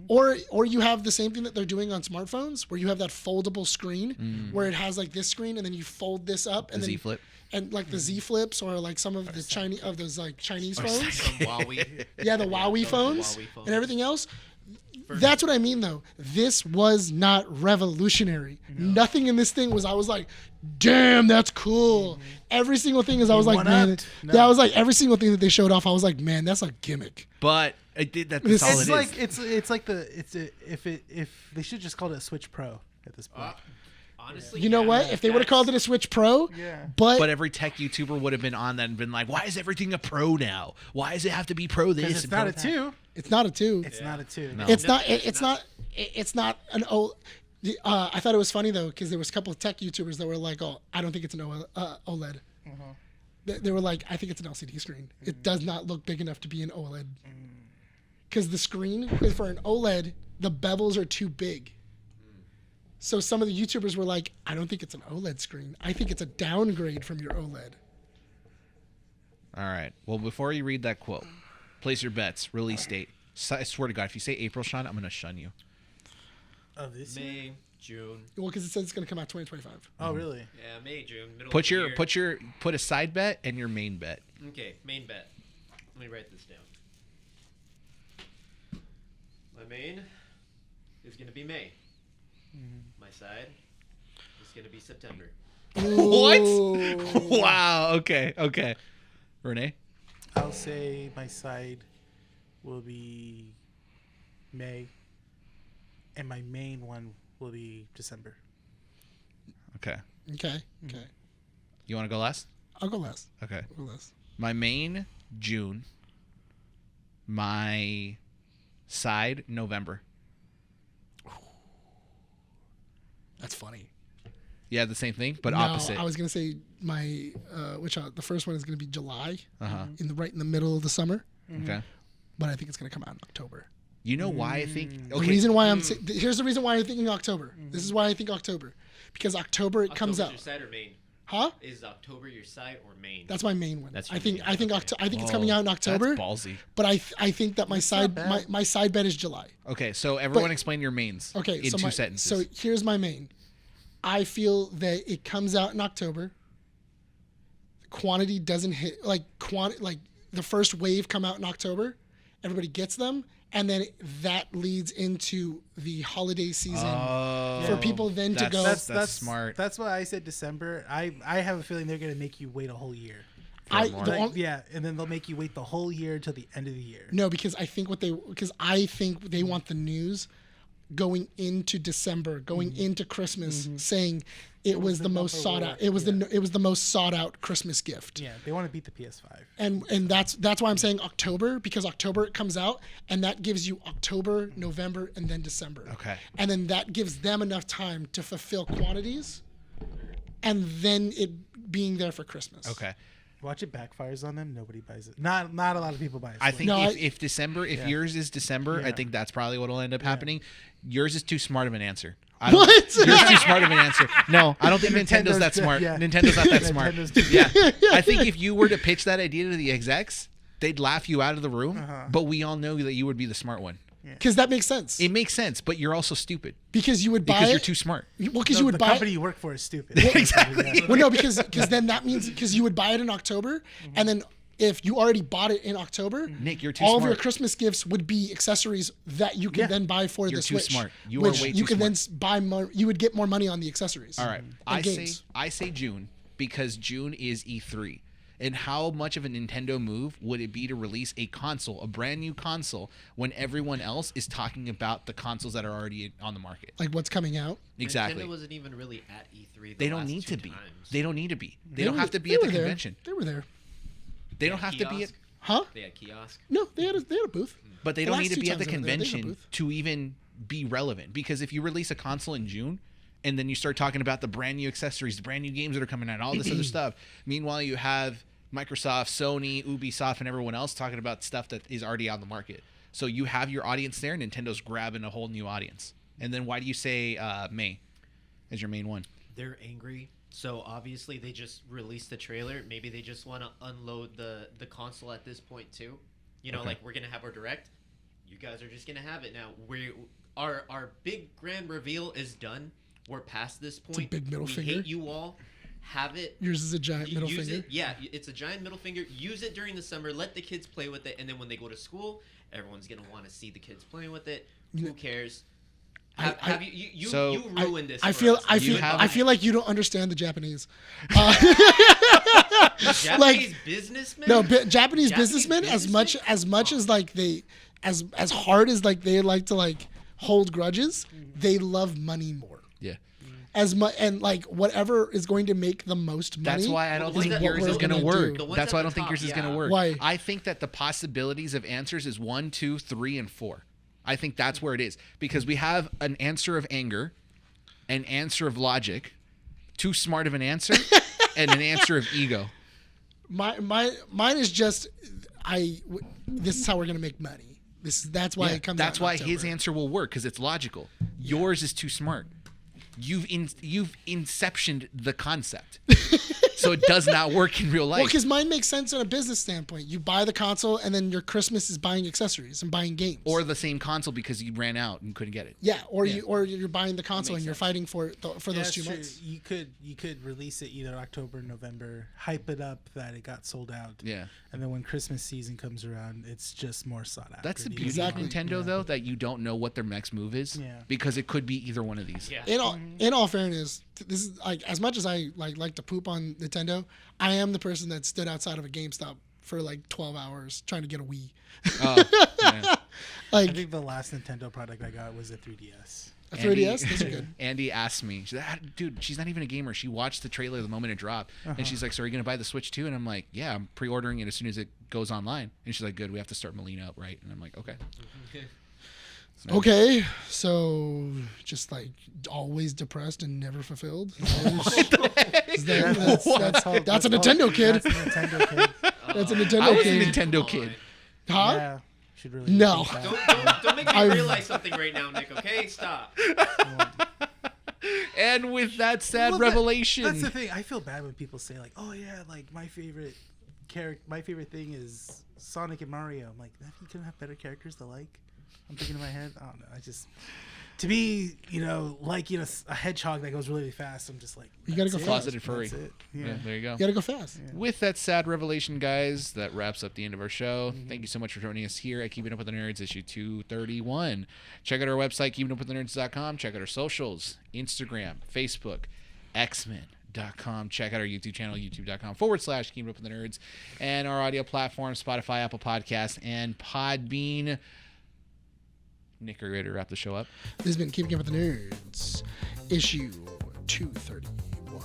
Or you have the same thing that they're doing on smartphones where you have that foldable screen where it has like this screen and then you fold this up and The then Z Flip. and like the Z Flips or like some of the Chinese of those like Chinese phones. From Huawei. Yeah, the Huawei the phones Huawei phones. and everything else. That's what I mean though. This was not revolutionary. Nothing in this thing was I was like, damn, that's cool. Every single thing is I was like, man, one-upped? No. yeah, I was like every single thing that they showed off, I was like, man, that's a gimmick. But it did that's This- all It's it like is. if they should just call it a Switch Pro at this point. Honestly, You know yeah, what? If they would have called it a Switch Pro, Yeah. but But every tech YouTuber would have been on that and been like, why is everything a pro now? Why does it have to be pro this? Because it's and not pro a that? 2. it's not a 2. It's not a 2. No. It's No, not. It's not an O. I thought it was funny though because there was a couple of tech YouTubers that were like, "Oh, I don't think it's an OLED." They were like, I think it's an LCD screen. It does not look big enough to be an OLED. Because the screen, for an OLED, the bevels are too big. So some of the YouTubers were like, I don't think it's an OLED screen. I think it's a downgrade from your OLED. All right. Well, before you read that quote, place your bets. Release date. I swear to God, if you say April, Sean, I'm going to shun you. Of this year? May, June. Well, because it says it's going to come out 2025. Oh, really? Yeah, May, June. Middle Put of the year. put a side bet and your main bet. Okay, main bet. Let me write this down. My main is going to be May. My side is going to be September. What? Wow. Okay. Rene? I'll say my side will be May, and my main one will be December. Okay. Okay. You want to go last? I'll go last. Okay. I'll go last. My main, June. My side, November. That's funny. Yeah, the same thing, but No, opposite. I was going to say my, the first one is going to be July, Uh-huh. right in the middle of the summer. Okay. But I think it's going to come out in October. You know why I think... The reason why here's the reason why I'm thinking October. This is why I think October. Because October comes out. Your side or main? Huh? Is October your side or main? That's my main one. That's I your think main. I think Okay. I think it's coming out in October. That's ballsy. But I think that my side bad. my side bet is July. Okay, so everyone But- explain your mains Okay, in so two sentences. So here's my main. I feel that it comes out in October. Quantity doesn't hit like the first wave come out in October. Everybody gets them, and then that leads into the holiday season for people then to go. That's smart. That's why I said December. I have a feeling they're gonna make you wait a whole year. I more. the Like, only- yeah, and then they'll make you wait the whole year until the end of the year. No, because I think they want the news going into December, going into Christmas, saying it was the most sought out. It was the most sought out Christmas gift. Yeah, they want to beat the PS5. And that's why I'm saying October, because October it comes out, and that gives you October, November, and then December. Okay. And then that gives them enough time to fulfill quantities, and then it being there for Christmas. Okay. Watch it backfires on them. Nobody buys it. Not a lot of people buy it. I think No, if December, if yours is December, I think that's probably what will end up happening. Yours is too smart of an answer. What? Yours too smart of an answer. No, I don't think Nintendo's that smart. yeah. Nintendo's not that smart. Nintendo's too- Yeah. I think if you were to pitch that idea to the execs, they'd laugh you out of the room, but we all know that you would be the smart one. Because that makes sense. It makes sense, but you're also stupid Because you would buy because it. you're too smart. Well, because No, you would the buy company it. you work for is stupid. Exactly. Well, no, because then that means because you would buy it in October, and then if you already bought it in October, Nick, you're too all of smart. your Christmas gifts would be accessories that you can Yeah. then buy for You're the too Switch. smart. You are which way you too can then smart. buy more. You would get more money on the accessories. All right. And games. I say June because June is E3. And how much of a Nintendo move would it be to release a console, a brand new console, when everyone else is talking about the consoles that are already on the market? Like what's coming out. Exactly. Nintendo wasn't even really at E3. They don't need to be. They don't need to be. They don't were- have to be they at the were there. convention. They were there. They don't have to be at, Kiosk? Huh? They had kiosk. No, they had a booth. but they The don't last need to two be at the times they were there, they had a convention booth. to even be relevant. Because if you release a console in June and then you start talking about the brand new accessories, the brand new games that are coming out, all this other stuff, meanwhile you have Microsoft, Sony, Ubisoft, and everyone else talking about stuff that is already on the market. So you have your audience there, Nintendo's grabbing a whole new audience. And then why do you say May as your main one? They're angry. So obviously they just released the trailer. Maybe they just want to unload the console at this point too. You know, Okay. like we're gonna have our direct. You guys are just gonna have it now. Our big grand reveal is done. We're past this point. big middle we finger. hate you all. Have it. Yours is a giant middle Use finger. it. Yeah, it's a giant middle finger. Use it during the summer. Let the kids play with it, and then when they go to school, everyone's gonna want to see the kids playing with it. Who cares? Have you So- you ruined this? I for feel us. I You feel have- I feel like you don't understand the Japanese. Japanese like- businessmen. No, Japanese Japanese businessmen as much businessmen? as like they as hard as like they like to like hold grudges, they love money more. Yeah. As much and like whatever is going to make the most money. That's why I don't The think ones that- yours what is we're going to gonna work. do. The ones That's at why I the don't think top, yours is going yeah. to work. Why? I think that the possibilities of answers is 1, 2, 3, and 4. I think that's where it is because we have an answer of anger, an answer of logic, too smart of an answer, and an answer of ego. Mine is just this is how we're gonna make money. That's why it comes. That's out in why October. his answer will work because it's logical. Yours is too smart. You've inceptioned the concept, so it does not work in real life. Well, because mine makes sense on a business standpoint. You buy the console, and then your Christmas is buying accessories and buying games, or the same console because you ran out and couldn't get it. yeah, or you're buying the console and you're sense. fighting for Yeah, those 2 true. months. You could release it either October, November, hype it up that it got sold out. Yeah. And then when Christmas season comes around, it's just more sought after. That's the Do you- beauty Exactly. of Nintendo, though, that you don't know what their next move is, Yeah. because it could be either one of these. Yeah. In all fairness, this is like as much as I like to poop on Nintendo, I am the person that stood outside of a GameStop for like 12 hours trying to get a Wii. Oh, yeah. I Like think the last Nintendo product I got was a 3DS. a 3DS, those are good. Andy asked me, she's like, dude, she's not even a gamer. She watched the trailer the moment it dropped, and she's like, so are you going to buy the Switch too? And I'm like, yeah, I'm pre-ordering it as soon as it goes online. And she's like, good, we have to start Melina up, right? And I'm like, okay. Okay, so just like always depressed and never fulfilled. That's a Nintendo kid. That's a Nintendo kid. That's a I Nintendo was a kid. Nintendo kid. Huh? Yeah. Should really No. repeat that. Don't make me I've- realize something right now, Nick. Okay, stop. And with that sad Well, revelation, That's the thing. I feel bad when people say like, "Oh yeah, like my favorite thing is Sonic and Mario." I'm like, you couldn't have better characters to like. I'm thinking in my head. I don't know. To be, a hedgehog that goes really fast. I'm just like, You gotta that's go it. closeted furry. That's it. Yeah, Yeah. there you go. You gotta go fast. With that sad revelation, guys, that wraps up the end of our show. Thank you so much for joining us here at Keeping Up with the Nerds, issue 231. Check out our website, keepingupwiththenerds.com. Check out our socials, Instagram, Facebook, xmen.com. Check out our YouTube channel, youtube.com/Keeping Up with the Nerds. And our audio platforms, Spotify, Apple Podcasts, and Podbean. Nick, are you ready to wrap the show up? This has been Keeping Up with the Nerds, issue 231.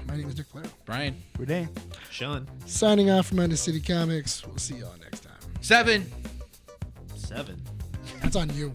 My name is Nick Flair. Brian. Rene. Sean. Signing off from Under City Comics. We'll see y'all next time. 7. 7. That's on you.